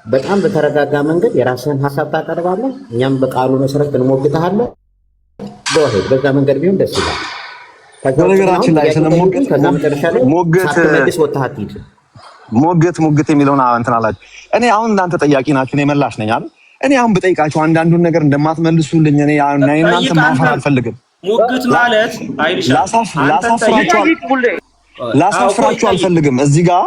በጣም በተረጋጋ መንገድ የራስህን ሐሳብ ታቀርባለህ። እኛም በቃሉ መሰረት እንሞግታለን። ዶሄ በዛ መንገድ ቢሆን ደስ ይላል። በነገራችን ላይ ስለሞግት ከዛ መጨረሻ ላይ ሳትመልስ ወጥተህ አትሂድ። ሞግት የሚለውን እንትን አላችሁ። እኔ አሁን እናንተ ጠያቂ ናችሁ፣ እኔ መላሽ ነኝ አይደል? እኔ አሁን ብጠይቃችሁ አንዳንዱን ነገር እንደማትመልሱልኝ እኔ እናንተ ማፈር አልፈልግም። ሙግት ማለት አይልሻ ላሳፍራችሁ አልፈልግም። እዚህ ጋር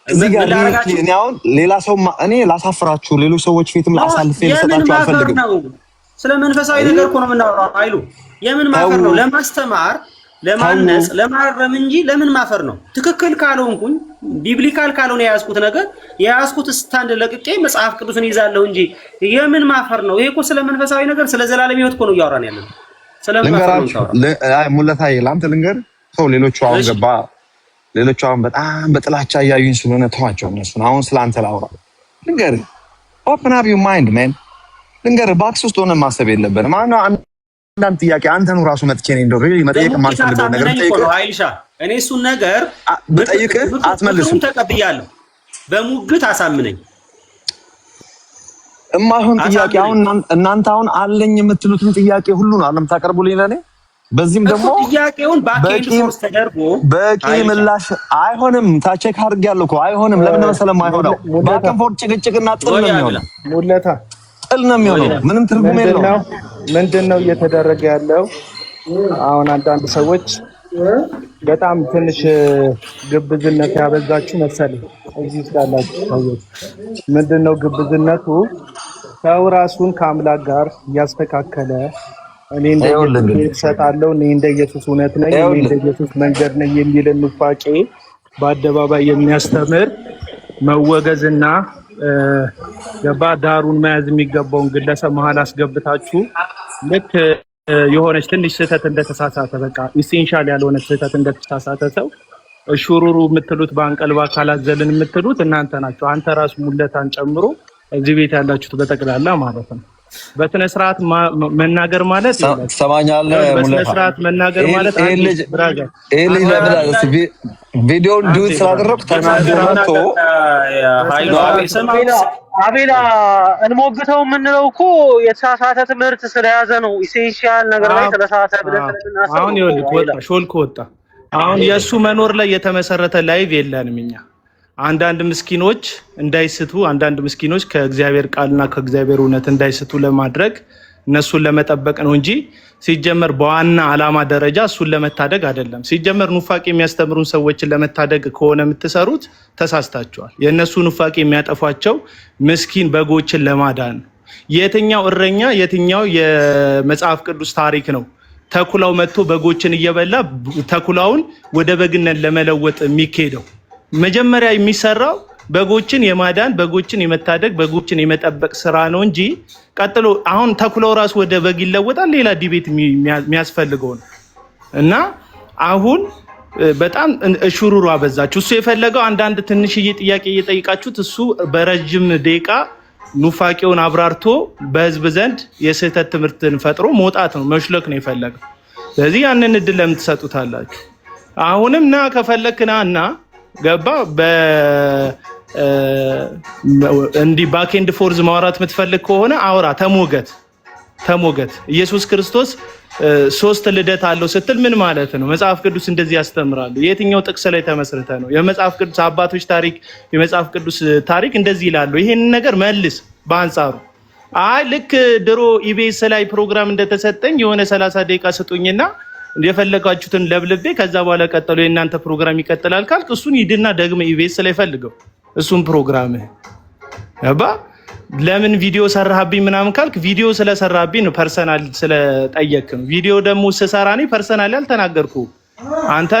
እኔ አሁን ሌላ ሰው እኔ ላሳፍራችሁ ሌሎች ሰዎች ፊትም ላሳልፍ ልሰጣችሁ አልፈልግም። ስለ መንፈሳዊ ነገር እኮ ነው የምናወራው። አይሉ የምን ማፈር ነው? ለማስተማር ለማነጽ ለማረም እንጂ ለምን ማፈር ነው? ትክክል ካልሆንኩኝ ቢብሊካል ካልሆነ የያዝኩት ነገር የያዝኩት ስታንድ ለቅቄ መጽሐፍ ቅዱስን ይዛለሁ እንጂ የምን ማፈር ነው? ይሄ እኮ ስለ መንፈሳዊ ነገር ስለ ዘላለም ሕይወት እኮ ነው እያወራን ያለነው። ስለ ሙለታዬ ላንተ ልንገር ሰው ሌሎቹ አሁን ገባ ሌሎቹ አሁን በጣም በጥላቻ እያዩኝ ስለሆነ ተዋቸው እነሱን። አሁን ስላንተ ላውራ ልንገር። ኦፕን አፕ ዩር ማይንድ ማን ልንገር። ባክስ ውስጥ ሆነ ማሰብ የለብንም። ማነው አንዳንድ ጥያቄ አንተኑ ራሱ መጥቼ ነኝ እንደው መጠየቅ የማልፈልገው ነገር ጠይቀህ አይልሻ እኔ እሱን ነገር ብጠይቅህ አትመልሱም። ተቀብያለሁ። በሙግት አሳምነኝ። እማይሆን ጥያቄ አሁን እናንተ አሁን አለኝ የምትሉትን ጥያቄ ሁሉ ነው አለም ታቀርቡልኝ ለኔ። በዚህም ደግሞ ጥያቄውን ባኬንድ ፎርስ ተደርጎ በቂ ምላሽ አይሆንም። ታቼክ አድርጌያለሁ እኮ አይሆንም። ለምን መሰለህ የማይሆነው ባኬንድ ፎርስ ጭቅጭቅና ጥል ነው የሚሆነው። ሙለታ ጥል ነው የሚሆነው። ምንም ትርጉም የለውም። ምንድነው እየተደረገ ያለው? አሁን አንዳንድ ሰዎች በጣም ትንሽ ግብዝነት ያበዛችሁ መሰለኝ እዚህ ስላላችሁ ሰዎች። ምንድነው ግብዝነቱ? ሰው ራሱን ከአምላክ ጋር እያስተካከለ እኔ እንደ ኢየሱስ እሰጣለሁ፣ እኔ እንደ ኢየሱስ እውነት ነኝ፣ እኔ እንደ ኢየሱስ መንገድ ነኝ የሚል ኑፋቄ በአደባባይ የሚያስተምር መወገዝና ገባ ዳሩን መያዝ የሚገባውን ግለሰብ መሀል አስገብታችሁ ልክ የሆነች ትንሽ ስህተት እንደተሳሳተ በቃ ኢሴንሻል ያልሆነ ስህተት እንደተሳሳተ ሰው እሹሩሩ የምትሉት በአንቀልባ ካላዘልን የምትሉት እናንተ ናችሁ። አንተ ራሱ ሙለታን ጨምሮ እዚህ ቤት ያላችሁት በጠቅላላ ማለት ነው። በስነ ስርዓት መናገር ማለት ትሰማኛለህ? በስነ ስርዓት መናገር ማለት ይሄ ልጅ ለምን ቪዲዮውን ዱት ስላደረኩ ተናግሮቶ አቤላ እንሞግተው የምንለው እኮ የተሳሳተ ትምህርት ስለያዘ ነው። ኢሴንሻል ነገር ላይ ተሳሳተ ብለን ስለምናስብ አሁን ይኸውልህ ሾልኮ ወጣ። አሁን የእሱ መኖር ላይ የተመሰረተ ላይቭ የለንም እኛ። አንዳንድ ምስኪኖች እንዳይስቱ አንዳንድ ምስኪኖች ከእግዚአብሔር ቃልና ከእግዚአብሔር እውነት እንዳይስቱ ለማድረግ እነሱን ለመጠበቅ ነው እንጂ ሲጀመር በዋና ዓላማ ደረጃ እሱን ለመታደግ አይደለም። ሲጀመር ኑፋቄ የሚያስተምሩን ሰዎችን ለመታደግ ከሆነ የምትሰሩት ተሳስታችኋል። የእነሱ ኑፋቄ የሚያጠፏቸው ምስኪን በጎችን ለማዳን። የትኛው እረኛ የትኛው የመጽሐፍ ቅዱስ ታሪክ ነው ተኩላው መጥቶ በጎችን እየበላ ተኩላውን ወደ በግነት ለመለወጥ የሚካሄደው? መጀመሪያ የሚሰራው በጎችን የማዳን በጎችን የመታደግ በጎችን የመጠበቅ ስራ ነው እንጂ ቀጥሎ አሁን ተኩላው ራሱ ወደ በግ ይለወጣል ሌላ ዲቤት የሚያስፈልገው ነው። እና አሁን በጣም እሹሩሩ አበዛችሁ። እሱ የፈለገው አንዳንድ ትንሽዬ ጥያቄ እየጠይቃችሁት እሱ በረጅም ደቂቃ ኑፋቄውን አብራርቶ በህዝብ ዘንድ የስህተት ትምህርትን ፈጥሮ መውጣት ነው መሽለክ ነው የፈለገው። ስለዚህ ያንን እድል ለምን ትሰጡታላችሁ? አሁንም ና ከፈለክና እና ገባ እንዲ ባኬንድ ፎርዝ ማውራት የምትፈልግ ከሆነ አውራ፣ ተሞገት። ኢየሱስ ክርስቶስ 3 ልደት አለው ስትል ምን ማለት ነው? መጽሐፍ ቅዱስ እንደዚህ ያስተምራሉ። የትኛው ጥቅስ ላይ ተመስርተ ነው? የመጽሐፍ ቅዱስ አባቶች ታሪክ የመጽሐፍ ቅዱስ ታሪክ እንደዚህ ይላሉ። ይሄን ነገር መልስ በአንጻሩ። አይ ልክ ድሮ ኢቢኤስ ላይ ፕሮግራም እንደተሰጠኝ የሆነ 30 ደቂቃ ስጡኝና የፈለጋችሁትን ለብልቤ ከዛ በኋላ ቀጥሎ የእናንተ ፕሮግራም ይቀጥላል ካልክ እሱን ሂድና ደግመ ኢቢኤስ ላይ ፈልገው እሱን ፕሮግራምህ አባ ለምን ቪዲዮ ሰራህብኝ ምናምን ካልክ ቪዲዮ ስለሰራህብኝ ነው፣ ፐርሰናል ስለጠየቅክ ነው። ቪዲዮ ደግሞ ስሰራ እኔ ፐርሰናል ያልተናገርኩህ አንተ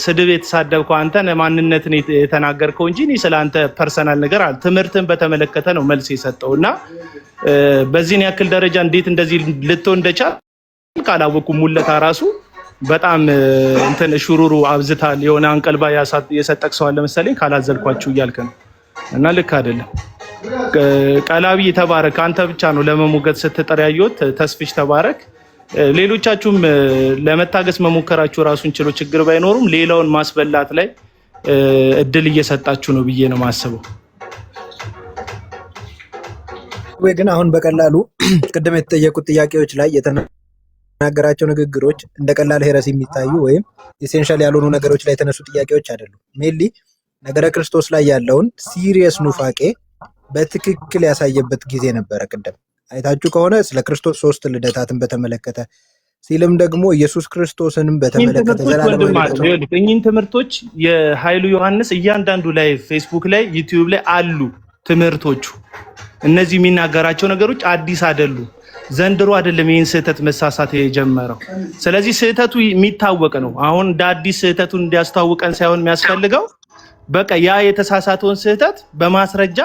ስድብ የተሳደብከው አንተ ማንነትን የተናገርከው እንጂ እኔ ስለአንተ ፐርሰናል ነገር አለ ትምህርትን በተመለከተ ነው መልስ የሰጠውና በዚህን ያክል ደረጃ እንዴት እንደዚህ ልትሆን እንደቻል ካላወቁ ሙለታ ራሱ በጣም እንትን ሹሩሩ አብዝታል። የሆነ አንቀልባ የሰጠቅ ሰው አለ መሰለኝ ካላዘልኳችሁ እያልከ ነው እና ልክ አይደለም። ቀላቢ ተባረክ። አንተ ብቻ ነው ለመሞገት ስትጠር ያየሁት። ተስፍሽ ተባረክ። ሌሎቻችሁም ለመታገስ መሞከራችሁ ራሱን ችሎ ችግር ባይኖሩም ሌላውን ማስበላት ላይ እድል እየሰጣችሁ ነው ብዬ ነው ማስበው። ግን አሁን በቀላሉ ቅድም የተጠየቁት ጥያቄዎች ላይ የተናገራቸው ንግግሮች እንደ ቀላል ሄረስ የሚታዩ ወይም ኢሴንሻል ያልሆኑ ነገሮች ላይ የተነሱ ጥያቄዎች አይደሉም። ሜንሊ ነገረ ክርስቶስ ላይ ያለውን ሲሪየስ ኑፋቄ በትክክል ያሳየበት ጊዜ ነበረ። ቅድም አይታችሁ ከሆነ ስለ ክርስቶስ 3 ልደታትን በተመለከተ ሲልም ደግሞ ኢየሱስ ክርስቶስንም በተመለከተ እኚህን ትምህርቶች የኃይሉ ዮሐንስ እያንዳንዱ ላይ ፌስቡክ ላይ ዩቲዩብ ላይ አሉ ትምህርቶቹ። እነዚህ የሚናገራቸው ነገሮች አዲስ አይደሉ። ዘንድሮ አይደለም ይህን ስህተት መሳሳት የጀመረው። ስለዚህ ስህተቱ የሚታወቅ ነው። አሁን እንደ አዲስ ስህተቱን እንዲያስተዋውቀን ሳይሆን የሚያስፈልገው በቃ ያ የተሳሳተውን ስህተት በማስረጃ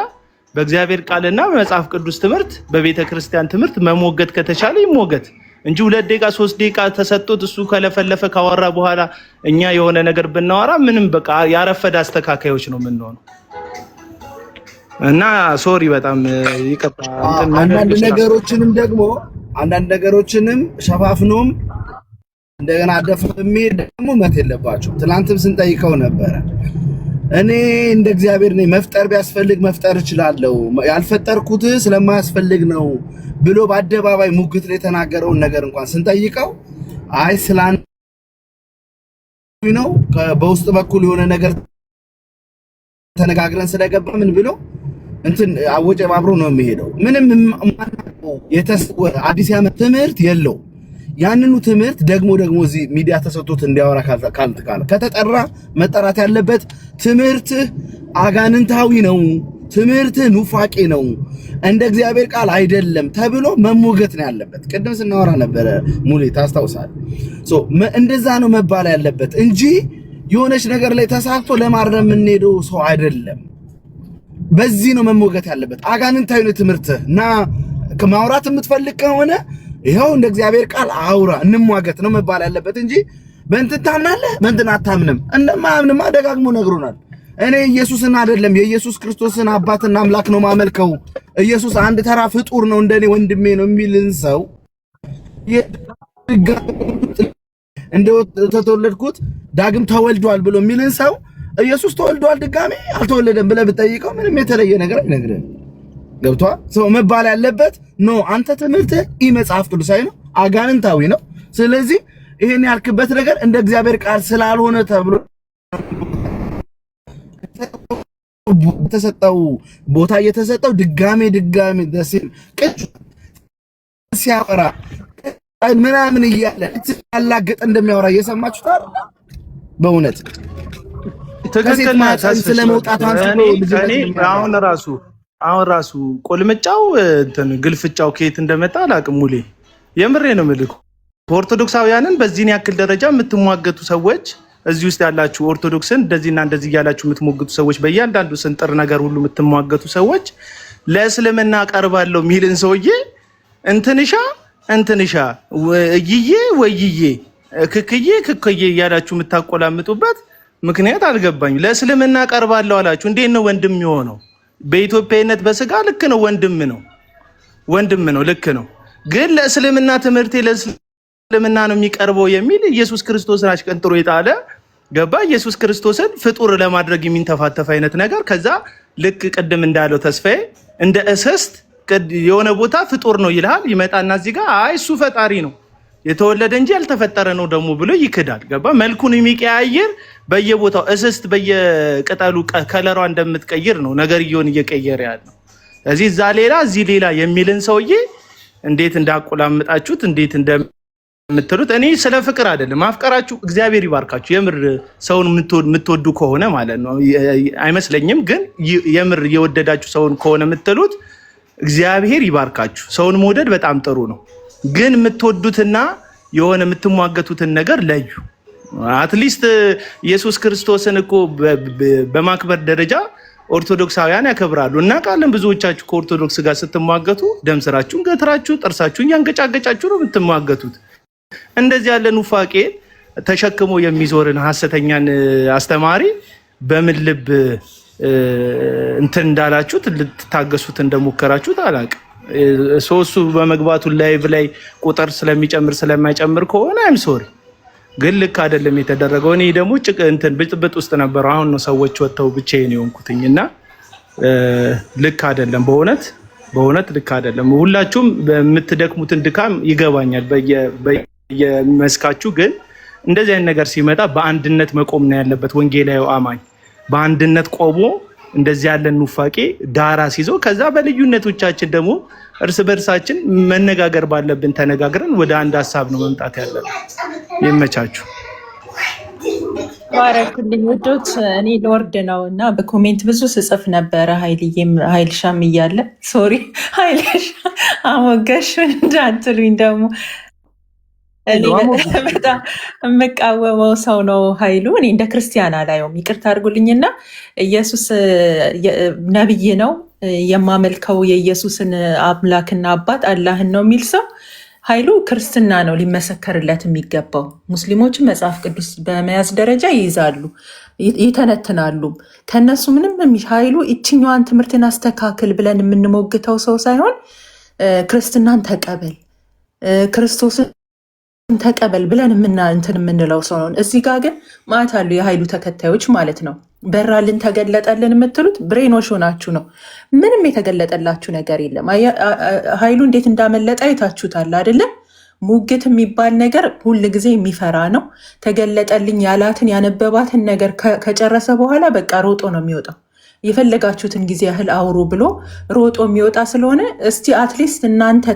በእግዚአብሔር ቃልና በመጽሐፍ ቅዱስ ትምህርት በቤተ ክርስቲያን ትምህርት መሞገት ከተቻለ ይሞገት እንጂ 2 ደቂቃ 3 ደቂቃ ተሰጥቶት እሱ ከለፈለፈ ካወራ በኋላ እኛ የሆነ ነገር ብናወራ ምንም በቃ ያረፈደ አስተካካዮች ነው የምንሆነው። እና ሶሪ በጣም ይቀጣ አንዳንድ ነገሮችንም ሸፋፍኖም እንደገና አደፍም ደግሞ መት የለባቸው። ትናንትም ስንጠይቀው ነበረ። እኔ እንደ እግዚአብሔር ነኝ፣ መፍጠር ቢያስፈልግ መፍጠር እችላለሁ፣ ያልፈጠርኩት ስለማያስፈልግ ነው ብሎ በአደባባይ ሙግት ላይ የተናገረውን ነገር እንኳን ስንጠይቀው አይ ስላን ነው በውስጥ በኩል የሆነ ነገር ተነጋግረን ስለገባ ምን ብሎ እንትን አወጨ ባብሮ ነው የሚሄደው። ምንም የተሰወረ አዲስ ዓመት ትምህርት የለው። ያንኑ ትምህርት ደግሞ እዚህ ሚዲያ ተሰጥቶት እንዲያወራ ካልተካለ ከተጠራ መጠራት ያለበት ትምህርት አጋንንታዊ ነው፣ ትምህርት ኑፋቄ ነው፣ እንደ እግዚአብሔር ቃል አይደለም ተብሎ መሞገት ነው ያለበት። ቅድም ስናወራ ነበረ ሙሌ ታስታውሳለህ። እንደዛ ነው መባል ያለበት እንጂ የሆነች ነገር ላይ ተሳክቶ ለማረም የምንሄደው ሰው አይደለም። በዚህ ነው መሞገት ያለበት። አጋንንታዊ ነው ትምህርት እና ከማውራት የምትፈልግ ከሆነ ይሄው እንደ እግዚአብሔር ቃል አውራ እንሟገት ነው መባል ያለበት እንጂ በእንትን ታምናለህ በእንትን አታምንም እንደማያምንማ ደጋግሞ ነግሮናል። እኔ ኢየሱስን አይደለም የኢየሱስ ክርስቶስን አባትና አምላክ ነው ማመልከው፣ ኢየሱስ አንድ ተራ ፍጡር ነው እንደኔ ወንድሜ ነው የሚልን ሰው ተወለድኩት ዳግም ተወልዷል ብሎ የሚልን ሰው ኢየሱስ ተወልዷል ድጋሜ አልተወለደም ብለህ ብትጠይቀው ምንም የተለየ ነገር አይነግርህም። ገብቷል? ሰው መባል ያለበት ኖ አንተ ትምህርት መጽሐፍ ቅዱሳዊ ነው፣ አጋንንታዊ ነው። ስለዚህ ይሄን ያልክበት ነገር እንደ እግዚአብሔር ቃል ስላልሆነ ተብሎ ተሰጠው ቦታ እየተሰጠው ድጋሜ ደሴም ቅጭ ሲያወራ ምናምን እያለ ያላገጠ እንደሚያወራ እየሰማችሁት አይደል? በእውነት ትክክል ስለመውጣት አሁን ራሱ ቆልምጫው እንትን ግልፍጫው ከየት እንደመጣ አላውቅም። ሙሌ የምሬ ነው የምልህ። ኦርቶዶክሳውያንን በዚህን ያክል ደረጃ የምትሟገቱ ሰዎች እዚህ ውስጥ ያላችሁ ኦርቶዶክስን እንደዚህና እንደዚህ እያላችሁ የምትሞግቱ ሰዎች፣ በእያንዳንዱ ስንጥር ነገር ሁሉ የምትሟገቱ ሰዎች ለእስልምና ቀርባለሁ ሚልን ሰውዬ እንትንሻ እይዬ ወይዬ ክክዬ እያላችሁ የምታቆላምጡበት ምክንያት አልገባኝ። ለእስልምና ቀርባለሁ አላችሁ። እንዴት ነው ወንድም የሆነው? በኢትዮጵያዊነት በስጋ ልክ ነው፣ ወንድም ነው፣ ልክ ነው። ግን ለእስልምና ትምህርቴ ለእስልምና ነው የሚቀርበው የሚል ኢየሱስ ክርስቶስን አሽቀንጥሮ የጣለ ገባ። ኢየሱስ ክርስቶስን ፍጡር ለማድረግ የሚንተፋተፍ አይነት ነገር። ከዛ ልክ ቅድም እንዳለው ተስፋዬ እንደ እስስት የሆነ ቦታ ፍጡር ነው ይልሃል። ይመጣና እዚህ ጋር አይ እሱ ፈጣሪ ነው የተወለደ እንጂ ያልተፈጠረ ነው ደግሞ ብሎ ይክዳል። ገባ። መልኩን የሚቀያየር በየቦታው እስስት በየቅጠሉ ከለሯ እንደምትቀይር ነው ነገርየውን እየቀየረ ያለው። ስለዚህ እዛ ሌላ እዚህ ሌላ የሚልን ሰውዬ እንዴት እንዳቆላምጣችሁት እንዴት እንደምትሉት እኔ ስለ ፍቅር አይደለም። ማፍቀራችሁ እግዚአብሔር ይባርካችሁ። የምር ሰውን የምትወዱ ከሆነ ማለት ነው አይመስለኝም። ግን የምር የወደዳችሁ ሰውን ከሆነ የምትሉት እግዚአብሔር ይባርካችሁ። ሰውን መውደድ በጣም ጥሩ ነው። ግን የምትወዱትና የሆነ የምትሟገቱትን ነገር ለዩ። አትሊስት ኢየሱስ ክርስቶስን እኮ በማክበር ደረጃ ኦርቶዶክሳውያን ያከብራሉ እና ቃልን ብዙዎቻችሁ ከኦርቶዶክስ ጋር ስትሟገቱ ደም ስራችሁን ገትራችሁ ጥርሳችሁን ያንገጫገጫችሁ ነው የምትሟገቱት። እንደዚህ ያለ ኑፋቄ ተሸክሞ የሚዞርን ሐሰተኛን አስተማሪ በምን ልብ እንትን እንዳላችሁት ልትታገሱት እንደሞከራችሁት አላውቅም። ሶሱ በመግባቱ ላይቭ ላይ ቁጥር ስለሚጨምር ስለማይጨምር ከሆነ አይም ሶሪ፣ ግን ልክ አይደለም የተደረገው። እኔ ደግሞ እንትን ብጥብጥ ውስጥ ነበር። አሁን ነው ሰዎች ወጥተው ብቻዬን የሆንኩትኝና ልክ አይደለም በእውነት በእውነት ልክ አይደለም። ሁላችሁም በምትደክሙትን ድካም ይገባኛል በየመስካችሁ። ግን እንደዚህ አይነት ነገር ሲመጣ በአንድነት መቆም ነው ያለበት። ወንጌላዊ አማኝ በአንድነት ቆሞ እንደዚህ ያለን ኑፋቄ ዳራ ሲይዘው ከዛ በልዩነቶቻችን ደግሞ እርስ በርሳችን መነጋገር ባለብን ተነጋግረን ወደ አንድ ሀሳብ ነው መምጣት ያለብን። ይመቻችሁ። ባረክልኝ ውዶች። እኔ ልወርድ ነው እና በኮሜንት ብዙ ስጽፍ ነበረ። ሀይልሻም እያለ ሶሪ ሀይልሻ አሞገሹን እንዳትሉኝ ደግሞ እኔ በጣም የምቃወመው ሰው ነው ኃይሉ። እኔ እንደ ክርስቲያን አላየውም፣ ይቅርታ አድርጉልኝና ኢየሱስ ነብይ ነው የማመልከው የኢየሱስን አምላክና አባት አላህን ነው የሚል ሰው ኃይሉ ክርስትና ነው ሊመሰከርለት የሚገባው። ሙስሊሞችን መጽሐፍ ቅዱስ በመያዝ ደረጃ ይይዛሉ፣ ይተነትናሉ። ከነሱ ምንም ኃይሉ ይችኛዋን ትምህርትን አስተካክል ብለን የምንሞግተው ሰው ሳይሆን ክርስትናን ተቀበል ክርስቶስን ተቀበል ብለን እንትን የምንለው ሰው ነው። እዚህ ጋር ግን ማለት አሉ የኃይሉ ተከታዮች ማለት ነው። በራልን ተገለጠልን የምትሉት ብሬኖሽ ሆናችሁ ነው። ምንም የተገለጠላችሁ ነገር የለም። ኃይሉ እንዴት እንዳመለጠ አይታችሁታል አይደለም? ሙግት የሚባል ነገር ሁል ጊዜ የሚፈራ ነው። ተገለጠልኝ ያላትን ያነበባትን ነገር ከጨረሰ በኋላ በቃ ሮጦ ነው የሚወጣው። የፈለጋችሁትን ጊዜ ያህል አውሩ ብሎ ሮጦ የሚወጣ ስለሆነ እስቲ አትሊስት እናንተ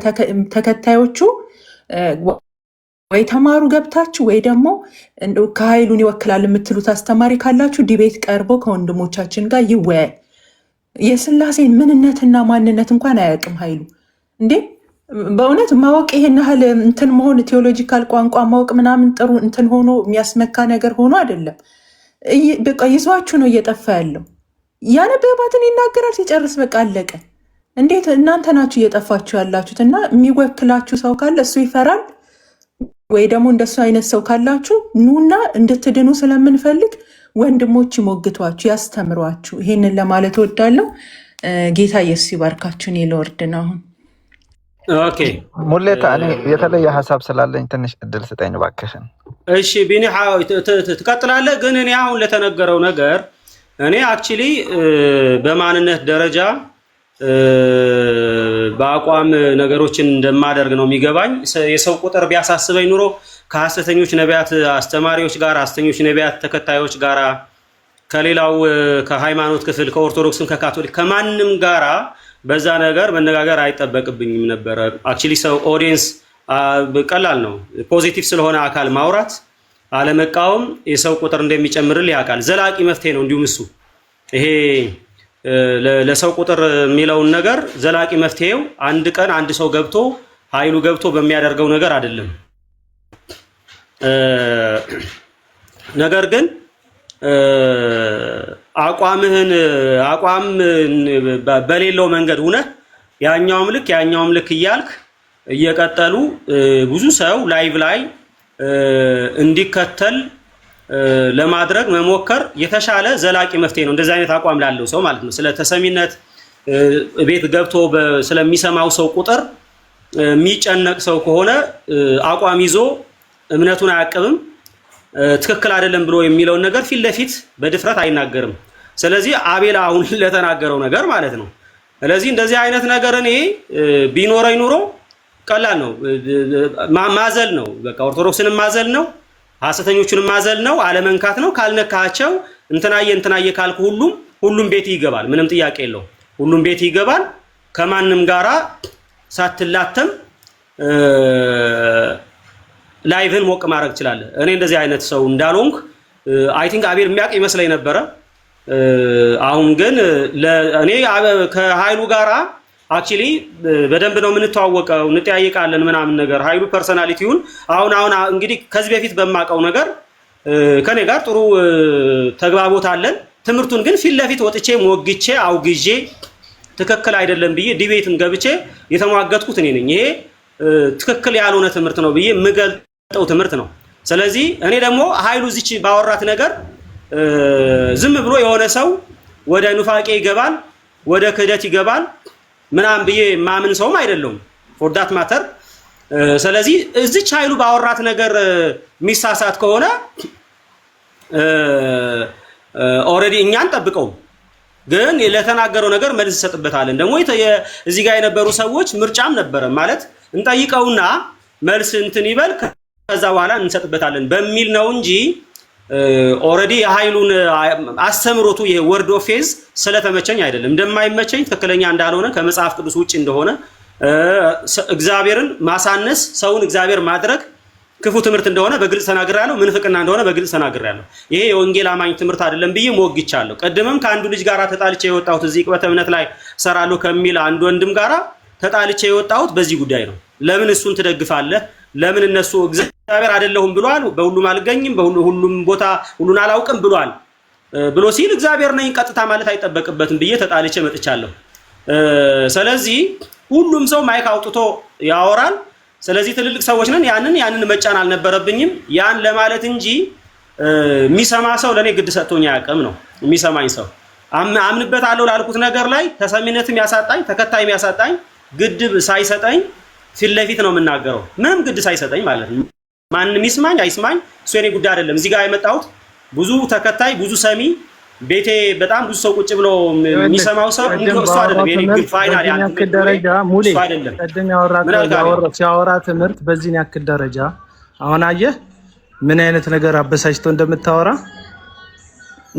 ተከታዮቹ ወይ ተማሩ ገብታችሁ ወይ ደግሞ ከኃይሉን ይወክላል የምትሉት አስተማሪ ካላችሁ ዲቤት ቀርቦ ከወንድሞቻችን ጋር ይወያይ። የስላሴን ምንነትና ማንነት እንኳን አያውቅም ኃይሉ እንዴ! በእውነት ማወቅ ይሄን ያህል እንትን መሆን ቴዎሎጂካል ቋንቋ ማወቅ ምናምን ጥሩ እንትን ሆኖ የሚያስመካ ነገር ሆኖ አይደለም። በቃ ይዟችሁ ነው እየጠፋ ያለው። ያነበባትን ይናገራል፣ ሲጨርስ በቃ አለቀ። እንዴት እናንተ ናችሁ እየጠፋችሁ ያላችሁት? እና የሚወክላችሁ ሰው ካለ እሱ ይፈራል ወይ ደግሞ እንደሱ አይነት ሰው ካላችሁ ኑና እንድትድኑ ስለምንፈልግ ወንድሞች ይሞግቷችሁ፣ ያስተምሯችሁ። ይሄንን ለማለት እወዳለሁ። ጌታ ኢየሱስ ይባርካችሁ። እኔ ልወርድ ነው አሁን። ኦኬ ሙሌታ፣ እኔ የተለየ ሀሳብ ስላለኝ ትንሽ እድል ስጠኝ እባክሽን። እሺ ቢኒ ትቀጥላለህ። ግን እኔ አሁን ለተነገረው ነገር እኔ አክቹሊ በማንነት ደረጃ በአቋም ነገሮችን እንደማደርግ ነው የሚገባኝ። የሰው ቁጥር ቢያሳስበኝ ኑሮ ከሐሰተኞች ነቢያት አስተማሪዎች ጋር፣ ሐሰተኞች ነቢያት ተከታዮች ጋር፣ ከሌላው ከሃይማኖት ክፍል ከኦርቶዶክስም ከካቶሊክ ከማንም ጋራ በዛ ነገር መነጋገር አይጠበቅብኝም ነበረ። አክቹሊ ሰው ኦዲየንስ ቀላል ነው። ፖዚቲቭ ስለሆነ አካል ማውራት አለመቃወም የሰው ቁጥር እንደሚጨምርልህ ያውቃል። ዘላቂ መፍትሄ ነው። እንዲሁም እሱ ይሄ ለሰው ቁጥር የሚለውን ነገር ዘላቂ መፍትሄው አንድ ቀን አንድ ሰው ገብቶ ኃይሉ ገብቶ በሚያደርገው ነገር አይደለም። ነገር ግን አቋም በሌለው መንገድ ሆነ ያኛውም ልክ እያልክ እየቀጠሉ ብዙ ሰው ላይቭ ላይ እንዲከተል ለማድረግ መሞከር የተሻለ ዘላቂ መፍትሄ ነው። እንደዚህ አይነት አቋም ላለው ሰው ማለት ነው። ስለ ተሰሚነት ቤት ገብቶ ስለሚሰማው ሰው ቁጥር የሚጨነቅ ሰው ከሆነ አቋም ይዞ እምነቱን አያቅብም፣ ትክክል አይደለም ብሎ የሚለውን ነገር ፊት ለፊት በድፍረት አይናገርም። ስለዚህ አቤል አሁን ለተናገረው ነገር ማለት ነው። ስለዚህ እንደዚህ አይነት ነገር እኔ ቢኖረኝ ኑሮ ቀላል ነው፣ ማዘል ነው። በቃ ኦርቶዶክስንም ማዘል ነው፣ ሐሰተኞቹንም ማዘል ነው፣ አለመንካት ነው። ካልነካቸው እንትናየ ካልኩ ሁሉም ቤት ይገባል። ምንም ጥያቄ የለው። ሁሉም ቤት ይገባል። ከማንም ጋራ ሳትላተም ላይቭን ሞቅ ማድረግ ትችላለህ። እኔ እንደዚህ አይነት ሰው እንዳልሆንክ አይ ቲንክ አቤል የሚያውቅ ይመስለኝ ነበረ። አሁን ግን እኔ ከኃይሉ ጋራ አክቹሊ በደንብ ነው የምንተዋወቀው፣ እንጠያየቃለን ምናምን ነገር። ኃይሉ ፐርሰናሊቲውን አሁን እንግዲህ ከዚህ በፊት በማውቀው ነገር ከኔ ጋር ጥሩ ተግባቦት አለን። ትምህርቱን ግን ፊት ለፊት ወጥቼ ሞግቼ አውግዤ ትክክል አይደለም ብዬ ዲቤትን ገብቼ የተሟገትኩት እኔ ነኝ። ይሄ ትክክል ያልሆነ ትምህርት ነው ብዬ የምገልጠው ትምህርት ነው። ስለዚህ እኔ ደግሞ ኃይሉ እዚች ባወራት ነገር ዝም ብሎ የሆነ ሰው ወደ ኑፋቄ ይገባል፣ ወደ ክህደት ይገባል ምናምን ብዬ ማምን ሰውም አይደለሁም ፎር ዳት ማተር። ስለዚህ እዚች ኃይሉ ባወራት ነገር ሚሳሳት ከሆነ ኦልሬዲ እኛን ጠብቀው ግን ለተናገረው ነገር መልስ እንሰጥበታለን። ደግሞ እዚህ ጋር የነበሩ ሰዎች ምርጫም ነበረ ማለት እንጠይቀውና መልስ እንትን ይበል ከዛ በኋላ እንሰጥበታለን በሚል ነው እንጂ ኦሬዲ ኃይሉን አስተምሮቱ ይሄ ወርድ ኦፍ ፌዝ ስለተመቸኝ አይደለም። እንደማይመቸኝ ትክክለኛ እንዳልሆነ ከመጽሐፍ ቅዱስ ውጪ እንደሆነ እግዚአብሔርን ማሳነስ ሰውን እግዚአብሔር ማድረግ ክፉ ትምህርት እንደሆነ በግልጽ ተናግሬያለሁ። ምንፍቅና እንደሆነ በግልጽ ተናግሬያለሁ። ይሄ የወንጌል አማኝ ትምህርት አይደለም ብዬ ሞግቻለሁ። ቀድመም ከአንዱ ልጅ ጋራ ተጣልቼ የወጣሁት እዚህ ቅበተ እምነት ላይ ሰራለሁ ከሚል አንድ ወንድም ጋራ ተጣልቼ የወጣሁት በዚህ ጉዳይ ነው። ለምን እሱን ትደግፋለህ? ለምን እነሱ እግዚአብሔር አይደለሁም ብሏል፣ በሁሉም አልገኝም፣ በሁሉም ቦታ ሁሉን አላውቅም ብሏል ብሎ ሲል እግዚአብሔር ነኝ ቀጥታ ማለት አይጠበቅበትም ብዬ ተጣልቼ መጥቻለሁ። ስለዚህ ሁሉም ሰው ማይክ አውጥቶ ያወራል። ስለዚህ ትልልቅ ሰዎች ነን፣ ያንን መጫን አልነበረብኝም። ያን ለማለት እንጂ የሚሰማ ሰው ለኔ ግድ ሰጥቶኝ አያውቅም ነው። የሚሰማኝ ሰው አምንበታለሁ ላልኩት ነገር ላይ ተሰሚነትም ያሳጣኝ ተከታይም ያሳጣኝ ግድብ ሳይሰጠኝ ፊት ለፊት ነው የምናገረው። ምንም ግድ ሳይሰጠኝ ማለት ነው። ማንም ይስማኝ አይስማኝ እሱ የኔ ጉዳይ አይደለም። እዚህ ጋር የመጣሁት ብዙ ተከታይ ብዙ ሰሚ ቤቴ በጣም ብዙ ሰው ቁጭ ብሎ የሚሰማው ሰው እሱ አይደለም። የኔ ግን ፋይናል ያንተ ደረጃ ሙሌ ቀደም ሲያወራ ትምህርት በዚህን ያክል ደረጃ አሁን አየህ ምን አይነት ነገር አበሳጭቶ እንደምታወራ።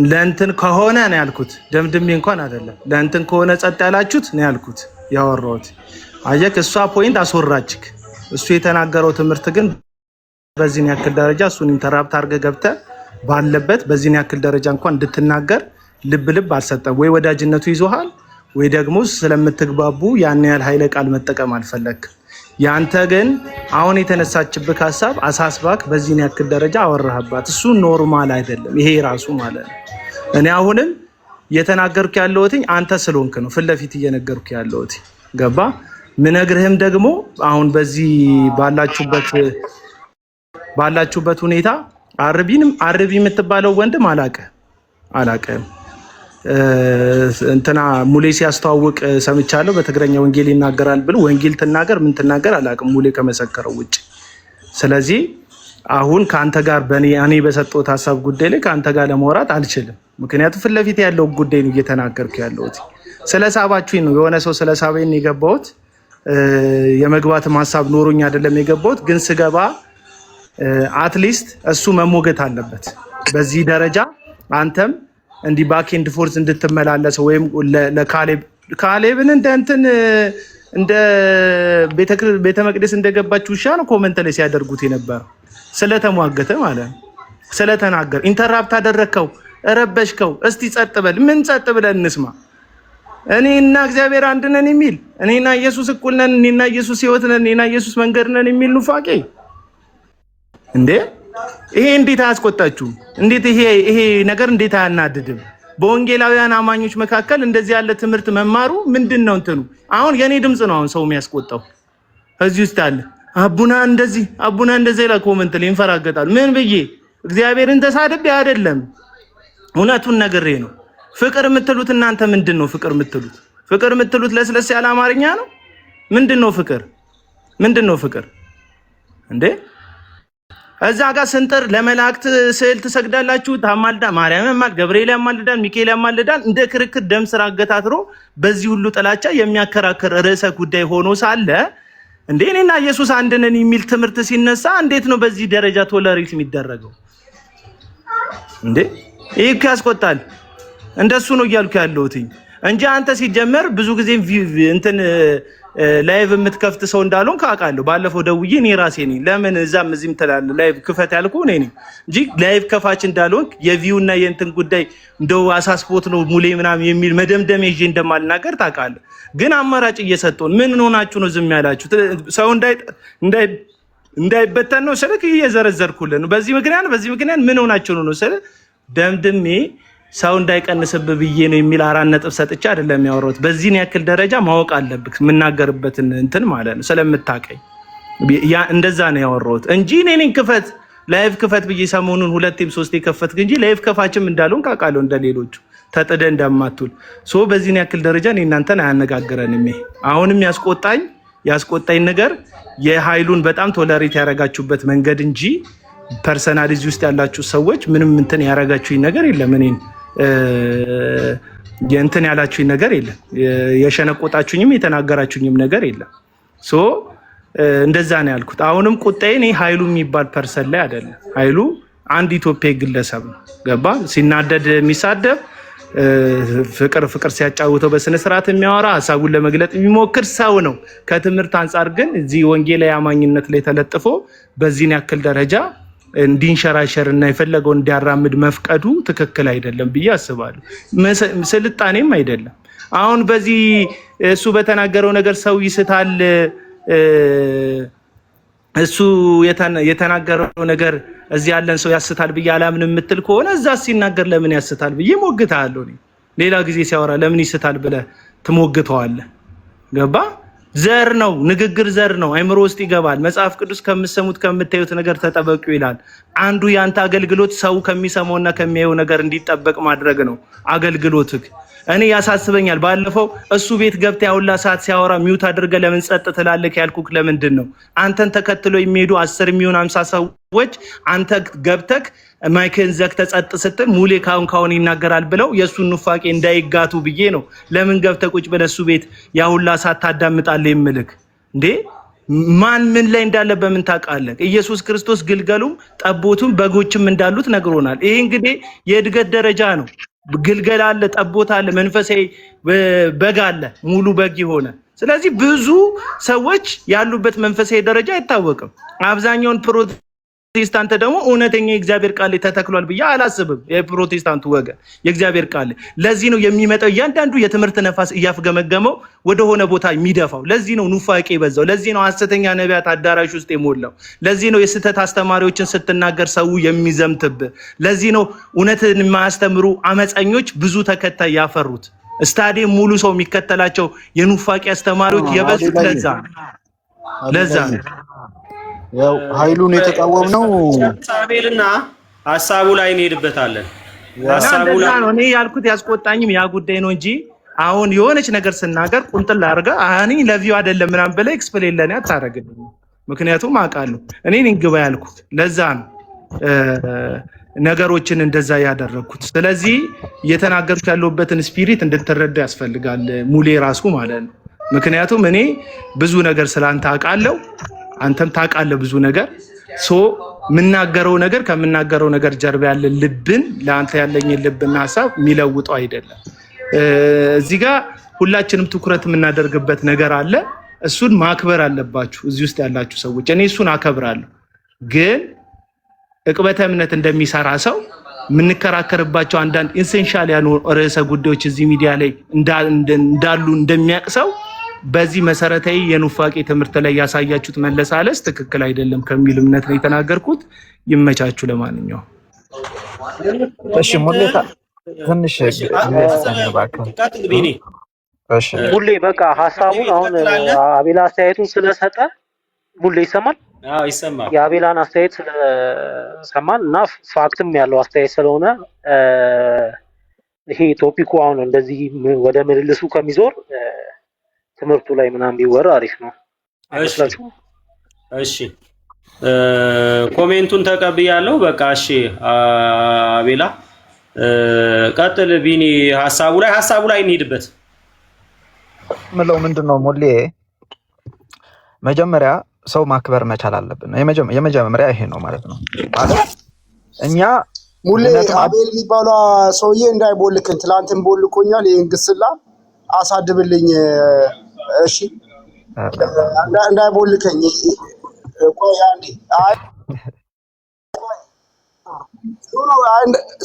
ለእንትን ከሆነ ነው ያልኩት፣ ደምድሜ እንኳን አይደለም። ለእንትን ከሆነ ጸጥ ያላችሁት ነው ያልኩት ያወራሁት። አየህ እሷ ፖይንት አስወራችክ። እሱ የተናገረው ትምህርት ግን በዚህን ያክል ደረጃ እሱን ኢንተራፕት አድርገህ ገብተህ ባለበት በዚህን ያክል ደረጃ እንኳን እንድትናገር ልብ አልሰጠም። ወይ ወዳጅነቱ ይዞሃል ወይ ደግሞ ስለምትግባቡ ያን ያህል ኃይለ ቃል መጠቀም አልፈለክ። ያንተ ግን አሁን የተነሳችብህ ሐሳብ አሳስባክ በዚህን ያክል ደረጃ አወራህባት። እሱ ኖርማል አይደለም ይሄ ራሱ ማለት ነው። እኔ አሁንም እየተናገርኩ ያለሁት አንተ ስለሆንክ ነው። ፊት ለፊት እየነገርኩ ያለሁት ገባ። ምነግርህም ደግሞ አሁን በዚህ ባላችሁበት ሁኔታ አርቢ የምትባለው ወንድም አላቀም እንትና ሙሌ ሲያስተዋውቅ ሰምቻለሁ። በትግረኛ ወንጌል ይናገራል ብሎ ወንጌል ትናገር ምን ትናገር አላቅም ሙሌ ከመሰከረው ውጭ። ስለዚህ አሁን ካንተ ጋር እኔ በሰጠሁት ሐሳብ ጉዳይ ላይ ካንተ ጋር ለማውራት አልችልም። ምክንያቱም ፊት ለፊት ያለው ጉዳይ ነው እየተናገርኩ ያለሁት። ስለሳባችሁኝ ነው የሆነ ሰው ስለሳበኝ ነው የገባሁት። የመግባትም ሐሳብ ኖሮኝ አይደለም የገባሁት። ግን ስገባ አትሊስት እሱ መሞገት አለበት በዚህ ደረጃ። አንተም እንዲህ ባክ ኤንድ ፎርስ እንድትመላለስ ወይም ለካሌብን እንደ ቤተ መቅደስ እንደገባች ውሻ ነው ኮመንት ላይ ሲያደርጉት የነበረው። ስለተሟገተ ማለት ነው። ስለተናገር ኢንተራፕት አደረከው፣ ረበሽከው። እስቲ ጸጥ በል። ምን ጸጥ ብለን እንስማ? እኔና እግዚአብሔር አንድ ነን የሚል እኔና ኢየሱስ እኩል ነን፣ እኔና ኢየሱስ ሕይወት ነን፣ እኔና ኢየሱስ መንገድ ነን የሚል ኑፋቄ እንዴ! ይሄ እንዴት አያስቆጣችሁም? እንዴት ይሄ ነገር እንዴት አያናድድም? በወንጌላውያን አማኞች መካከል እንደዚህ ያለ ትምህርት መማሩ ምንድነው እንትኑ? አሁን የኔ ድምጽ ነው አሁን ሰው የሚያስቆጣው። እዚህ ውስጥ አለ አቡና እንደዚህ ላይ ኮመንት ላይ እንፈራገጣሉ። ምን ብዬ እግዚአብሔርን ተሳድቤ አይደለም፣ እውነቱን ነግሬ ነው። ፍቅር የምትሉት እናንተ ምንድነው? ፍቅር የምትሉት ለስለስ ያለ አማርኛ ነው። ምንድነው ፍቅር እንዴ? እዛ ጋር ስንጥር ለመላእክት ስዕል ትሰግዳላችሁ። ታማልዳ ማርያም ያማል፣ ገብርኤል ያማልዳል፣ ሚካኤል ያማልዳል። እንደ ክርክር ደም ስራ አገታትሮ በዚህ ሁሉ ጥላቻ የሚያከራክር ርዕሰ ጉዳይ ሆኖ ሳለ እንዴ እኔና ኢየሱስ አንድ ነን የሚል ትምህርት ሲነሳ እንዴት ነው በዚህ ደረጃ ቶለሬት የሚደረገው? እንዴ ይሄ እኮ ያስቆጣል። እንደሱ ነው እያልኩ ያለሁት እንጂ አንተ ሲጀመር ብዙ ጊዜ እንትን ላይቭ የምትከፍት ሰው እንዳልሆን ካውቃለሁ። ባለፈው ደውዬ እኔ ራሴ ነኝ ለምን እዚህም ትላለህ ላይቭ ክፈት ያልኩህ እኔ ነኝ እንጂ ላይቭ ከፋች እንዳልሆን የቪው እና የእንትን ጉዳይ እንደው አሳስቦት ነው ሙሌ ምናምን የሚል መደምደም ይዤ እንደማልናገር ታውቃለህ። ግን አማራጭ እየሰጠውን ምን ሆናችሁ ነው ዝም ያላችሁ? ሰው እንዳይበተን ነው ስልክ እየዘረዘርኩልህ ነው። በዚህ ምክንያት ምን ሆናችሁ ነው ስለ ደምድሜ ሰው እንዳይቀንስብህ ብዬ ነው የሚል 4 ነጥብ ሰጥቼ አይደለም ያወራሁት። በዚህን ያክል ደረጃ ማወቅ አለብህ የምናገርበትን እንትን ማለት ነው ስለምታቀኝ ያ እንደዛ ነው ያወራሁት እንጂ እኔን ክፈት ላይቭ ክፈት ብዬ ሰሞኑን 2 3 ከፈትክ እንጂ ላይቭ ከፋችም እንዳልሆን ካውቃለሁ እንደሌሎቹ ተጥደ እንደማትውል ሶ በዚህን ያክል ደረጃ እኔ እናንተን አያነጋግረንም። ይሄ አሁንም ያስቆጣኝ ነገር የኃይሉን በጣም ቶለሬት ያረጋችሁበት መንገድ እንጂ ፐርሰናሊቲ ውስጥ ያላችሁ ሰዎች ምንም እንትን ያረጋችሁኝ ነገር የለም። እኔን የእንትን ያላችሁኝ ነገር የለም፣ የሸነቆጣችሁኝም የተናገራችሁኝም ነገር የለም። ሶ እንደዛ ነው ያልኩት። አሁንም ቁጣዬ እኔ ኃይሉ የሚባል ፐርሰን ላይ አይደለም። ኃይሉ አንድ ኢትዮጵያዊ ግለሰብ ነው። ገባ? ሲናደድ የሚሳደብ ፍቅር ሲያጫውተው በስነ ስርዓት የሚያወራ ሀሳቡን ለመግለጥ የሚሞክር ሰው ነው። ከትምህርት አንጻር ግን እዚህ ወንጌላዊ አማኝነት ላይ ተለጥፎ በዚህን ያክል ደረጃ እንዲንሸራሸር እና የፈለገውን እንዲያራምድ መፍቀዱ ትክክል አይደለም ብዬ አስባለሁ። ስልጣኔም አይደለም። አሁን በዚህ እሱ በተናገረው ነገር ሰው ይስታል። እሱ የተናገረው ነገር እዚህ ያለን ሰው ያስታል ብዬ አላምን የምትል ከሆነ እዛ ሲናገር ለምን ያስታል ብዬ ሞግተሃለሁ። ሌላ ጊዜ ሲያወራ ለምን ይስታል ብለህ ትሞግተዋለህ። ገባ? ዘር ነው፣ ንግግር ዘር ነው፣ አይምሮ ውስጥ ይገባል። መጽሐፍ ቅዱስ ከምትሰሙት ከምታዩት ነገር ተጠበቁ ይላል። አንዱ ያንተ አገልግሎት ሰው ከሚሰማውና ከሚያየው ነገር እንዲጠበቅ ማድረግ ነው አገልግሎትህ። እኔ ያሳስበኛል። ባለፈው እሱ ቤት ገብተህ ያውላ ሰዓት ሲያወራ ሚውት አድርገህ ለምን ጸጥ ትላለህ ያልኩህ ለምንድን ነው? አንተን ተከትሎ የሚሄዱ 10 የሚሆን 50 ሰዎች አንተ ገብተህ ማይክን ዘግተህ ጸጥ ስትል ሙሌ ካሁን ይናገራል ብለው የእሱን ኑፋቄ እንዳይጋቱ ብዬ ነው። ለምን ገብተህ ቁጭ ብለህ እሱ ቤት ያውላ ሰዓት ታዳምጣለህ የምልህ እንዴ? ማን ምን ላይ እንዳለ በምን ታውቃለህ? ኢየሱስ ክርስቶስ ግልገሉም ጠቦቱም በጎችም እንዳሉት ነግሮናል። ይሄ እንግዲህ የእድገት ደረጃ ነው። ግልገል አለ፣ ጠቦት አለ፣ መንፈሳዊ በግ አለ፣ ሙሉ በግ የሆነ። ስለዚህ ብዙ ሰዎች ያሉበት መንፈሳዊ ደረጃ አይታወቅም። አብዛኛውን ፕሮቴስታንት ደግሞ እውነተኛ የእግዚአብሔር ቃል ተተክሏል ብዬ አላስብም። የፕሮቴስታንቱ ወገን የእግዚአብሔር ቃል ለዚህ ነው የሚመጣው እያንዳንዱ የትምህርት ነፋስ እያፍገመገመው ወደሆነ ቦታ የሚደፋው። ለዚህ ነው ኑፋቄ በዛው። ለዚህ ነው ሐሰተኛ ነቢያት አዳራሽ ውስጥ የሞላው። ለዚህ ነው የስህተት አስተማሪዎችን ስትናገር ሰው የሚዘምትብ። ለዚህ ነው እውነትን የማያስተምሩ አመፀኞች ብዙ ተከታይ ያፈሩት። ስታዲየም ሙሉ ሰው የሚከተላቸው የኑፋቄ አስተማሪዎች የበዙት ለዛ ነው። ያው ኃይሉን የተቃወምነው አቤልና ሐሳቡ ላይ እንሄድበታለን። ሐሳቡ ላይ ነው እኔ ያልኩት። ያስቆጣኝም ያ ጉዳይ ነው እንጂ አሁን የሆነች ነገር ስናገር ቁንጥል አድርገህ እኔ ለቪው አይደለም ምናምን ብለህ ኤክስፕሌን ለኔ አታረግልኝ። ምክንያቱም አውቃለሁ እኔ ነኝ ግባ ያልኩት። ለዛ ነው ነገሮችን እንደዛ ያደረኩት። ስለዚህ እየተናገርኩ ያለሁበትን ስፒሪት እንድትረዳ ያስፈልጋል፣ ሙሌ ራሱ ማለት ነው። ምክንያቱም እኔ ብዙ ነገር ስላንተ አውቃለሁ፣ አንተም ታውቃለህ ብዙ ነገር። የምናገረው ነገር ከምናገረው ነገር ጀርባ ያለ ልብን ለአንተ ያለኝን ልብና ሀሳብ የሚለውጠው አይደለም። እዚህ ጋር ሁላችንም ትኩረት የምናደርግበት ነገር አለ። እሱን ማክበር አለባችሁ እዚህ ውስጥ ያላችሁ ሰዎች። እኔ እሱን አከብራለሁ። ግን ዕቅበተ እምነት እንደሚሰራ ሰው የምንከራከርባቸው አንዳንድ ኢንሴንሻል ያሉ ርዕሰ ጉዳዮች እዚህ ሚዲያ ላይ እንዳሉ እንደሚያውቅ ሰው በዚህ መሰረታዊ የኑፋቄ ትምህርት ላይ ያሳያችሁት መለሳለስ ትክክል አይደለም ከሚል እምነት ነው የተናገርኩት። ይመቻችሁ። ለማንኛውም እሺ ሙሌታ ትንሽ ሙሌ በቃ ሐሳቡን አሁን አቤላ አስተያየቱን ስለሰጠ ሙሌ ይሰማል። አዎ ይሰማል። የአቤላን አስተያየት ስለሰማን እና ፋክትም ያለው አስተያየት ስለሆነ ይሄ ቶፒኩ አሁን እንደዚህ ወደ ምልልሱ ከሚዞር ትምህርቱ ላይ ምናምን ቢወራ አሪፍ ነው። እሺ ኮሜንቱን ተቀብያለሁ። በቃ እሺ አቤላ ቀጥል። ቢኒ ሐሳቡ ላይ እንሂድበት። ምለው ምንድነው ሙሌ መጀመሪያ ሰው ማክበር መቻል አለብን። የመጀመሪያ ይሄ ነው ማለት ነው። ማለት እኛ ሙሌ አቤል የሚባለው ሰውዬ እንዳይቦልክን ትላንትን ቦልኮኛል። ይሄን ግስላ አሳድብልኝ እሺ፣ እንዳይቦልከኝ። ቆይ አንዴ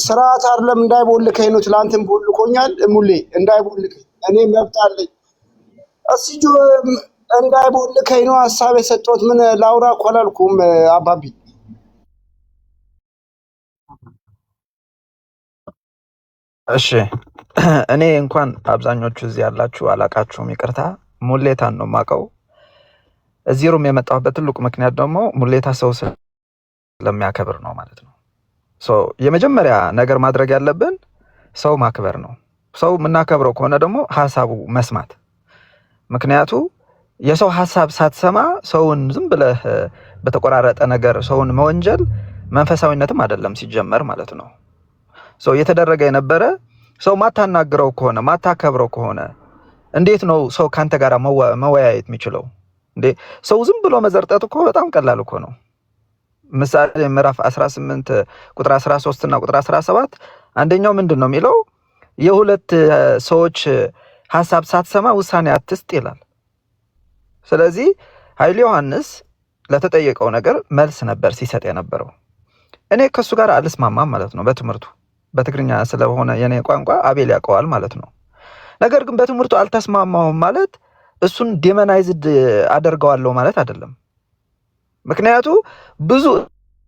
ስርዓት አይደለም እንዳይቦልከኝ ነው። ትላንትን ቦልኮኛል ሙሌ፣ እንዳይቦልከኝ እኔ መብት አለኝ። እስኪ እንዳይቦልከኝ ነው ሀሳብ የሰጠሁት። ምን ላውራ እኮ አላልኩም አባቢ። እሺ እኔ እንኳን አብዛኞቹ እዚህ ያላችሁ አላቃችሁም፣ ይቅርታ። ሙሌታን ነው የማውቀው። እዚህ ሩም የመጣሁበት ትልቁ ምክንያት ደግሞ ሙሌታ ሰው ስለሚያከብር ነው ማለት ነው። የመጀመሪያ ነገር ማድረግ ያለብን ሰው ማክበር ነው። ሰው የምናከብረው ከሆነ ደግሞ ሀሳቡ መስማት። ምክንያቱ የሰው ሀሳብ ሳትሰማ ሰውን ዝም ብለህ በተቆራረጠ ነገር ሰውን መወንጀል መንፈሳዊነትም አይደለም ሲጀመር ማለት ነው። እየተደረገ የነበረ ሰው ማታናግረው ከሆነ ማታከብረው ከሆነ እንዴት ነው ሰው ካንተ ጋር መወያየት የሚችለው እንዴ? ሰው ዝም ብሎ መዘርጠት እኮ በጣም ቀላል እኮ ነው። ምሳሌ ምዕራፍ 18 ቁጥር 13 እና ቁጥር 17 አንደኛው ምንድን ነው የሚለው? የሁለት ሰዎች ሐሳብ ሳትሰማ ውሳኔ አትስጥ ይላል። ስለዚህ ኃይለ ዮሐንስ ለተጠየቀው ነገር መልስ ነበር ሲሰጥ የነበረው። እኔ ከሱ ጋር አልስማማም ማለት ነው በትምህርቱ። በትግርኛ ስለሆነ የኔ ቋንቋ አቤል ያውቀዋል ማለት ነው። ነገር ግን በትምህርቱ አልተስማማውም ማለት እሱን ዴሞናይዝድ አደርገዋለሁ ማለት አይደለም። ምክንያቱ ብዙ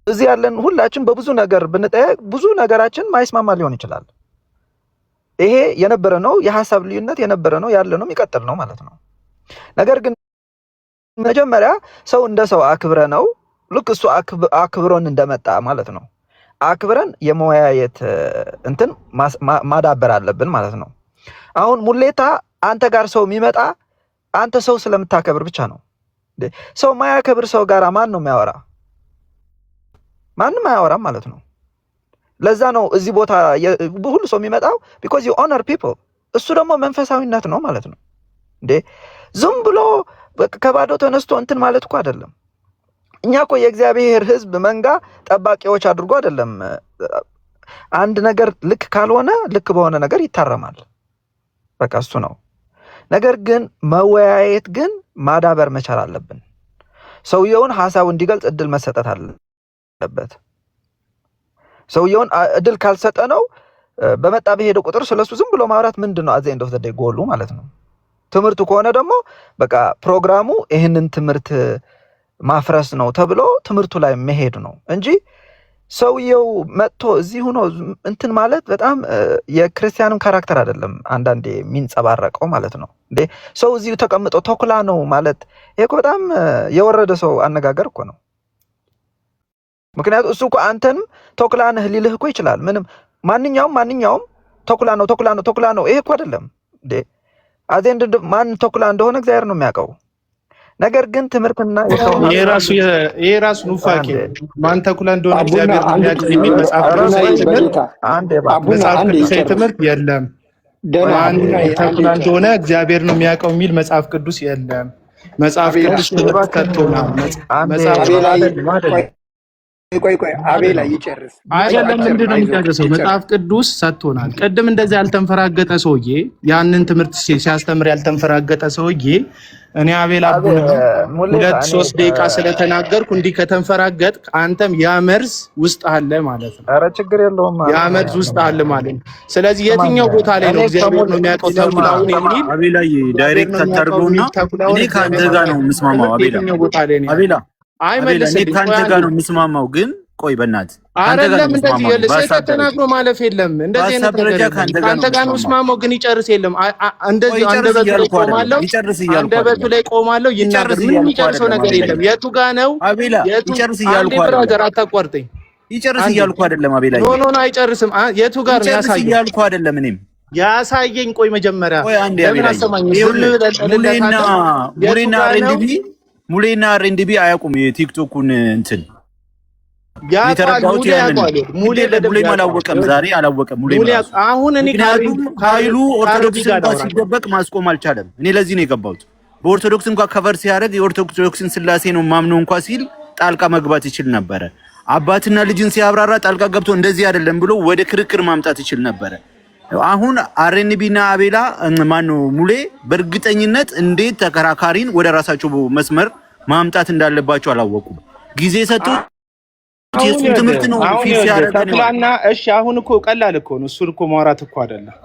እዚህ ያለን ሁላችን በብዙ ነገር ብንጠየቅ ብዙ ነገራችን ማይስማማ ሊሆን ይችላል። ይሄ የነበረ ነው፣ የሐሳብ ልዩነት የነበረ ነው፣ ያለ ነው፣ የሚቀጥል ነው ማለት ነው። ነገር ግን መጀመሪያ ሰው እንደ ሰው አክብረ ነው ልክ እሱ አክብሮን እንደመጣ ማለት ነው አክብረን የመወያየት እንትን ማዳበር አለብን ማለት ነው። አሁን ሙሌታ አንተ ጋር ሰው የሚመጣ አንተ ሰው ስለምታከብር ብቻ ነው። ሰው ማያከብር ሰው ጋር ማን ነው የሚያወራ? ማንም አያወራም ማለት ነው። ለዛ ነው እዚህ ቦታ ሁሉ ሰው የሚመጣው because you honor people። እሱ ደግሞ መንፈሳዊነት ነው ማለት ነው። እንዴ ዝም ብሎ ከባዶ ተነስቶ እንትን ማለት እኮ አይደለም። እኛ እኮ የእግዚአብሔር ሕዝብ መንጋ ጠባቂዎች አድርጎ አይደለም። አንድ ነገር ልክ ካልሆነ ልክ በሆነ ነገር ይታረማል። በቃ እሱ ነው። ነገር ግን መወያየት ግን ማዳበር መቻል አለብን። ሰውየውን ሐሳቡ እንዲገልጽ እድል መሰጠት አለበት። ሰውየውን እድል ካልሰጠ ነው በመጣ በሄደ ቁጥር ስለሱ ዝም ብሎ ማውራት ምንድነው አዘ ኤንድ ኦፍ ዘ ዴይ ጎሉ ማለት ነው። ትምህርቱ ከሆነ ደግሞ በቃ ፕሮግራሙ ይሄንን ትምህርት ማፍረስ ነው ተብሎ ትምህርቱ ላይ መሄድ ነው እንጂ ሰውየው መጥቶ እዚህ ሆኖ እንትን ማለት በጣም የክርስቲያንም ካራክተር አይደለም አንዳንዴ የሚንጸባረቀው ማለት ነው። እንዴ ሰው እዚህ ተቀምጦ ተኩላ ነው ማለት ይሄ እኮ በጣም የወረደ ሰው አነጋገር እኮ ነው። ምክንያቱም እሱ እኮ አንተንም ተኩላ ነህ ሊልህ እኮ ይችላል። ምንም ማንኛውም ተኩላ ነው ይሄ እኮ አይደለም እንዴ። አዘንድ ማን ተኩላ እንደሆነ እግዚአብሔር ነው የሚያውቀው። ነገር ግን ትምህርትና የራሱ ኑፋቄ ማን ተኩላ እንደሆነ እግዚአብሔር ነው የሚያውቀው የሚል መጽሐፍ ቅዱሳዊ ትምህርት የለም። ማን ተኩላ እንደሆነ እግዚአብሔር ነው የሚያውቀው የሚል መጽሐፍ ቅዱስ የለም። መጽሐፍ ቅዱስ ትምህርት ሰጥቶናል። ቆይ አቤላ ይጨርስ አይደለም። ምንድነው የሚጨርሰው? መጽሐፍ ቅዱስ ሰጥቶናል። ቅድም እንደዚህ ያልተንፈራገጠ ሰውዬ ያንን ትምህርት ሲያስተምር ያልተንፈራገጠ ሰውዬ እኔ አቤላ 2-3 ደቂቃ ስለተናገርኩ እንዲህ ከተንፈራገጥ አንተም ያመርዝ ውስጥ አለ ማለት ነው። ኧረ ችግር የለውም። ያመርዝ ውስጥ አለ ማለት ነው። ስለዚህ የትኛው ቦታ ላይ ነው እግዚአብሔር ነው የሚያውቀው ተኩላውን የሚል አቤላ ዳይሬክት አታርገውና እኔ ካንተ ጋር ነው የምስማማው። አቤላ አይመልስልኝ ካንተ ጋር ነው የምስማማው። ግን ቆይ በእናትህ አይደለም እንደዚህ ያለ ሴት ተናግሮ ማለፍ የለም። እንደዚህ አይነት ነገር ካንተ ጋር ነው የምስማማው። ግን ይጨርስ የለም እንደዚህ አንደበቱ ላይ ቆማለሁ ይናገር። ምንም ይጨርሰው ነገር የለም። የቱ ጋር ነው ይጨርስ እያልኩ ብራዘር አታቋርጠኝ። ይጨርስ እያልኩ አይደለም አቤላ። ኖ አይጨርስም። የቱ ጋር ነው ያሳየኝ እያልኩ አይደለም። እኔም ያሳየኝ። ቆይ መጀመሪያ ለምን አሰማኝ? ሙሌና አርኤንዲቢ አያውቁም የቲክቶኩን እንትን ሙሌ አላወቀም። ዛሬ አላወቀም ሙሌ። አሁን እኔ ኃይሉ ኦርቶዶክስ እንኳን ሲደበቅ ማስቆም አልቻለም። እኔ ለዚህ ነው የገባሁት። በኦርቶዶክስ እንኳን ከቨር ሲያደርግ የኦርቶዶክስን ስላሴ ነው ማምነው እንኳን ሲል ጣልቃ መግባት ይችል ነበረ። አባትና ልጅን ሲያብራራ ጣልቃ ገብቶ እንደዚህ አይደለም ብሎ ወደ ክርክር ማምጣት ይችል ነበረ። አሁን አርኤንቢና አቤላ ማነው ሙሌ በእርግጠኝነት እንዴት ተከራካሪን ወደ ራሳቸው መስመር ማምጣት እንዳለባቸው አላወቁም። ጊዜ ሰጡ። የሱን ትምህርት ነው ፊስ ያደረገና እሺ አሁን እኮ ቀላል እኮ ነው። እሱን እኮ ማውራት እኮ አይደለም።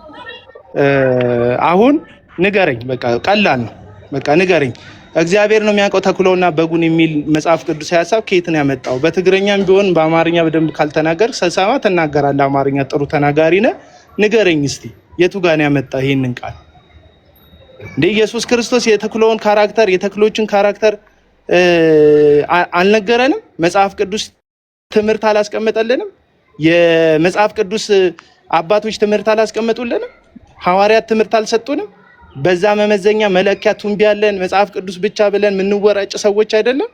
አሁን ንገረኝ፣ በቃ ቀላል ነው። በቃ ንገረኝ። እግዚአብሔር ነው የሚያውቀው ተኩላውና በጉን የሚል መጽሐፍ ቅዱስ ሐሳብ ከየት ነው ያመጣው? በትግርኛም ቢሆን በአማርኛ በደንብ ካልተናገር ሰሳማ ተናገራለህ። አማርኛ ጥሩ ተናጋሪ ነህ። ንገረኝ እስቲ የቱ ጋር ነው ያመጣ ይሄንን ቃል? እንደ ኢየሱስ ክርስቶስ የተኩላውን ካራክተር የተኩሎችን ካራክተር አልነገረንም? መጽሐፍ ቅዱስ ትምህርት አላስቀመጠልንም? የመጽሐፍ ቅዱስ አባቶች ትምህርት አላስቀመጡልንም? ሐዋርያት ትምህርት አልሰጡንም? በዛ መመዘኛ መለኪያ ቱንቢያለን መጽሐፍ ቅዱስ ብቻ ብለን የምንወራጭ ሰዎች አይደለም?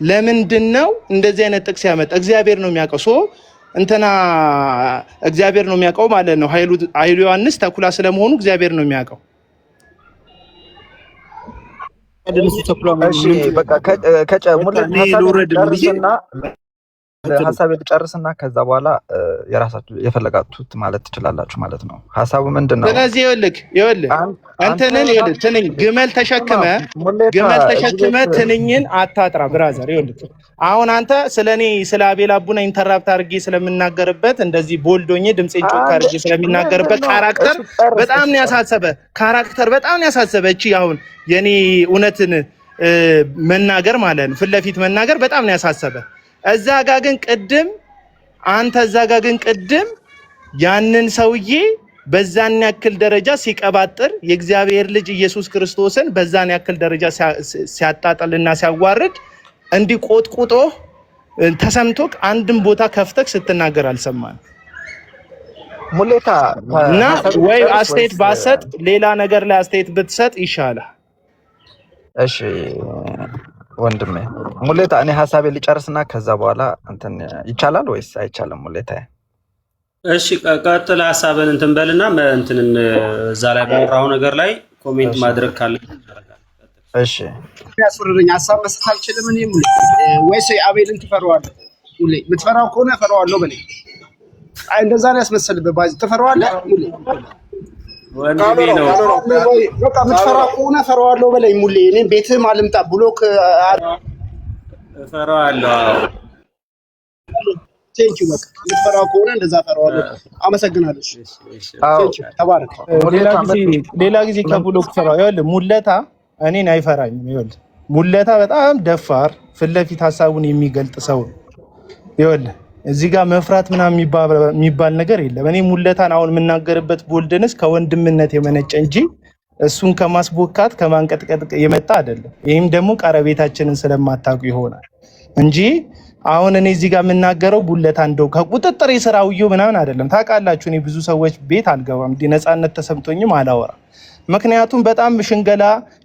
ለምንድን ነው እንደዚህ አይነት ጥቅስ ያመጣ? እግዚአብሔር ነው የሚያውቀው። እንትና እግዚአብሔር ነው የሚያውቀው ማለት ነው። ኃይሉ ዮሐንስ ተኩላ ስለመሆኑ እግዚአብሔር ነው የሚያውቀው። እሺ በቃ ሀሳቤ ልጨርስና ከዛ በኋላ የራሳችሁ የፈለጋችሁት ማለት ትችላላችሁ ማለት ነው። ሀሳቡ ምንድነው? ስለዚህ ይኸውልህ እንትንን ትንኝ ግመል ተሸክመ ትንኝን አታጥራ ብራዘር። ይኸውልህ አሁን አንተ ስለኔ ስለ አቤል አቡና ኢንተራፕት አድርጌ ስለምናገርበት እንደዚህ ቦልዶኜ ድምጼን ጮክ አድርጌ ስለሚናገርበት ካራክተር በጣም ነው ያሳሰበ። እቺ አሁን የኔ እውነትን መናገር ማለት ነው ፊት ለፊት መናገር በጣም ነው ያሳሰበ። እዛ ጋ ግን ቅድም ያንን ሰውዬ በዛን ያክል ደረጃ ሲቀባጥር የእግዚአብሔር ልጅ ኢየሱስ ክርስቶስን በዛን ያክል ደረጃ ሲያጣጣልና ሲያዋርድ እንዲቆጥቁጦ ተሰምቶክ አንድም ቦታ ከፍተክ ስትናገር አልሰማን ሙሌታ እና ወይ አስተያየት ባሰጥ ሌላ ነገር ላይ አስተያየት ብትሰጥ ይሻላል። እሺ ወንድሜ ሙሌታ እኔ ሐሳቤ ልጨርስና ከዛ በኋላ እንትን ይቻላል ወይስ አይቻልም? ሙሌታ እሺ ቀጥል፣ ሐሳብን እንትን በልና እንትንን እዛ ላይ ባወራው ነገር ላይ ኮሜንት ማድረግ ካለ እሺ። ያስፈረደኝ ሐሳብ መስጠት አልችልም እኔ ሙሌ ወይስ አቤልን ትፈራዋለህ? ሙሌ የምትፈራው ከሆነ እፈራዋለሁ በለኝ። አይ እንደዛ ነው ያስመሰልብህ። ባዚ ትፈራዋለህ ሙሌ ወንድሜ ነው በቃ የምትፈራው ከሆነ እፈራዋለሁ በለኝ ሙሌ። እኔ ቤትህም አልምጣ ብሎክ እፈራዋለሁ። ቴንኪው በቃ የምትፈራው ከሆነ እንደዛ እፈራዋለሁ። አመሰግናለሁ። ቴንኪው ተባረክ። ሌላ ጊዜ ከብሎክ ፈራው። ይኸውልህ ሙለታ እኔን አይፈራኝም። ይኸውልህ ሙለታ በጣም ደፋር ፊት ለፊት ሐሳቡን የሚገልጥ ሰው ነው። ይኸውልህ እዚህ ጋር መፍራት ምናምን የሚባል ነገር የለም። እኔ ሙለታን አሁን የምናገርበት ቦልድነስ ከወንድምነት የመነጨ እንጂ እሱን ከማስቦካት ከማንቀጥቀጥ የመጣ አይደለም። ይህም ደግሞ ቀረቤታችንን ስለማታውቁ ይሆናል እንጂ አሁን እኔ እዚህ ጋር የምናገረው ሙለታ እንደው ከቁጥጥር የሰራውየው ምናምን አይደለም። ታውቃላችሁ እኔ ብዙ ሰዎች ቤት አልገባም፣ እንዲህ ነፃነት ተሰምቶኝም አላወራም። ምክንያቱም በጣም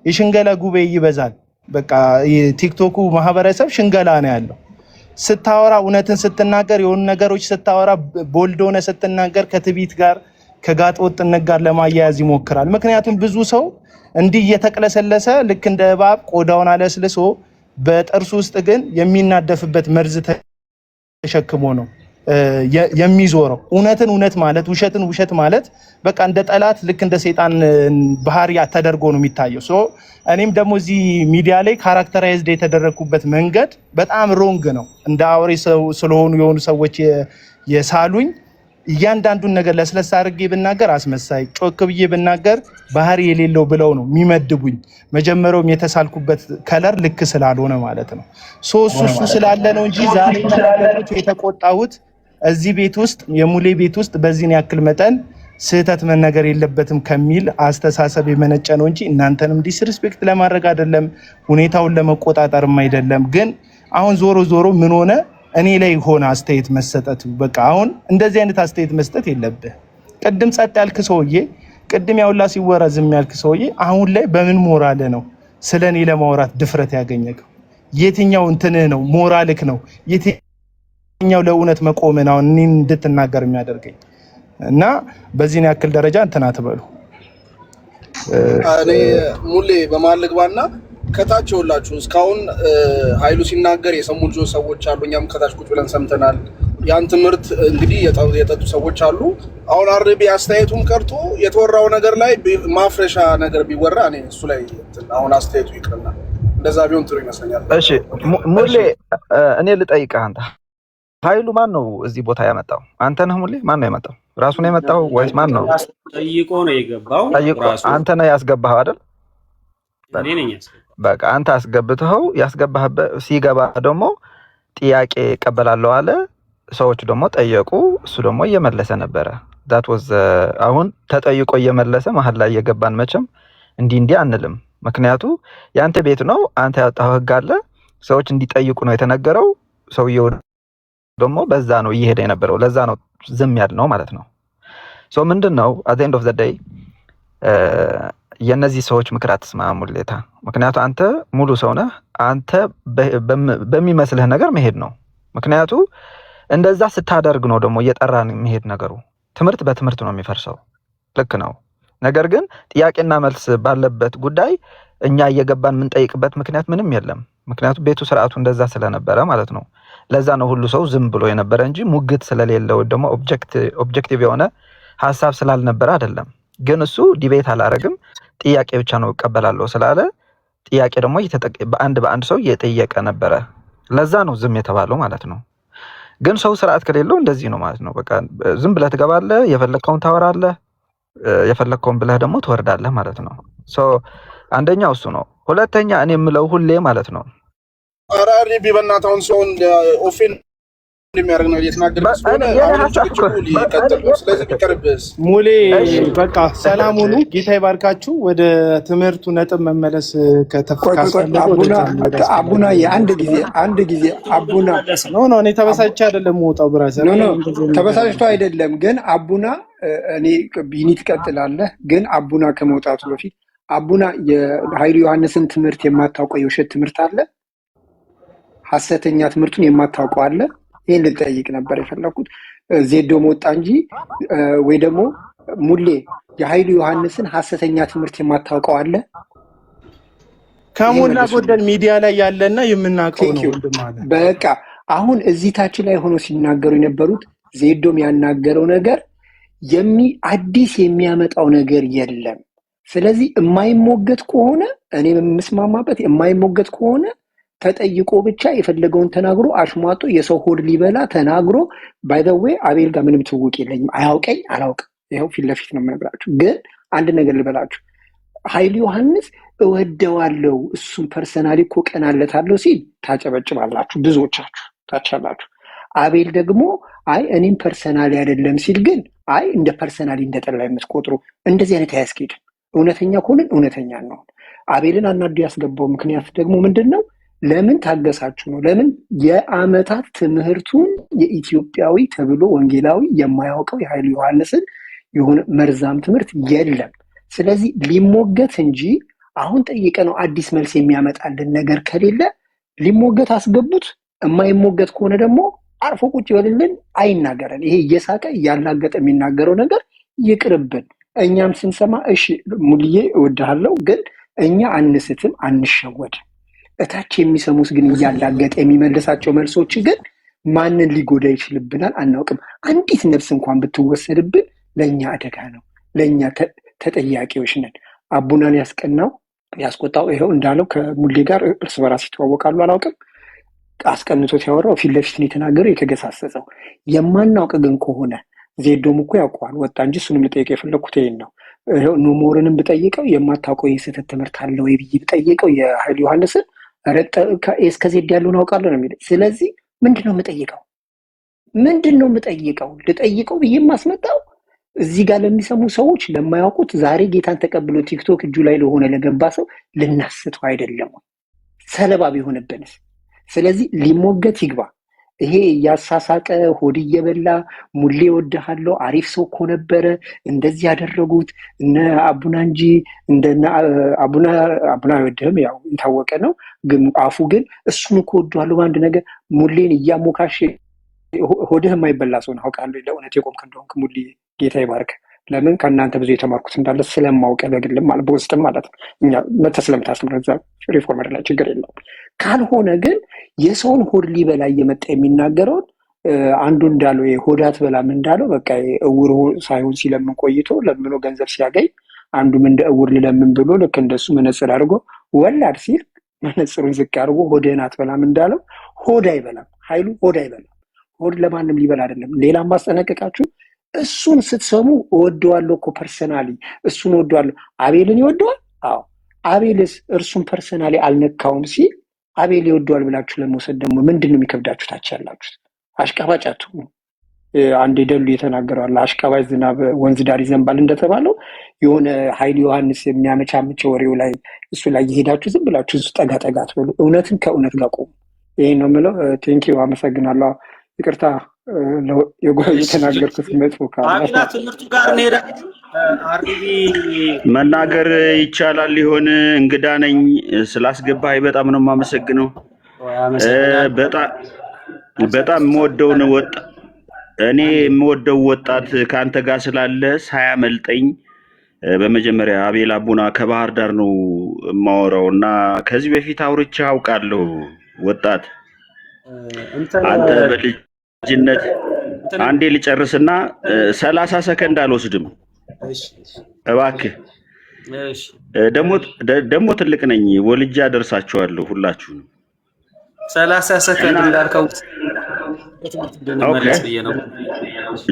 የሽንገላ ጉባኤ ይበዛል። በቃ የቲክቶኩ ማህበረሰብ ሽንገላ ነው ያለው። ስታወራ እውነትን ስትናገር የሆኑ ነገሮች ስታወራ ቦልድ ሆነ ስትናገር ከትቢት ጋር ከጋጥ ወጥነት ጋር ለማያያዝ ይሞክራል። ምክንያቱም ብዙ ሰው እንዲህ እየተቅለሰለሰ ልክ እንደ እባብ ቆዳውን አለስልሶ በጥርሱ ውስጥ ግን የሚናደፍበት መርዝ ተሸክሞ ነው የሚዞረው። እውነትን እውነት ማለት ውሸትን ውሸት ማለት በቃ እንደ ጠላት ልክ እንደ ሰይጣን ባህሪ ተደርጎ ነው የሚታየው። ሶ እኔም ደግሞ እዚህ ሚዲያ ላይ ካራክተራይዝድ የተደረኩበት መንገድ በጣም ሮንግ ነው። እንደ አውሬ ስለሆኑ የሆኑ ሰዎች የሳሉኝ እያንዳንዱን ነገር ለስለስ አድርጌ ብናገር አስመሳይ፣ ጮክ ብዬ ብናገር ባህሪ የሌለው ብለው ነው የሚመድቡኝ። መጀመሪያውም የተሳልኩበት ከለር ልክ ስላልሆነ ማለት ነው። ሶ እሱ ስላለ ነው እንጂ ዛሬ የተቆጣሁት እዚህ ቤት ውስጥ የሙሌ ቤት ውስጥ በዚህን ያክል መጠን ስህተት መነገር የለበትም ከሚል አስተሳሰብ የመነጨ ነው እንጂ እናንተንም ዲስሪስፔክት ለማድረግ አይደለም፣ ሁኔታውን ለመቆጣጠርም አይደለም። ግን አሁን ዞሮ ዞሮ ምን ሆነ እኔ ላይ ሆነ አስተያየት መሰጠቱ። በቃ አሁን እንደዚህ አይነት አስተያየት መስጠት የለብህ። ቅድም ጸጥ ያልክ ሰውዬ፣ ቅድም ያውላ ሲወራ ዝም ያልክ ሰውዬ አሁን ላይ በምን ሞራል ነው ስለኔ ለማውራት ድፍረት ያገኘከው? የትኛው እንትንህ ነው ሞራልክ ነው? የትኛው ለእውነት መቆምን አሁን እኔን እንድትናገር የሚያደርገኝ? እና በዚህን ያክል ደረጃ እንትን አትበሉ። እኔ ሙሌ በመሀል ልግባና ከታች ይኸውላችሁ እስካሁን ኃይሉ ሲናገር የሰሙ ልጆች ሰዎች አሉ። እኛም ከታች ቁጭ ብለን ሰምተናል። ያን ትምህርት እንግዲህ የጠጡ ሰዎች አሉ። አሁን አርቢ አስተያየቱን ቀርቶ የተወራው ነገር ላይ ማፍረሻ ነገር ቢወራ እኔ እሱ ላይ አሁን አስተያየቱ ይቅርና እንደዛ ቢሆን ጥሩ ይመስለኛል። እሺ ሙሌ እኔ ልጠይቅህ፣ አንተ ኃይሉ ማን ነው እዚህ ቦታ ያመጣው? አንተ ነህ ሙሌ? ማን ነው ያመጣው? ራሱ ነው የመጣው ወይስ ማን ነው? ጠይቆ ነው የገባው። አንተ ነህ ያስገባኸው አይደል? እኔ ነኝ ያስገባው። በቃ አንተ አስገብተኸው ያስገባህበት ሲገባ ደግሞ ጥያቄ እቀበላለሁ አለ። ሰዎች ደግሞ ጠየቁ፣ እሱ ደግሞ እየመለሰ ነበረ። ዳት ዋዝ አሁን ተጠይቆ እየመለሰ መሀል ላይ እየገባን መቼም እንዲህ አንልም። ምክንያቱ ያንተ ቤት ነው፣ አንተ ያወጣው ህግ አለ። ሰዎች እንዲጠይቁ ነው የተነገረው። ሰውየው ደግሞ በዛ ነው እየሄደ የነበረው። ለዛ ነው ዝም ያልነው ማለት ነው። ሶ ምንድነው አት ኤንድ ኦፍ ዘ ዴይ የነዚህ ሰዎች ምክር አትስማ ሙሌታ። ምክንያቱ አንተ ሙሉ ሰው ነህ። አንተ በሚመስልህ ነገር መሄድ ነው። ምክንያቱ እንደዛ ስታደርግ ነው ደግሞ እየጠራን የሚሄድ ነገሩ። ትምህርት በትምህርት ነው የሚፈርሰው። ልክ ነው። ነገር ግን ጥያቄና መልስ ባለበት ጉዳይ እኛ እየገባን የምንጠይቅበት ምክንያት ምንም የለም። ምክንያቱም ቤቱ ስርዓቱ እንደዛ ስለነበረ ማለት ነው። ለዛ ነው ሁሉ ሰው ዝም ብሎ የነበረ እንጂ ሙግት ስለሌለው ደግሞ ኦብጀክቲቭ የሆነ ሀሳብ ስላልነበረ አይደለም። ግን እሱ ዲቤት አላረግም ጥያቄ ብቻ ነው እቀበላለሁ ስላለ ጥያቄ ደግሞ በአንድ ሰው እየጠየቀ ነበረ። ለዛ ነው ዝም የተባለው ማለት ነው። ግን ሰው ስርዓት ከሌለው እንደዚህ ነው ማለት ነው። በቃ ዝም ብለህ ትገባለህ፣ የፈለግከውን ታወራለህ፣ የፈለግከውን ብለህ ደግሞ ትወርዳለህ ማለት ነው። አንደኛው እሱ ነው። ሁለተኛ እኔ የምለው ሁሌ ማለት ነው አራሪ ቢበናታውን ሰውን ኦፌን የሚያደርግ ነው እየተናገረ ስለሆነ ስለዚህ ቢቀርብስ ሙሌ በቃ ሰላም ሁኑ። ጌታ ይባርካችሁ። ወደ ትምህርቱ ነጥብ መመለስ አቡና የአንድ ጊዜ አቡና ነው እኔ ተበሳጭቼ አይደለም የምወጣው ብራዘር ተበሳጭቶ አይደለም። ግን አቡና እኔ ቢኒ ትቀጥላለህ። ግን አቡና ከመውጣቱ በፊት አቡና የኃይሉ ዮሐንስን ትምህርት የማታውቀው የውሸት ትምህርት አለ፣ ሐሰተኛ ትምህርቱን የማታውቀው አለ። ይሄን ልጠይቅ ነበር የፈለኩት። ዜዶ መውጣ እንጂ ወይ ደግሞ ሙሌ የኃይሉ ዮሐንስን ሐሰተኛ ትምህርት የማታውቀው አለ? ከሞላ ጎደል ሚዲያ ላይ ያለና የምናውቀው ነው ማለት። በቃ አሁን እዚህ ታች ላይ ሆኖ ሲናገሩ የነበሩት ዜዶም ያናገረው ነገር አዲስ የሚያመጣው ነገር የለም። ስለዚህ የማይሞገት ከሆነ እኔ የምስማማበት የማይሞገት ከሆነ ተጠይቆ ብቻ የፈለገውን ተናግሮ አሽሟጦ የሰው ሆድ ሊበላ ተናግሮ ባይ ዘ ዌይ አቤል ጋር ምንም ትውውቅ የለኝም። አያውቀኝ አላውቅም። ይኸው ፊት ለፊት ነው የምነግራችሁ። ግን አንድ ነገር ልበላችሁ። ኃይሉ ዮሐንስ እወደዋለሁ እሱም ፐርሰናሊ እኮ ቀናለታለሁ ሲል ታጨበጭባላችሁ፣ ብዙዎቻችሁ ታቻላችሁ። አቤል ደግሞ አይ እኔም ፐርሰናሊ አይደለም ሲል ግን አይ እንደ ፐርሰናሊ እንደጠላ የምትቆጥሩ እንደዚህ አይነት አያስኬድም። እውነተኛ ከሆንን እውነተኛ ነው። አቤልን አናዱ ያስገባው ምክንያት ደግሞ ምንድን ነው? ለምን ታገሳችሁ ነው። ለምን የአመታት ትምህርቱን የኢትዮጵያዊ ተብሎ ወንጌላዊ የማያውቀው የኃይሉ ዮሐንስን የሆነ መርዛም ትምህርት የለም። ስለዚህ ሊሞገት እንጂ አሁን ጠይቀ ነው አዲስ መልስ የሚያመጣልን ነገር ከሌለ ሊሞገት አስገቡት። የማይሞገት ከሆነ ደግሞ አርፎ ቁጭ ይበልልን፣ አይናገረን። ይሄ እየሳቀ እያላገጠ የሚናገረው ነገር ይቅርብን። እኛም ስንሰማ እሺ ሙልዬ እወድሃለሁ፣ ግን እኛ አንስትም አንሸወድም። እታች የሚሰሙት ግን እያላገጠ የሚመልሳቸው መልሶች ግን ማንን ሊጎዳ ይችልብናል አናውቅም። አንዲት ነፍስ እንኳን ብትወሰድብን ለእኛ አደጋ ነው፣ ለእኛ ተጠያቂዎች ነን። አቡናን ያስቆጣው ይኸው እንዳለው ከሙሌ ጋር እርስ በራስ ይተዋወቃሉ። አላውቅም አስቀንቶት ያወራው ፊት ለፊት ነው የተናገረው የተገሳሰጸው። የማናውቅ ግን ከሆነ ዜዶም እኮ ያውቀዋል ወጣ እንጂ እሱንም ልጠይቀው የፈለግኩት ይሄን ነው። ኖሞርንም ብጠይቀው የማታውቀው የስህተት ትምህርት አለ ወይ ብዬ ብጠይቀው የኃይሉ ዮሐንስን እስከ ዜድ ያለውን አውቃለሁ ነው የሚለኝ። ስለዚህ ምንድነው የምጠይቀው? ልጠይቀው ብዬ የማስመጣው እዚህ ጋር ለሚሰሙ ሰዎች ለማያውቁት ዛሬ ጌታን ተቀብሎ ቲክቶክ እጁ ላይ ለሆነ ለገባ ሰው ልናስተው አይደለም ሰለባ ቢሆንብንስ? ስለዚህ ሊሞገት ይግባ። ይሄ እያሳሳቀ ሆድ እየበላ ሙሌ ወድሃለሁ አሪፍ ሰው እኮ ነበረ እንደዚህ ያደረጉት እነ አቡና እንጂ እንደነ አቡና አይወድህም፣ ያው የታወቀ ነው። ግን አፉ ግን እሱን እኮ ወድሃለሁ በአንድ ነገር ሙሌን እያሞካሽ ሆድህ የማይበላ ሰው ነው አውቃለሁ። ለእውነት የቆምክ እንደሆንክ ሙሌ ጌታ ይባርክ። ለምን ከእናንተ ብዙ የተማርኩት እንዳለ ስለማውቀ በግልም ማለት በውስጥም ማለት ነው። እኛ መተህ ስለምታስተምር እዛ ሪፎርመር ላይ ችግር የለውም። ካልሆነ ግን የሰውን ሆድ ሊበላ እየመጣ የሚናገረውን አንዱ እንዳለው ሆዳት በላም እንዳለው በቃ እውር ሳይሆን ሲለምን ቆይቶ ለምኖ ገንዘብ ሲያገኝ አንዱም እንደ እውር ልለምን ብሎ ልክ እንደሱ መነጽር አድርጎ ወላድ ሲል መነጽሩን ዝቅ አድርጎ ሆድህን አትበላም እንዳለው ሆድ አይበላም። ኃይሉ ሆድ አይበላም። ሆድ ለማንም ሊበላ አይደለም። ሌላም ማስጠነቀቃችሁ እሱን ስትሰሙ እወደዋለሁ እኮ ፐርሰናሊ እሱን እወደዋለሁ። አቤልን ይወደዋል። አዎ አቤልስ እርሱን ፐርሰናሊ አልነካውም ሲል አቤል ይወደዋል ብላችሁ ለመውሰድ ደግሞ ምንድን ነው የሚከብዳችሁ? ታች ያላችሁት አሽቃባጭ አትሁኑ። አንድ ደሉ የተናገረዋል አሽቃባጭ ዝናብ ወንዝ ዳር ይዘንባል እንደተባለው የሆነ ኃይሉ ዮሐንስ የሚያመቻምቸው ወሬው ላይ እሱ ላይ የሄዳችሁ ዝም ብላችሁ እሱ ጠጋ ጠጋ ትበሉ። እውነትን ከእውነት ጋር ቆሙ። ይሄን ነው የምለው። ቴንኪው አመሰግናለሁ። ይቅርታ የተናገርኩት መጥፎ ካለ ትምህርቱ ጋር እንሄዳለን። አርቢ መናገር ይቻላል ሊሆን እንግዳ ነኝ ስላስገባኝ በጣም ነው የማመሰግነው። በጣም የምወደውን እኔ የምወደው ወጣት ከአንተ ጋር ስላለ ሳያመልጠኝ በመጀመሪያ አቤል አቡና ከባህር ዳር ነው የማወራው እና ከዚህ በፊት አውርቼ አውቃለሁ። ወጣት አንተ በልጅነት አንዴ ልጨርስና 30 ሰከንድ አልወስድም እባክህ። ደግሞ ትልቅ ነኝ፣ ወልጄ አደርሳችኋለሁ ሁላችሁንም። 30 ሰከንድ እንዳልከው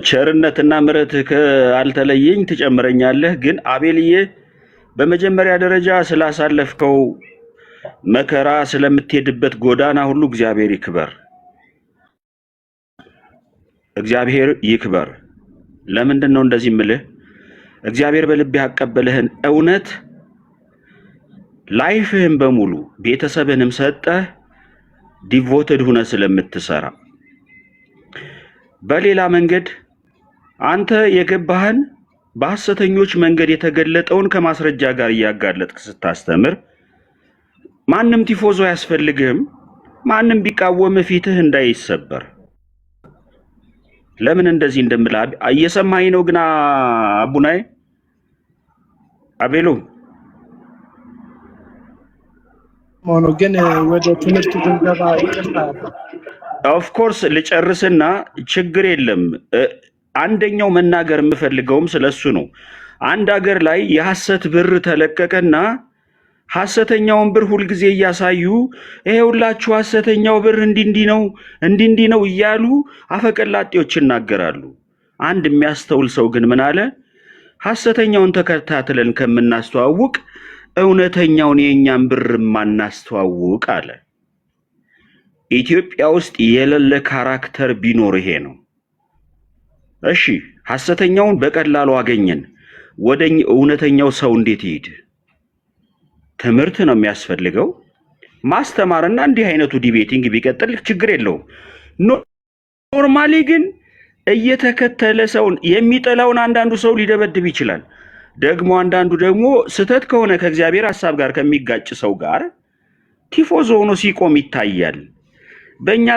ቸርነትና ምሕረትህ ካልተለየኝ ትጨምረኛለህ። ግን አቤልዬ በመጀመሪያ ደረጃ ስላሳለፍከው መከራ፣ ስለምትሄድበት ጎዳና ሁሉ እግዚአብሔር ይክበር፣ እግዚአብሔር ይክበር። ለምንድን ነው እንደዚህ የምልህ? እግዚአብሔር በልብህ ያቀበለህን እውነት ላይፍህን በሙሉ ቤተሰብህንም ሰጠህ ዲቮትድ ሁነ ስለምትሰራ። በሌላ መንገድ አንተ የገባህን በሐሰተኞች መንገድ የተገለጠውን ከማስረጃ ጋር እያጋለጥክ ስታስተምር ማንም ቲፎዞ አያስፈልግህም። ማንም ቢቃወም ፊትህ እንዳይሰበር። ለምን እንደዚህ እንደምልህ እየሰማኸኝ ነው? ግን አቡናዬ አቤሎ ሆኖ ግን ወደ ትምህርቱ ብንገባ ይችላል። ኦፍ ኮርስ ልጨርስና ችግር የለም። አንደኛው መናገር የምፈልገውም ስለሱ ነው። አንድ ሀገር ላይ የሐሰት ብር ተለቀቀና ሐሰተኛውን ብር ሁልጊዜ እያሳዩ ይሄውላችሁ ሐሰተኛው ብር እንዲህ ነው እያሉ አፈቀላጤዎች ይናገራሉ። አንድ የሚያስተውል ሰው ግን ምን አለ? ሐሰተኛውን ተከታትለን ከምናስተዋውቅ እውነተኛውን የእኛን ብር ማናስተዋውቅ አለ። ኢትዮጵያ ውስጥ የሌለ ካራክተር ቢኖር ይሄ ነው። እሺ ሐሰተኛውን በቀላሉ አገኘን፣ ወደ እውነተኛው ሰው እንዴት ይሄድ? ትምህርት ነው የሚያስፈልገው፣ ማስተማርና እንዲህ አይነቱ ዲቤቲንግ ቢቀጥል ችግር የለውም። ኖርማሊ ግን እየተከተለ ሰውን የሚጠላውን አንዳንዱ ሰው ሊደበድብ ይችላል። ደግሞ አንዳንዱ ደግሞ ስህተት ከሆነ ከእግዚአብሔር ሐሳብ ጋር ከሚጋጭ ሰው ጋር ቲፎዞ ሆኖ ሲቆም ይታያል። በእኛ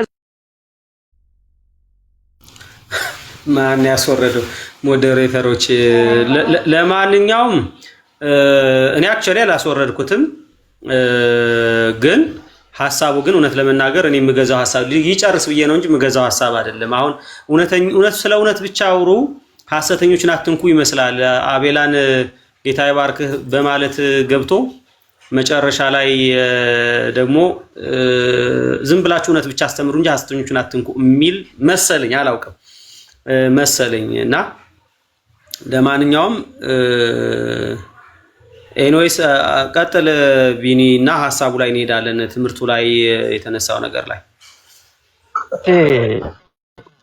ማን ያስወረደው? ሞዴሬተሮች። ለማንኛውም እኔ አክቹዋሊ አላስወረድኩትም፣ ግን ሐሳቡ ግን እውነት ለመናገር እኔ የምገዛው ሐሳብ ይጨርስ ብዬ ነው እንጂ የምገዛው ሐሳብ አይደለም። አሁን ስለ እውነት ብቻ አውሩ፣ ሐሰተኞችን አትንኩ ይመስላል። አቤላን ጌታ ይባርክህ በማለት ገብቶ መጨረሻ ላይ ደግሞ ዝም ብላችሁ እውነት ብቻ አስተምሩ እንጂ ሐሰተኞችን አትንኩ የሚል መሰለኝ፣ አላውቅም መሰለኝ። እና ለማንኛውም ኤኒዌይስ ቀጥል ቢኒ፣ እና ሐሳቡ ላይ እንሄዳለን፣ ትምህርቱ ላይ የተነሳው ነገር ላይ።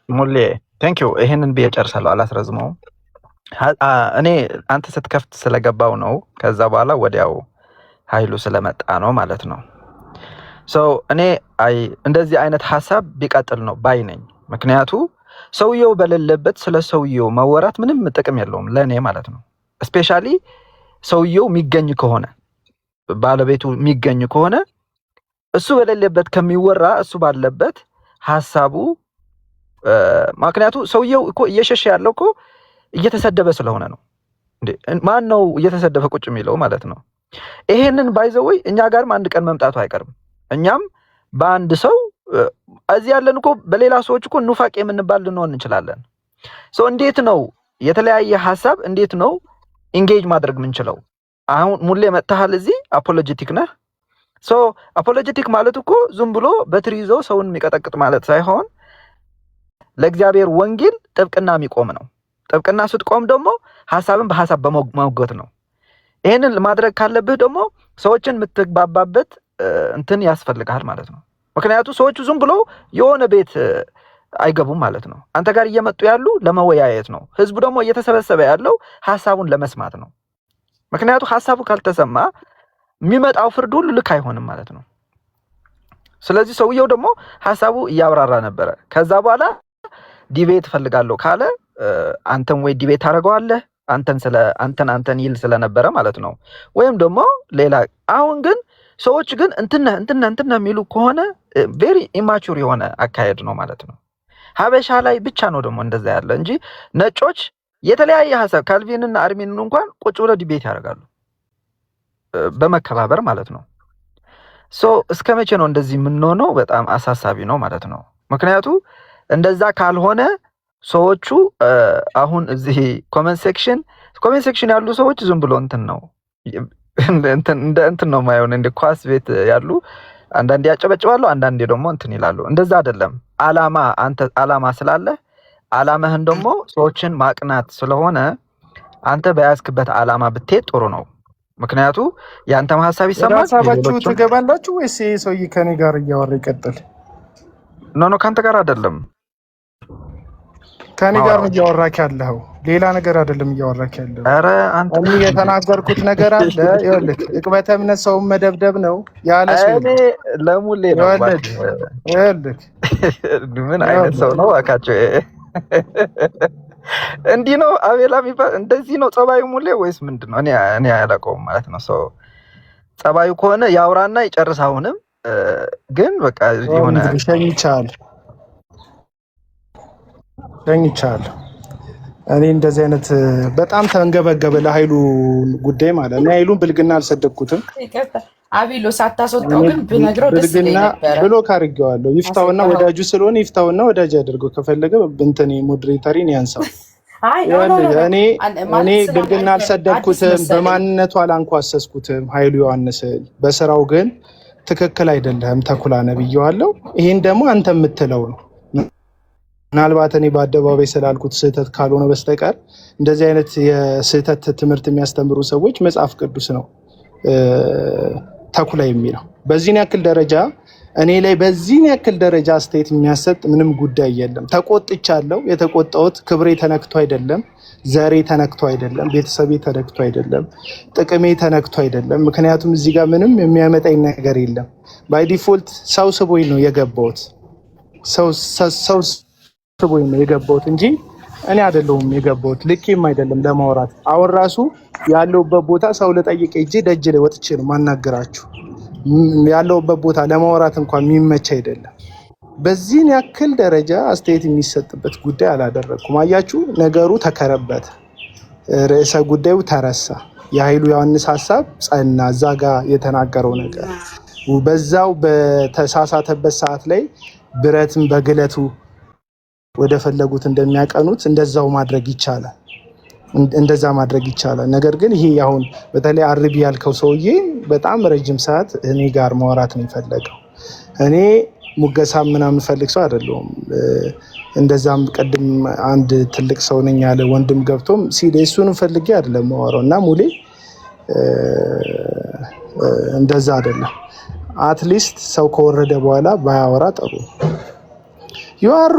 ሙሌ ቴንክ ዩ። ይሄንን ብዬ ጨርሳለሁ፣ አላስረዝመውም። እኔ አንተ ስትከፍት ስለገባው ነው። ከዛ በኋላ ወዲያው ኃይሉ ስለመጣ ነው ማለት ነው። እኔ እንደዚህ አይነት ሐሳብ ቢቀጥል ነው ባይ ነኝ። ምክንያቱ ሰውየው በሌለበት ስለ ሰውየው መወራት ምንም ጥቅም የለውም ለእኔ ማለት ነው። እስፔሻሊ ሰውየው የሚገኝ ከሆነ ባለቤቱ የሚገኝ ከሆነ እሱ በሌለበት ከሚወራ እሱ ባለበት ሐሳቡ ምክንያቱ ሰውየው እኮ እየሸሸ ያለው እኮ እየተሰደበ ስለሆነ ነው። ማን ነው እየተሰደበ ቁጭ የሚለው ማለት ነው? ይሄንን ባይዘወይ እኛ ጋርም አንድ ቀን መምጣቱ አይቀርም። እኛም በአንድ ሰው እዚህ ያለን እኮ በሌላ ሰዎች እኮ ኑፋቅ የምንባል ልንሆን እንችላለን። እንዴት ነው የተለያየ ሐሳብ እንዴት ነው ኢንጌጅ ማድረግ የምንችለው? አሁን ሙሌ መጥተሃል፣ እዚህ አፖሎጀቲክ ነህ። አፖሎጀቲክ ማለት እኮ ዝም ብሎ በትር ይዞ ሰውን የሚቀጠቅጥ ማለት ሳይሆን ለእግዚአብሔር ወንጌል ጥብቅና የሚቆም ነው። ጥብቅና ስትቆም ደግሞ ሐሳብን በሐሳብ በመውገት ነው። ይሄንን ማድረግ ካለብህ ደግሞ ሰዎችን የምትግባባበት እንትን ያስፈልጋል ማለት ነው። ምክንያቱ ሰዎቹ ዝም ብሎ የሆነ ቤት አይገቡም ማለት ነው። አንተ ጋር እየመጡ ያሉ ለመወያየት ነው። ህዝቡ ደግሞ እየተሰበሰበ ያለው ሐሳቡን ለመስማት ነው። ምክንያቱ ሐሳቡ ካልተሰማ የሚመጣው ፍርድ ሁሉ ልክ አይሆንም ማለት ነው። ስለዚህ ሰውየው ደግሞ ሐሳቡ እያብራራ ነበረ። ከዛ በኋላ ዲቤት ፈልጋለሁ ካለ አንተን ወይ ዲቤት ታደርገዋለህ አንተን ይል ስለነበረ ማለት ነው። ወይም ደግሞ ሌላ አሁን ግን ሰዎች ግን እንትና የሚሉ ከሆነ ቬሪ ኢማቹር የሆነ አካሄድ ነው ማለት ነው። ሀበሻ ላይ ብቻ ነው ደግሞ እንደዛ ያለ እንጂ ነጮች የተለያየ ሀሳብ ካልቪንና አርሚንን እንኳን ቁጭ ብለው ዲቤት ያደርጋሉ በመከባበር ማለት ነው። እስከ መቼ ነው እንደዚህ የምንሆነው? በጣም አሳሳቢ ነው ማለት ነው። ምክንያቱ እንደዛ ካልሆነ ሰዎቹ አሁን እዚህ ኮሜንት ሴክሽን ያሉ ሰዎች ዝም ብሎ እንትን ነው እንትን ነው ማየውን እንደ ኳስ ቤት ያሉ አንዳንዴ ያጨበጭባሉ፣ አንዳንዴ ደግሞ እንትን ይላሉ። እንደዛ አይደለም። አንተ አላማ ስላለ አላማህን ደግሞ ሰዎችን ማቅናት ስለሆነ አንተ በያዝክበት አላማ ብትሄድ ጥሩ ነው። ምክንያቱ ያንተም ሐሳብ ይሰማል። ሐሳባችሁ ትገባላችሁ ወይስ ይሄ ሰውዬ ከኔ ጋር እያወራ ይቀጥል? ኖ ካንተ ጋር አይደለም፣ ከኔ ጋር ነው እያወራክ ያለው። ሌላ ነገር አይደለም እያወራክ ያለው። ኧረ አንተ እኔ የተናገርኩት ነገር አለ። ይኸውልህ ዕቅበተ እምነት ሰውን መደብደብ ነው ያለ ሰው እኔ ለሙሌ ነው ማለት ይኸውልህ ምን አይነት ሰው ነው አካቸው? እንዲህ ነው አቤላ የሚባል እንደዚህ ነው ጸባዩ ሙሌ ወይስ ምንድነው? እኔ አላውቀውም ማለት ነው። ሰው ጸባዩ ከሆነ ያውራና ይጨርስ። አሁንም ግን በቃ የሆነ ሸኝቻለሁ። እኔ እንደዚህ አይነት በጣም ተንገበገበ ለኃይሉ ጉዳይ ማለት ነው። ኃይሉን ብልግና አልሰደብኩትም። አቤሎ ሳታስወጣው ግን ብነግረው ደስ ይለኝ ነበር። ብሎክ አድርጌዋለሁ። ይፍታውና ወዳጁ ስለሆነ ይፍታውና ወዳጅ አድርገው ከፈለገ እንትን ሞዴሬተሪን ያንሳው። እኔ ብልግና አልሰደብኩትም፣ በማንነቱ አላንኳሰስኩትም። ኃይሉ ዮሐንስን በስራው ግን ትክክል አይደለም ተኩላ ነብየዋለሁ። ይሄን ደግሞ አንተ የምትለው ነው። ምናልባት እኔ በአደባባይ ስላልኩት ስህተት ካልሆነ በስተቀር እንደዚህ አይነት የስህተት ትምህርት የሚያስተምሩ ሰዎች መጽሐፍ ቅዱስ ነው ተኩላ የሚለው። በዚህን ያክል ደረጃ እኔ ላይ በዚህን ያክል ደረጃ አስተያየት የሚያሰጥ ምንም ጉዳይ የለም። ተቆጥቻለሁ። የተቆጣሁት ክብሬ ተነክቶ አይደለም፣ ዘሬ ተነክቶ አይደለም፣ ቤተሰቤ ተነክቶ አይደለም፣ ጥቅሜ ተነክቶ አይደለም። ምክንያቱም እዚህ ጋር ምንም የሚያመጣኝ ነገር የለም። ባይ ዲፎልት ሰው ስቦኝ ነው የገባሁት። ሰው ስቦኝ ነው የገባሁት እንጂ እኔ አይደለሁም የገባሁት። ልኬም አይደለም ለማውራት። አሁን ራሱ ያለውበት ቦታ ሰው ልጠይቅ ሄጄ ደጅ ላይ ወጥቼ ነው ማናገራችሁ። ያለውበት ቦታ ለማውራት እንኳን የሚመች አይደለም። በዚህን ያክል ደረጃ አስተያየት የሚሰጥበት ጉዳይ አላደረኩም። አያችሁ፣ ነገሩ ተከረበት፣ ርዕሰ ጉዳዩ ተረሳ። የኃይሉ ዮሐንስ ሀሳብ ጸና። እዛ ጋር የተናገረው ነገር በዛው በተሳሳተበት ሰዓት ላይ ብረትን በግለቱ ወደ ፈለጉት እንደሚያቀኑት እንደዛው ማድረግ ይቻላል። እንደዛ ማድረግ ይቻላል። ነገር ግን ይሄ አሁን በተለይ አርቢ ያልከው ሰውዬ በጣም ረጅም ሰዓት እኔ ጋር ማውራት ነው የፈለገው። እኔ ሙገሳ ምናምን ፈልግ ሰው አይደለሁም። እንደዛም ቀድም አንድ ትልቅ ሰው ነኝ ያለ ወንድም ገብቶም ሲል እሱን ፈልጌ አይደለም ማወራው እና ሙሌ እንደዛ አይደለም። አትሊስት ሰው ከወረደ በኋላ ባያወራ ጥሩ። ይዋሩ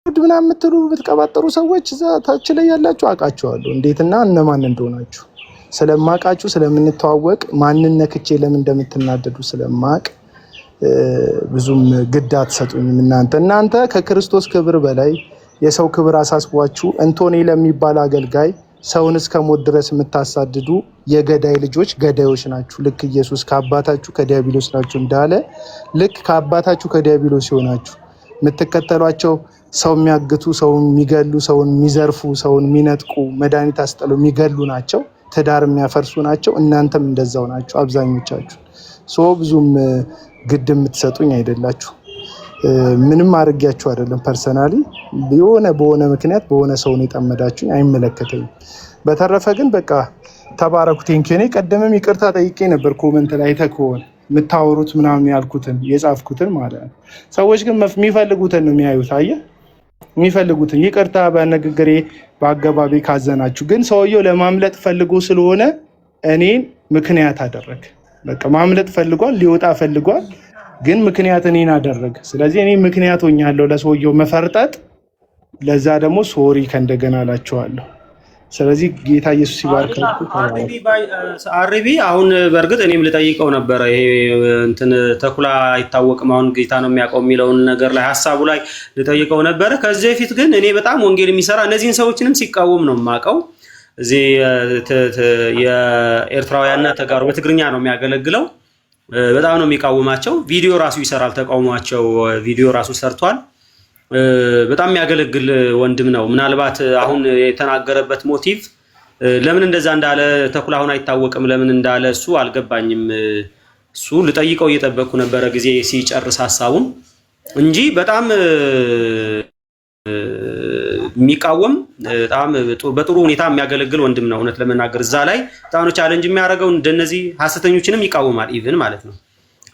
ምናምን የምትሉ የምትቀባጠሩ ሰዎች እዛ ታች ላይ ያላችሁ አውቃችኋለሁ እንዴትና እነማን እንደሆናችሁ ስለማውቃችሁ ስለምንተዋወቅ ማንን ነክቼ ለምን እንደምትናደዱ ስለማውቅ ብዙም ግድ አትሰጡኝም። እናንተ ከክርስቶስ ክብር በላይ የሰው ክብር አሳስቧችሁ እንቶኔ ለሚባል አገልጋይ ሰውን እስከ ሞት ድረስ የምታሳድዱ የገዳይ ልጆች ገዳዮች ናችሁ። ልክ ኢየሱስ ከአባታችሁ ከዲያብሎስ ናችሁ እንዳለ ልክ ከአባታችሁ ከዲያብሎስ ሲሆናችሁ የምትከተሏቸው ሰው የሚያግቱ፣ ሰውን የሚገሉ፣ ሰውን የሚዘርፉ፣ ሰውን የሚነጥቁ፣ መድኃኒት አስጥለው የሚገሉ ናቸው። ትዳር የሚያፈርሱ ናቸው። እናንተም እንደዛው ናቸው አብዛኞቻችሁ። ብዙም ግድ የምትሰጡኝ አይደላችሁ። ምንም አድርጊያችሁ አይደለም። ፐርሰናሊ በሆነ ምክንያት በሆነ ሰውን የጠመዳችሁኝ አይመለከተኝም። በተረፈ ግን በቃ ተባረኩ። ቴንኪው። እኔ ቀደምም ይቅርታ ጠይቄ ነበር ኮመንት ላይ አይተህ ከሆነ የምታወሩት ምናምን ያልኩትን የጻፍኩትን ማለት ነው። ሰዎች ግን የሚፈልጉትን ነው የሚያዩት። አየህ፣ የሚፈልጉትን ይቅርታ በንግግሬ በአገባቢ ካዘናችሁ። ግን ሰውየው ለማምለጥ ፈልጎ ስለሆነ እኔን ምክንያት አደረግ። በቃ ማምለጥ ፈልጓል፣ ሊወጣ ፈልጓል፣ ግን ምክንያት እኔን አደረግ። ስለዚህ እኔ ምክንያት ሆኛለሁ ለሰውየው መፈርጠጥ። ለዛ ደግሞ ሶሪ ከእንደገና እላችኋለሁ። ስለዚህ ጌታ ኢየሱስ ይባርክ። አርቢ አሁን በእርግጥ እኔም ልጠይቀው ነበረ። ይሄ እንትን ተኩላ አይታወቅም አሁን ጌታ ነው የሚያውቀው የሚለውን ነገር ላይ ሀሳቡ ላይ ልጠይቀው ነበረ። ከዚህ በፊት ግን እኔ በጣም ወንጌል የሚሰራ እነዚህን ሰዎችንም ሲቃወም ነው የማውቀው። እዚህ የኤርትራውያንና ተጋሩ በትግርኛ ነው የሚያገለግለው። በጣም ነው የሚቃወማቸው። ቪዲዮ ራሱ ይሰራል፣ ተቃውሟቸው ቪዲዮ ራሱ ሰርቷል። በጣም የሚያገለግል ወንድም ነው። ምናልባት አሁን የተናገረበት ሞቲቭ ለምን እንደዛ እንዳለ ተኩላ አሁን አይታወቅም። ለምን እንዳለ እሱ አልገባኝም። እሱ ልጠይቀው እየጠበቅኩ ነበረ ጊዜ ሲጨርስ ሀሳቡን እንጂ በጣም የሚቃወም በጣም በጥሩ ሁኔታ የሚያገለግል ወንድም ነው። እውነት ለመናገር እዛ ላይ በጣም ነው ቻሌንጅ የሚያደርገው። እንደነዚህ ሐሰተኞችንም ይቃወማል። ኢቭን ማለት ነው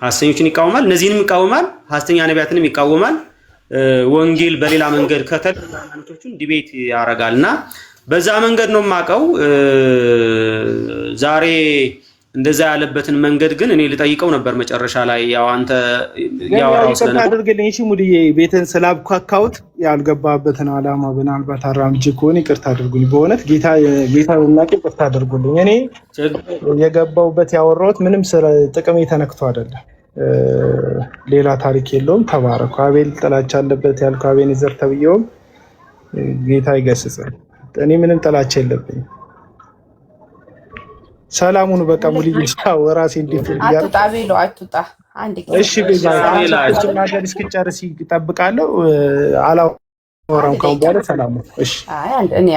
ሐሰተኞችን ይቃወማል፣ እነዚህንም ይቃወማል፣ ሐሰተኛ ነቢያትንም ይቃወማል። ወንጌል በሌላ መንገድ ከተለያዩቶቹን ዲቤት ያደርጋልና በዛ መንገድ ነው የማውቀው። ዛሬ እንደዛ ያለበትን መንገድ ግን እኔ ልጠይቀው ነበር መጨረሻ ላይ ያው አንተ ያወራው ስለነበር አድርግልኝ። እሺ ሙድዬ ቤትን ስላብኳካውት ያልገባበትን ዓላማ ምናልባት አራምጄ ከሆነ ይቅርታ አድርጉኝ። በእውነት ጌታ በሚያውቅ ይቅርታ አድርጉልኝ። እኔ የገባውበት ያወራሁት ምንም ጥቅም ተነክቶ አይደለም። ሌላ ታሪክ የለውም። ተባረኩ። አቤል ጥላቻ አለበት ያልከው አቤኔዘር ተብዬውም ጌታ ይገስጽን። እኔ ምንም ጥላቻ የለብኝም። ሰላሙን በቃ ሙሉ ይስታው ራሴ እንዲፍል ያር አትጣ ቤሎ አትጣ አንድ ጊዜ እሺ ቤዛ ነገር እስኪጨርስ ይጠብቃለሁ። አላወራም ካሁን በኋላ ሰላም ነው። እሺ አይ አንድ እኔ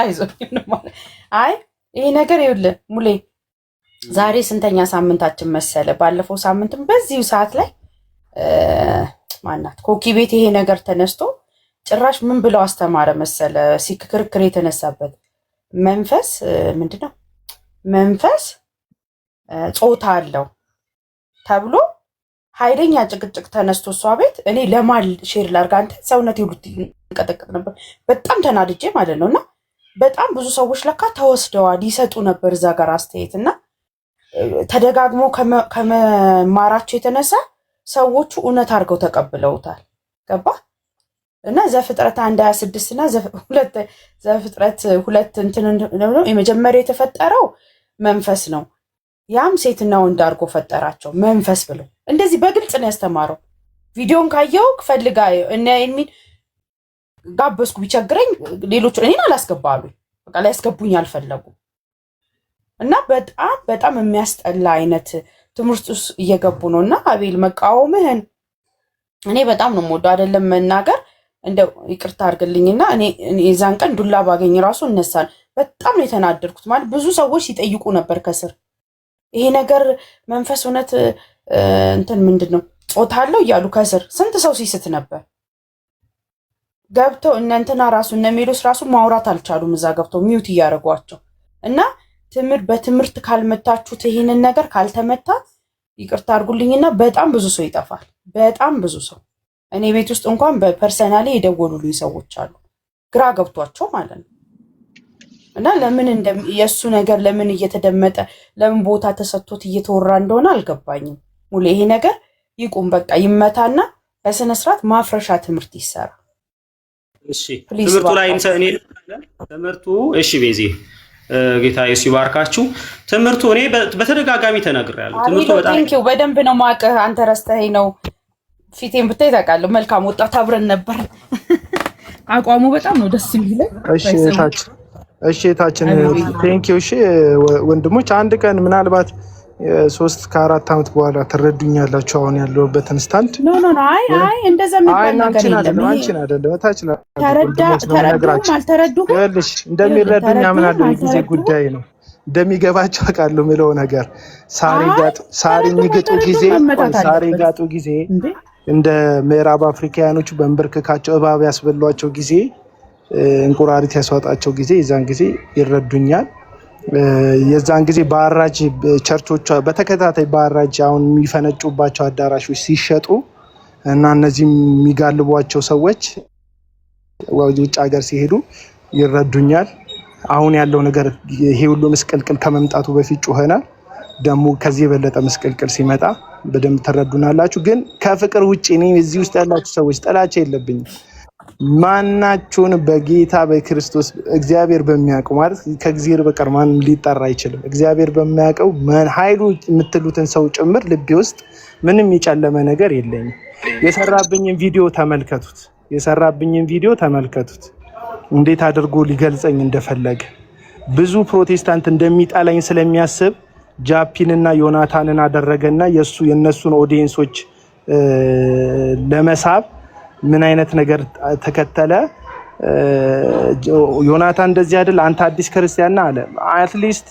አይዞህ ነው ማለት አይ ይሄ ነገር ይኸውልህ ሙሌ ዛሬ ስንተኛ ሳምንታችን መሰለ? ባለፈው ሳምንትም በዚሁ ሰዓት ላይ ማናት ኮኪ ቤት ይሄ ነገር ተነስቶ ጭራሽ ምን ብለው አስተማረ መሰለ? ሲክክርክር የተነሳበት መንፈስ ምንድነው? መንፈስ ጾታ አለው ተብሎ ኃይለኛ ጭቅጭቅ ተነስቶ እሷ ቤት እኔ ለማል ሼር ላርጋ አንተ ሰውነት ይሉት እንቀጠቀጥ ነበር። በጣም ተናድጄ ማለት ነውና በጣም ብዙ ሰዎች ለካ ተወስደዋል ይሰጡ ነበር እዛ ጋር አስተያየትና ተደጋግሞ ከመማራቸው የተነሳ ሰዎቹ እውነት አድርገው ተቀብለውታል። ገባ እና ዘፍጥረት 1:26 እና ዘፍጥረት 2 እንትን ነው የመጀመሪያው የተፈጠረው መንፈስ ነው። ያም ሴትና ወንድ አድርጎ ፈጠራቸው መንፈስ ብሎ እንደዚህ በግልጽ ነው ያስተማረው። ቪዲዮን ካየው ፈልጋ እና የሚል ጋበዝኩ ቢቸግረኝ ሌሎቹ እኔን አላስገባሉ በቃ ላይ ያስገቡኝ አልፈለጉም። እና በጣም የሚያስጠላ አይነት ትምህርት ውስጥ እየገቡ ነውና አቤል መቃወምህን እኔ በጣም ነው የምወደው። አይደለም መናገር እንደው ይቅርታ አድርግልኝና እኔ የዛን ቀን ዱላ ባገኝ ራሱ እነሳል። በጣም ነው የተናደድኩት። ማለት ብዙ ሰዎች ሲጠይቁ ነበር ከስር ይሄ ነገር መንፈስ እውነት እንትን ምንድነው ጾታ አለው እያሉ ከስር ስንት ሰው ሲስት ነበር። ገብተው እንትና ራሱ እነ ሜሎስ ራሱ ማውራት አልቻሉም። እዛ ገብተው ሚውት እያደረጓቸው እና በትምህርት ካልመታችሁት ይሄንን ነገር ካልተመታ ይቅርታ አድርጉልኝና በጣም ብዙ ሰው ይጠፋል። በጣም ብዙ ሰው እኔ ቤት ውስጥ እንኳን በፐርሰናሊ የደወሉልኝ ሰዎች አሉ ግራ ገብቷቸው ማለት ነው። እና ለምን የሱ ነገር ለምን እየተደመጠ ለምን ቦታ ተሰጥቶት እየተወራ እንደሆነ አልገባኝም። ሙሉ ይሄ ነገር ይቁም በቃ ይመታና በስነ ስርዓት ማፍረሻ ትምህርት ይሰራ። እሺ ትምህርቱ ላይ እኔ ትምህርቱ እሺ ቤዚ ጌታ ኢየሱስ ይባርካችሁ። ትምህርቱ እኔ በተደጋጋሚ ተናግሬያለሁ። ትምህርቱ በጣም ቴንኪው በደንብ ነው ማቀህ አንተ ረስተኸኝ ነው። ፊቴን ብታይ ታውቃለህ። መልካም ወጣት አብረን ነበር። አቋሙ በጣም ነው ደስ የሚለኝ። እሺ ታችን ቴንኪው። እሺ ወንድሞች አንድ ቀን ምናልባት 3 ከ4 ዓመት በኋላ ትረዱኛላችሁ አሁን ያለሁበትን ስታንድ። ኖ አይ እንደዛ የሚባል ነገር የለም። አንቺን አይደለም ታችን ተረዱም አልተረዱም ይኸውልሽ እንደሚረዱኛ ምን አለ ጊዜ ጉዳይ ነው። እንደሚገባቸው አውቃለሁ የሚለው ነገር ሳሪ ጋጡ ጊዜ እንደ ምዕራብ አፍሪካውያኖቹ በእንብርክካቸው እባብ ያስበሏቸው ጊዜ እንቁራሪት ያስዋጣቸው ጊዜ የዛን ጊዜ ይረዱኛል። የዛን ጊዜ በአራጅ ቸርቾች በተከታታይ በአራጅ አሁን የሚፈነጩባቸው አዳራሾች ሲሸጡ እና እነዚህ የሚጋልቧቸው ሰዎች ውጭ ሀገር ሲሄዱ ይረዱኛል። አሁን ያለው ነገር ይሄ ሁሉ ምስቅልቅል ከመምጣቱ በፊት ጮኸናል። ደግሞ ከዚህ የበለጠ ምስቅልቅል ሲመጣ በደንብ ትረዱናላችሁ። ግን ከፍቅር ውጭ እኔ እዚህ ውስጥ ያላችሁ ሰዎች ጥላቻ የለብኝም። ማናችሁን በጌታ በክርስቶስ እግዚአብሔር በሚያውቀው ማለት ከእግዚአብሔር በቀር ማንም ሊጠራ አይችልም። እግዚአብሔር በሚያውቀው ኃይሉ የምትሉትን ሰው ጭምር ልቤ ውስጥ ምንም የጨለመ ነገር የለኝም። የሰራብኝን ቪዲዮ ተመልከቱት። እንዴት አድርጎ ሊገልጸኝ እንደፈለገ ብዙ ፕሮቴስታንት እንደሚጣላኝ ስለሚያስብ ጃፒንና ዮናታንን አደረገና የነሱን ኦዲየንሶች ለመሳብ ምን አይነት ነገር ተከተለ? ዮናታን እንደዚህ አይደል አንተ አዲስ ክርስቲያን አለ። አትሊስት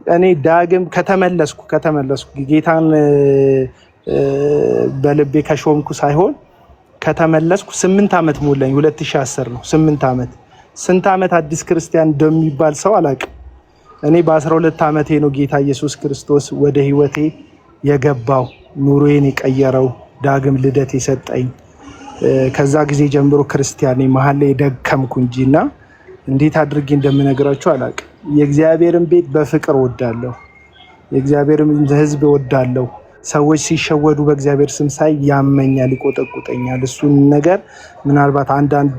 እኔ ዳግም ከተመለስኩ ጌታን በልቤ ከሾምኩ ሳይሆን ከተመለስኩ 8 ዓመት ሞላኝ። 2010 ነው 8 ዓመት። ስንት ዓመት አዲስ ክርስቲያን እንደሚባል ሰው አላውቅም። እኔ በ12 ዓመቴ ነው ጌታ ኢየሱስ ክርስቶስ ወደ ህይወቴ የገባው፣ ኑሮዬን የቀየረው፣ ዳግም ልደት የሰጠኝ። ከዛ ጊዜ ጀምሮ ክርስቲያን ነኝ። መሀል ላይ ደከምኩ እንጂና እንዴት አድርጌ እንደምነግራችሁ አላውቅም። የእግዚአብሔርን ቤት በፍቅር ወዳለሁ። የእግዚአብሔርን ህዝብ ወዳለሁ። ሰዎች ሲሸወዱ በእግዚአብሔር ስም ሳይ ያመኛል፣ ይቆጠቁጠኛል። እሱን ነገር ምናልባት አንዳንድ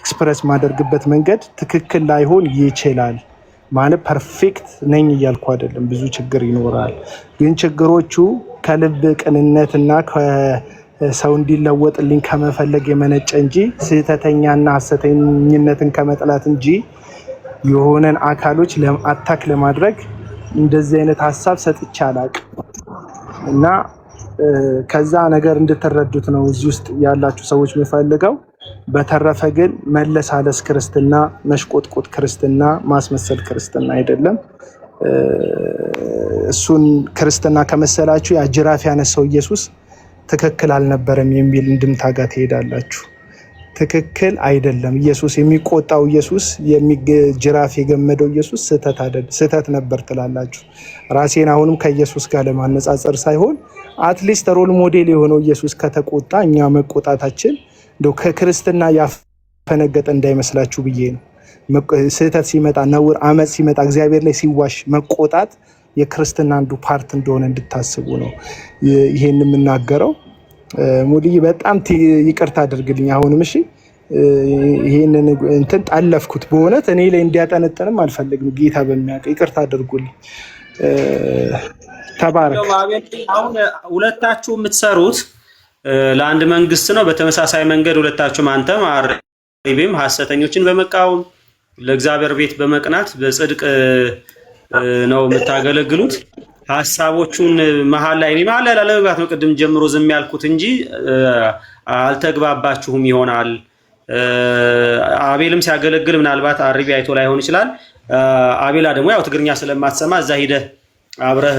ኤክስፕረስ ማደርግበት መንገድ ትክክል ላይሆን ይችላል። ማለት ፐርፌክት ነኝ እያልኩ አይደለም። ብዙ ችግር ይኖራል። ግን ችግሮቹ ከልብ ቅንነትና ሰው እንዲለወጥልኝ ከመፈለግ የመነጨ እንጂ ስህተተኛና ሐሰተኝነትን ከመጥላት እንጂ የሆነን አካሎች አታክ ለማድረግ እንደዚህ አይነት ሀሳብ ሰጥቼ አላቅም። እና ከዛ ነገር እንድትረዱት ነው እዚህ ውስጥ ያላችሁ ሰዎች የምፈልገው። በተረፈ ግን መለሳለስ ክርስትና፣ መሽቆጥቆጥ ክርስትና፣ ማስመሰል ክርስትና አይደለም። እሱን ክርስትና ከመሰላችሁ ያ ጅራፍ ያነሳው ኢየሱስ ትክክል አልነበረም የሚል እንድምታ ጋር ትሄዳላችሁ። ትክክል አይደለም። ኢየሱስ የሚቆጣው ኢየሱስ ጅራፍ የገመደው ኢየሱስ ስህተት ነበር ትላላችሁ። ራሴን አሁንም ከኢየሱስ ጋር ለማነጻጸር ሳይሆን አትሊስት ሮል ሞዴል የሆነው ኢየሱስ ከተቆጣ እኛ መቆጣታችን እንደው ከክርስትና ያፈነገጠ እንዳይመስላችሁ ብዬ ነው። ስህተት ሲመጣ፣ ነውር፣ አመፅ ሲመጣ፣ እግዚአብሔር ላይ ሲዋሽ መቆጣት የክርስትና አንዱ ፓርት እንደሆነ እንድታስቡ ነው ይሄን የምናገረው። ሙልይ በጣም ይቅርታ አድርግልኝ። አሁንም እሺ ይሄንን እንትን ጣለፍኩት። በእውነት እኔ ላይ እንዲያጠነጥንም አልፈልግም። ጌታ በሚያውቅ ይቅርታ አድርጉልኝ። ተባረክ። አሁን ሁለታችሁ የምትሰሩት ለአንድ መንግስት ነው። በተመሳሳይ መንገድ ሁለታችሁም አንተም አሪቤም ሐሰተኞችን በመቃወም ለእግዚአብሔር ቤት በመቅናት በጽድቅ ነው የምታገለግሉት። ሐሳቦቹን መሀል ላይ ላለመግባት ነው ቅድም ጀምሮ ዝም ያልኩት እንጂ አልተግባባችሁም ይሆናል። አቤልም ሲያገለግል ምናልባት አሪቤ አይቶ ላይሆን ይችላል። አቤላ ደግሞ ያው ትግርኛ ስለማትሰማ እዛ ሂደህ አብረህ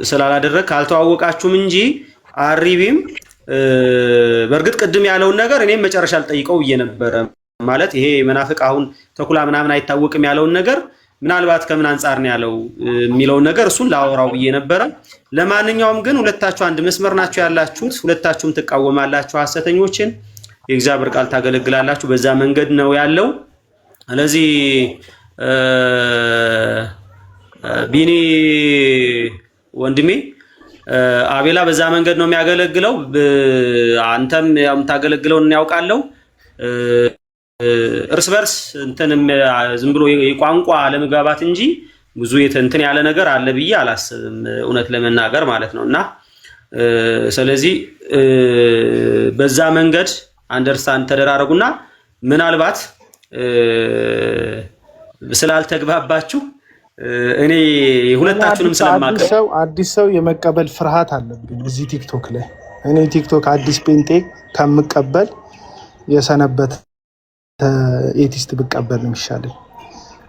ስላላደረግ ካልተዋወቃችሁም እንጂ አሪቤም በእርግጥ ቅድም ያለውን ነገር እኔም መጨረሻ አልጠይቀው ብዬ ነበረ። ማለት ይሄ መናፍቅ አሁን ተኩላ ምናምን አይታወቅም ያለውን ነገር ምናልባት ከምን አንጻር ነው ያለው የሚለውን ነገር እሱን ላወራው ብዬ ነበረ። ለማንኛውም ግን ሁለታችሁ አንድ መስመር ናችሁ ያላችሁት። ሁለታችሁም ትቃወማላችሁ ሐሰተኞችን፣ የእግዚአብሔር ቃል ታገለግላላችሁ። በዛ መንገድ ነው ያለው። ስለዚህ ቢኒ ወንድሜ አቤላ በዛ መንገድ ነው የሚያገለግለው። አንተም ያው የምታገለግለውን ያውቃለሁ። እርስ በርስ እንትንም ዝም ብሎ የቋንቋ አለመግባባት እንጂ ብዙ እንትን ያለ ነገር አለ ብዬ አላስብም፣ እውነት ለመናገር ማለት ነው። እና ስለዚህ በዛ መንገድ አንደርስታንድ ተደራረጉና ምናልባት ስላልተግባባችሁ እኔ ሁለታችሁንም ስለማቀው አዲስ ሰው የመቀበል ፍርሃት አለብኝ እዚህ ቲክቶክ ላይ። እኔ ቲክቶክ አዲስ ጴንጤ ከምቀበል የሰነበት ኤቲስት ብቀበል ነው የሚሻለኝ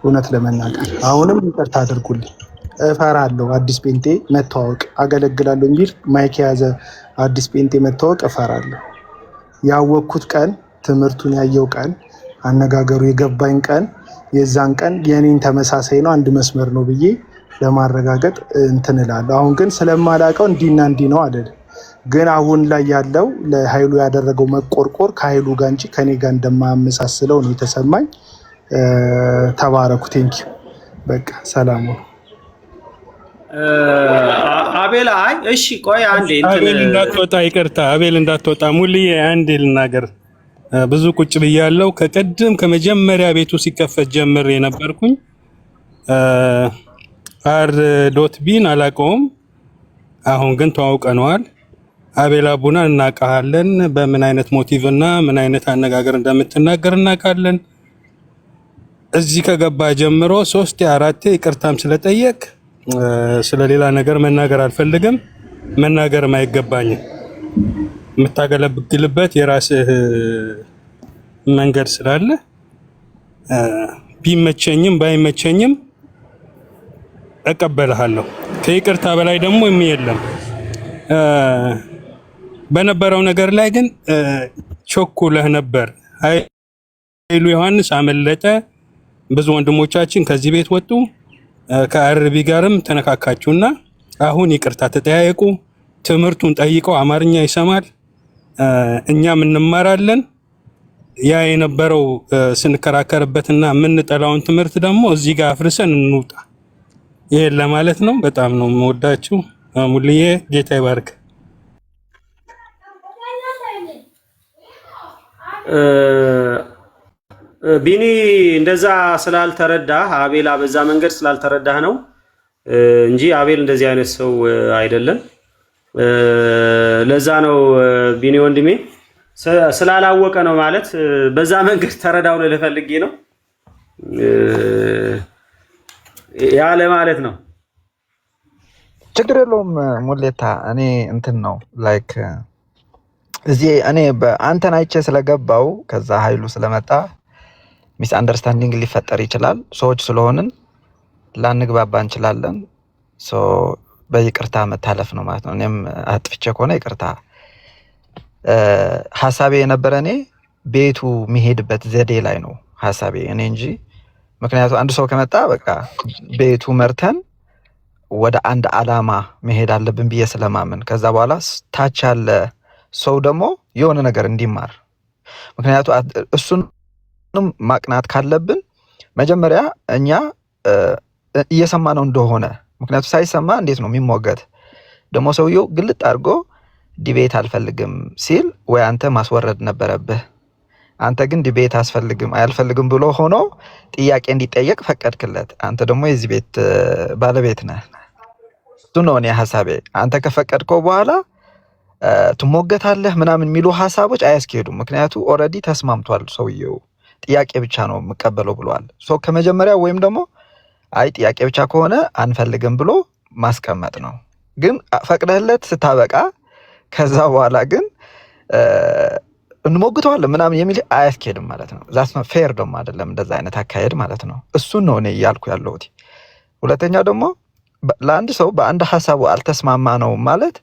እውነት ለመናገር። አሁንም ይቅርታ አድርጉልኝ፣ እፈራለሁ። አዲስ ጴንጤ መተዋወቅ አገለግላለሁ የሚል ማይክ የያዘ አዲስ ጴንጤ መተዋወቅ እፈራለሁ። ያወቅኩት ቀን፣ ትምህርቱን ያየው ቀን፣ አነጋገሩ የገባኝ ቀን፣ የዛን ቀን የኔን ተመሳሳይ ነው አንድ መስመር ነው ብዬ ለማረጋገጥ እንትን እላለሁ። አሁን ግን ስለማላውቀው እንዲና እንዲህ ነው አይደለም። ግን አሁን ላይ ያለው ለኃይሉ ያደረገው መቆርቆር ከኃይሉ ጋር እንጂ ከኔ ጋር እንደማያመሳስለው ነው የተሰማኝ። ተባረኩ። ቴንኪው። በቃ ሰላም ነው። አቤል አይ እሺ ቆይ አንዴ አቤል እንዳትወጣ፣ ይቅርታ አቤል እንዳትወጣ። ሙልዬ አንዴ ልናገር። ብዙ ቁጭ ብያለሁ። ከቀደም ከመጀመሪያ ቤቱ ሲከፈት ጀምር የነበርኩኝ r.ቢን አላውቀውም። አሁን ግን ተዋውቀነዋል። አቤል አቡና እናውቃለን። በምን አይነት ሞቲቭ እና ምን አይነት አነጋገር እንደምትናገር እናውቃለን። እዚህ ከገባ ጀምሮ 3 4 ይቅርታም ስለጠየቅ ስለሌላ ነገር መናገር አልፈልግም፣ መናገርም አይገባኝም። የምታገለግልበት የራስህ መንገድ ስላለ ቢመቸኝም ባይመቸኝም እቀበልሃለሁ። ከይቅርታ በላይ ደግሞ የለም። በነበረው ነገር ላይ ግን ቸኩለህ ነበር። ኃይሉ ዮሐንስ አመለጠ። ብዙ ወንድሞቻችን ከዚህ ቤት ወጡ። ከአርቢ ጋርም ተነካካችሁና አሁን ይቅርታ ተጠያየቁ። ትምህርቱን ጠይቀው አማርኛ ይሰማል፣ እኛም እንማራለን። ያ የነበረው ስንከራከርበትና የምንጠላውን ትምህርት ደግሞ እዚህ ጋር አፍርሰን እንውጣ። ይሄን ለማለት ነው። በጣም ነው የምወዳችሁ። ሙልዬ ጌታ ይባርክ። ቢኒ እንደዛ ስላልተረዳህ አቤላ በዛ መንገድ ስላልተረዳህ ነው እንጂ አቤል እንደዚህ አይነት ሰው አይደለም። ለዛ ነው ቢኒ ወንድሜ ስላላወቀ ነው ማለት በዛ መንገድ ተረዳው ልፈልጌ ነው ያለ ማለት ነው። ችግር የለውም ሙሌታ። እኔ እንትን ነው ላይክ እዚህ እኔ በአንተን አይቼ ስለገባው ከዛ ኃይሉ ስለመጣ ሚስ አንደርስታንዲንግ ሊፈጠር ይችላል። ሰዎች ስለሆንን ላንግባባ እንችላለን። ሶ በይቅርታ መታለፍ ነው ማለት ነው። እኔም አጥፍቼ ከሆነ ይቅርታ። ሐሳቤ የነበረ እኔ ቤቱ የሚሄድበት ዘዴ ላይ ነው ሐሳቤ እኔ እንጂ ምክንያቱም አንድ ሰው ከመጣ በቃ ቤቱ መርተን ወደ አንድ አላማ መሄድ አለብን ብዬ ስለማምን ከዛ በኋላ ታች ያለ ሰው ደግሞ የሆነ ነገር እንዲማር ምክንያቱም እሱንም ማቅናት ካለብን መጀመሪያ እኛ እየሰማነው እንደሆነ ምክንያቱም ሳይሰማ እንዴት ነው የሚሞገት? ደግሞ ሰውየው ግልጥ አድርጎ ዲቤት አልፈልግም ሲል ወይ አንተ ማስወረድ ነበረብህ። አንተ ግን ዲቤት አያልፈልግም ብሎ ሆኖ ጥያቄ እንዲጠየቅ ፈቀድክለት። አንተ ደግሞ የዚህ ቤት ባለቤት ነህ። እሱ ነው እኔ ሐሳቤ። አንተ ከፈቀድከው በኋላ ትሞገታለህ ምናምን የሚሉ ሐሳቦች አያስኬዱም። ምክንያቱም ኦልሬዲ ተስማምቷል ሰውየው። ጥያቄ ብቻ ነው የምቀበለው ብሏል። ሶ ከመጀመሪያ ወይም ደግሞ አይ ጥያቄ ብቻ ከሆነ አንፈልግም ብሎ ማስቀመጥ ነው። ግን ፈቅደህለት ስታበቃ ከዛ በኋላ ግን እንሞግተዋለን ምናምን የሚል አያስኬድም ማለት ነው። ዛስ ነው ፌር ደግሞ አይደለም እንደዛ አይነት አካሄድ ማለት ነው። እሱን ነው እኔ እያልኩ ያለሁት። ሁለተኛ ደግሞ ለአንድ ሰው በአንድ ሐሳቡ አልተስማማ ነው ማለት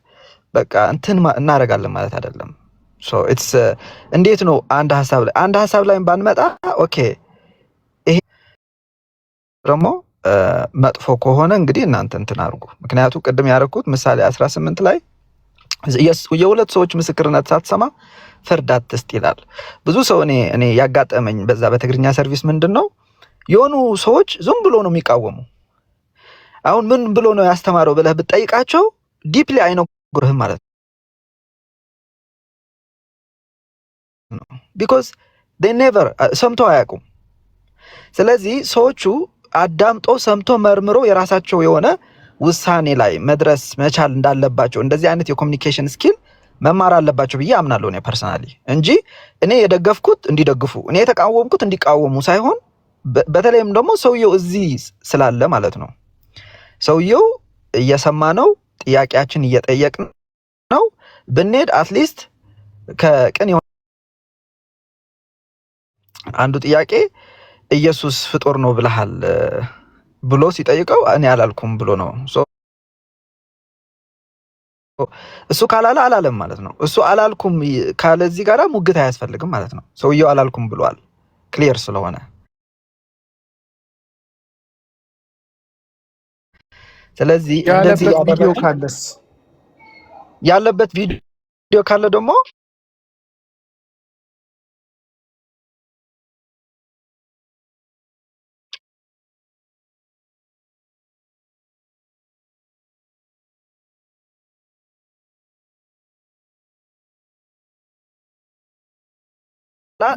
በቃ እንትን እናደርጋለን ማለት አይደለም። ሶ ኢትስ እንዴት ነው አንድ ሐሳብ ላይ ባንመጣ ኦኬ። ይሄ ደግሞ መጥፎ ከሆነ እንግዲህ እናንተ እንትን አድርጉ። ምክንያቱም ቅድም ያደረኩት ምሳሌ 18 ላይ የሁለት ሰዎች ምስክርነት ሳትሰማ ፍርድ አትስጥ ይላል። ብዙ ሰው እኔ ያጋጠመኝ በዛ በትግርኛ ሰርቪስ ምንድነው የሆኑ ሰዎች ዝም ብሎ ነው የሚቃወሙ። አሁን ምን ብሎ ነው ያስተማረው ብለህ ብትጠይቃቸው ዲፕሊ አይነግሩህም ማለት ነው። ቢኮዝ they never ሰምቶ አያውቁም። ስለዚህ ሰዎቹ አዳምጦ ሰምቶ መርምሮ የራሳቸው የሆነ ውሳኔ ላይ መድረስ መቻል እንዳለባቸው እንደዚህ አይነት የኮሚኒኬሽን ስኪል መማር አለባቸው ብዬ አምናለሁ እኔ ፐርሰናሊ እንጂ እኔ የደገፍኩት እንዲደግፉ እኔ የተቃወምኩት እንዲቃወሙ ሳይሆን በተለይም ደግሞ ሰውየው እዚህ ስላለ ማለት ነው። ሰውየው እየሰማ ነው፣ ጥያቄያችን እየጠየቅን ነው። ብንሄድ አትሊስት ከቅን አንዱ ጥያቄ ኢየሱስ ፍጡር ነው ብለሃል ብሎ ሲጠይቀው እኔ አላልኩም ብሎ ነው። እሱ ካላለ አላለም ማለት ነው። እሱ አላልኩም ካለ እዚህ ጋር ሙግት አያስፈልግም ማለት ነው። ሰውየው አላልኩም ብሏል ክሊር ስለሆነ። ስለዚህ እንደዚህ ቪዲዮ ካለስ ያለበት ቪዲዮ ካለ ደግሞ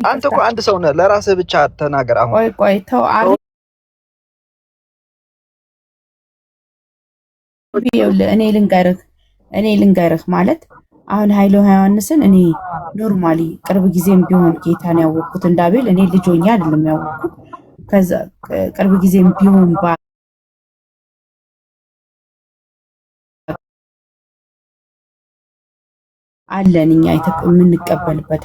አንተ እኮ አንድ ሰው ነህ፣ ለራስህ ብቻ ተናገር። አሁን ቆይ ተው እኔ ልንገርህ ማለት አሁን ኃይሉ ዮሐንስን እኔ ኖርማሊ ቅርብ ጊዜም ቢሆን ጌታን ያወቅኩት እንዳቤል እኔ ልጆኛ አይደለም ያወቅኩት። ከዛ ቅርብ ጊዜም ቢሆን አለን እኛ የምንቀበልበት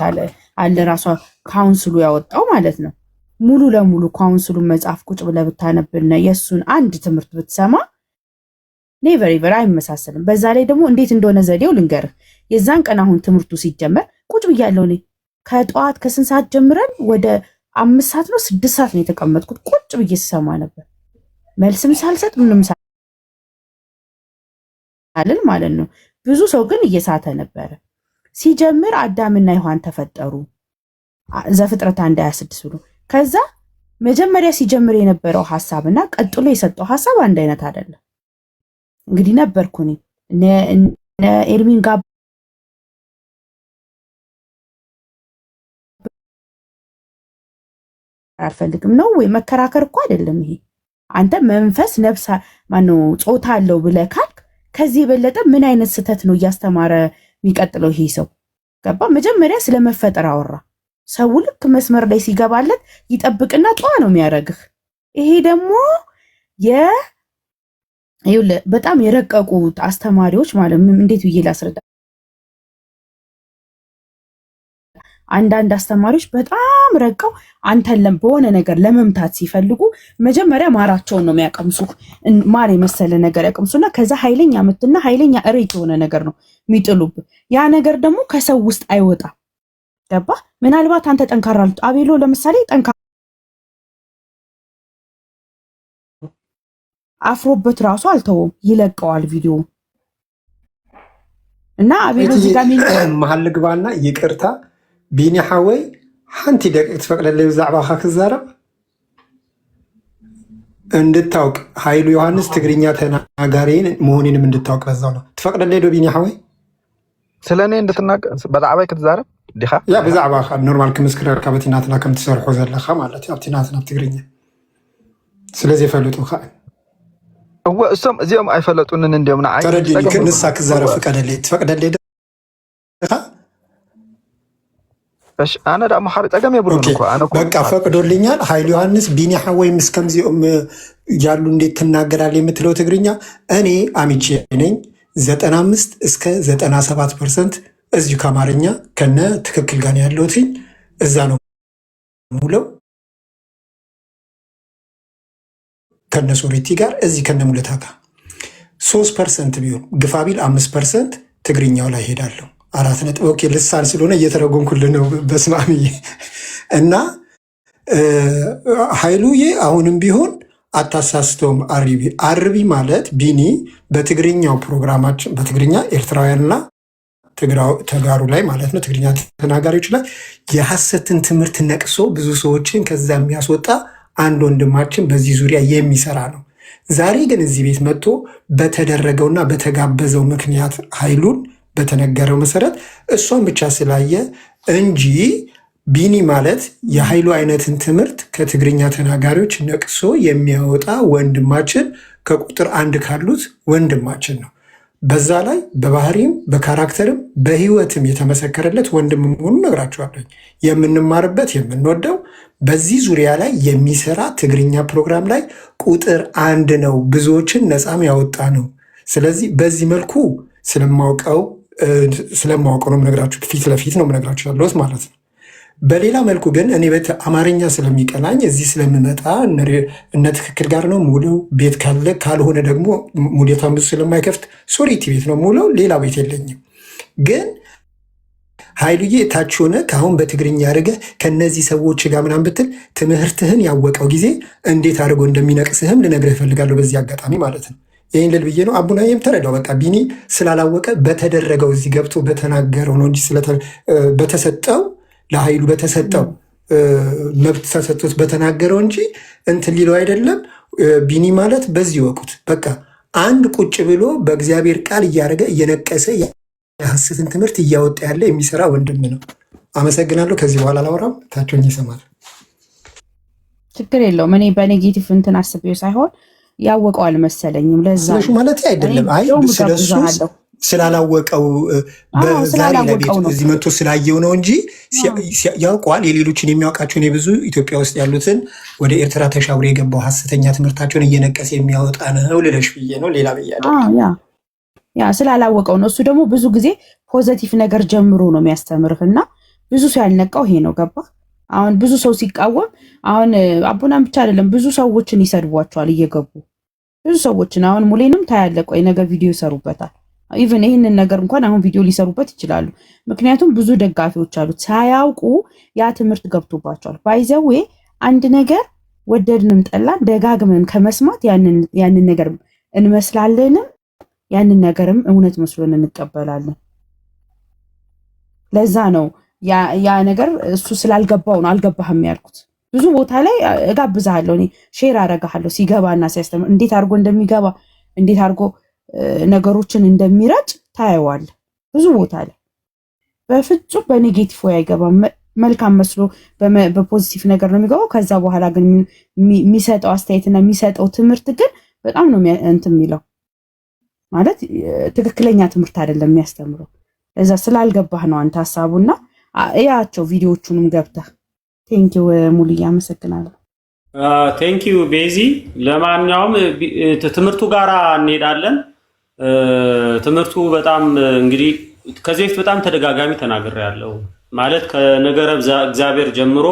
አለ ራሷ ካውንስሉ ያወጣው ማለት ነው። ሙሉ ለሙሉ ካውንስሉን መጽሐፍ ቁጭ ብለህ ብታነብና የእሱን አንድ ትምህርት ብትሰማ ኔቨር ኤቨር አይመሳሰልም። በዛ ላይ ደግሞ እንዴት እንደሆነ ዘዴው ልንገርህ። የዛን ቀን አሁን ትምህርቱ ሲጀመር ቁጭ ብያለሁ እኔ ከጠዋት ከስንት ሰዓት ጀምረን ወደ 5 ሰዓት ነው 6 ሰዓት ነው የተቀመጥኩት። ቁጭ ብዬ ስሰማ ነበር፣ መልስም ሳልሰጥ ምንም ሳልል ማለት ነው። ብዙ ሰው ግን እየሳተ ነበረ። ሲጀምር አዳምና ሔዋን ተፈጠሩ ዘፍጥረት 1:26 ብሎ ከዛ መጀመሪያ ሲጀምር የነበረው ሐሳብና ቀጥሎ የሰጠው ሐሳብ አንድ አይነት አይደለም። እንግዲህ ነበርኩኝ እነ ኤርሚን ጋር አልፈልግም ነው ወይ መከራከር እኮ አይደለም ይሄ። አንተ መንፈስ ነፍስ ማነው ጾታ አለው ብለህ ካልክ ከዚህ የበለጠ ምን አይነት ስህተት ነው እያስተማረ የሚቀጥለው ይሄ ሰው? ገባ? መጀመሪያ ስለመፈጠር አወራ። ሰው ልክ መስመር ላይ ሲገባለት ይጠብቅና ጧ ነው የሚያደርግህ። ይሄ ደግሞ በጣም የረቀቁ አስተማሪዎች ማለት እንዴት ብዬ ላስረዳ? አንዳንድ አስተማሪዎች በጣም ረቀው አንተን በሆነ ነገር ለመምታት ሲፈልጉ መጀመሪያ ማራቸውን ነው የሚያቀምሱ። ማር የመሰለ ነገር ያቀምሱና ከዛ ኃይለኛ ምትና ኃይለኛ እሬት የሆነ ነገር ነው የሚጥሉብህ። ያ ነገር ደግሞ ከሰው ውስጥ አይወጣም። ገባ? ምናልባት አንተ ጠንካራ አቤሎ ለምሳሌ ጠንካራ አፍሮበት ራሱ አልተወም፣ ይለቀዋል ቪዲዮ እና አቤሎ እዚህ ጋር መሀል ልግባና ይቅርታ ቢኒ ሓወይ ሓንቲ ደቂቅ ትፈቅደለይ ብዛዕባኻ ክዛረብ እንድታውቅ ኃይሉ ዮሐንስ ትግርኛ ተናጋሪን መሆኔንም እንድታውቅ በዛው ነው። ትፈቅደለይ ዶ ቢኒ ሓወይ ስለኔ እንድትናገር በዛዕባይ ክትዛረብ ዲኻ ያ ብዛዕባኻ ኖርማል ክምስክረካ በቲናትና ከም ትሰርሖ ዘለኻ ማለት እዩ ኣብቲናትና ትግርኛ ስለዚ የፈልጡካ እሶም እዚኦም አይፈለጡንን እንዲኦም ንዓይ ተረዲኒ ክንሳ ክዛረብ ፍቀደለይ ትፈቅደለይ ዲኻ እሺ አነ ዳ ማሐሪ ጠገም የብሩን እኮ አነ በቃ ፈቅዶልኛል። ኃይሉ ዮሐንስ ቢኒ ሓወይ ምስከምዚኦም ያሉ እንዴት ትናገራለህ የምትለው ትግርኛ እኔ አሚቼ ነኝ 95 እስከ 97% እዚሁ ከአማርኛ ከነ ትክክል ጋር ያለሁት እዛ ነው ሙለው ከነ ሶሪቲ ጋር እዚህ ከነ ሙለታ ጋር 3% ቢሆን ግፋቢል 5% ትግርኛው ላይ ሄዳለሁ። 4 ኦኬ ልሳን ስለሆነ እየተረጎምኩልህ ነው በስማምዬ እና ኃይሉዬ አሁንም ቢሆን አታሳስተውም። አርቢ ማለት ቢኒ በትግርኛው ፕሮግራማችን በትግርኛ ኤርትራውያንና ተጋሩ ላይ ማለት ነው ትግርኛ ተናጋሪዎች ላይ የሐሰትን ትምህርት ነቅሶ ብዙ ሰዎችን ከዛ የሚያስወጣ አንድ ወንድማችን በዚህ ዙሪያ የሚሰራ ነው። ዛሬ ግን እዚህ ቤት መጥቶ በተደረገውና በተጋበዘው ምክንያት ኃይሉን በተነገረው መሰረት እሷን ብቻ ስላየ እንጂ ቢኒ ማለት የኃይሉ አይነትን ትምህርት ከትግርኛ ተናጋሪዎች ነቅሶ የሚያወጣ ወንድማችን ከቁጥር 1 ካሉት ወንድማችን ነው። በዛ ላይ በባህሪም በካራክተርም በህይወትም የተመሰከረለት ወንድም መሆኑን ነግራችኋለሁ። የምንማርበት የምንወደው በዚህ ዙሪያ ላይ የሚሰራ ትግርኛ ፕሮግራም ላይ ቁጥር 1 ነው። ብዙዎችን ነፃም ያወጣ ነው። ስለዚህ በዚህ መልኩ ስለማውቀው ነው የምነግራችሁ፣ ፊት ለፊት ነው የምነግራችሁ ያለሁት ማለት ነው። በሌላ መልኩ ግን እኔ አማርኛ ስለሚቀላኝ እዚህ ስለምመጣ እነ ትክክል ጋር ነው ሙሉ ቤት ካለ ካልሆነ ደግሞ ሙሌታን ብዙ ስለማይከፍት ሶሪቲ ቤት ነው ሙሉ ሌላ ቤት የለኝም። ግን ኃይሉዬ ታች ሆነ ከአሁን በትግርኛ አድርገህ ከነዚህ ሰዎች ጋር ምናምን ብትል ትምህርትህን ያወቀው ጊዜ እንዴት አድርጎ እንደሚነቅስህም ልነግርህ እፈልጋለሁ በዚህ አጋጣሚ ማለት ነው። ይህን ልል ብዬ ነው። አቡናዬም ተረዳው። በቃ ቢኒ ስላላወቀ በተደረገው እዚህ ገብቶ በተናገረው ነው እንጂ በተሰጠው ለኃይሉ በተሰጠው መብት ተሰጥቶት በተናገረው እንጂ እንትን ሊለው አይደለም። ቢኒ ማለት በዚህ ወቁት በቃ አንድ ቁጭ ብሎ በእግዚአብሔር ቃል እያደረገ እየነቀሰ የሐሰትን ትምህርት እያወጣ ያለ የሚሰራ ወንድም ነው። አመሰግናለሁ። ከዚህ በኋላ ላወራም ታቸውን ይሰማል። ችግር የለውም። እኔ በኔጌቲቭ እንትን አስቤው ሳይሆን ያወቀው አልመሰለኝም። ለዛ ማለት አይደለም። አይ ስለሱ ስላላወቀው በዛሬ ለቤት እዚህ መጥቶ ስላየው ነው እንጂ ያውቀዋል። የሌሎችን የሚያውቃቸውን የብዙ ኢትዮጵያ ውስጥ ያሉትን ወደ ኤርትራ ተሻግሮ የገባው ሐሰተኛ ትምህርታቸውን እየነቀሰ የሚያወጣ ነው ልለሽ ብዬ ነው። ሌላ ብዬ ያ ስላላወቀው ነው። እሱ ደግሞ ብዙ ጊዜ ፖዚቲቭ ነገር ጀምሮ ነው የሚያስተምርህና ብዙ ሰው ያልነቃው ይሄ ነው። ገባ? አሁን ብዙ ሰው ሲቃወም አሁን አቡናም ብቻ አይደለም ብዙ ሰዎችን ይሰድቧቸዋል እየገቡ ብዙ ሰዎችን። አሁን ሙሌንም ታያለህ። ቆይ ነገር ቪዲዮ ይሰሩበታል። ኢቭን ይህንን ነገር እንኳን አሁን ቪዲዮ ሊሰሩበት ይችላሉ። ምክንያቱም ብዙ ደጋፊዎች አሉት። ሳያውቁ ያ ትምህርት ገብቶባቸዋል። ባይዘዌ አንድ ነገር ወደድንም ጠላን ደጋግመን ከመስማት ያንን ነገር እንመስላለንም ያንን ነገርም እውነት መስሎን እንቀበላለን። ለዛ ነው ያ ነገር እሱ ስላልገባው ነው አልገባህም ያልኩት። ብዙ ቦታ ላይ እጋብዝሃለሁ፣ እኔ ሼር አደርግሃለሁ ሲገባና ሲያስተምር እንዴት አድርጎ እንደሚገባ እንዴት አድርጎ ነገሮችን እንደሚረጭ ታየዋለህ። ብዙ ቦታ ላይ በፍጹም በኔጌቲቭ ወይ አይገባም። መልካም መስሎ በፖዚቲቭ ነገር ነው የሚገባው። ከዛ በኋላ ግን የሚሰጠው አስተያየትና የሚሰጠው ትምህርት ግን በጣም ነው እንትን የሚለው ማለት ትክክለኛ ትምህርት አይደለም የሚያስተምረው። እዛ ስላልገባህ ነው አንተ ሐሳቡና እያቸው ቪዲዮዎቹንም ገብተህ። ቴንኪው ሙሉዬ፣ አመሰግናለሁ። ቴንኪው ቤዚ። ለማንኛውም ትምህርቱ ጋር እንሄዳለን። ትምህርቱ በጣም እንግዲህ ከዚህ በፊት በጣም ተደጋጋሚ ተናግሬያለሁ። ማለት ከነገረ እግዚአብሔር ጀምሮ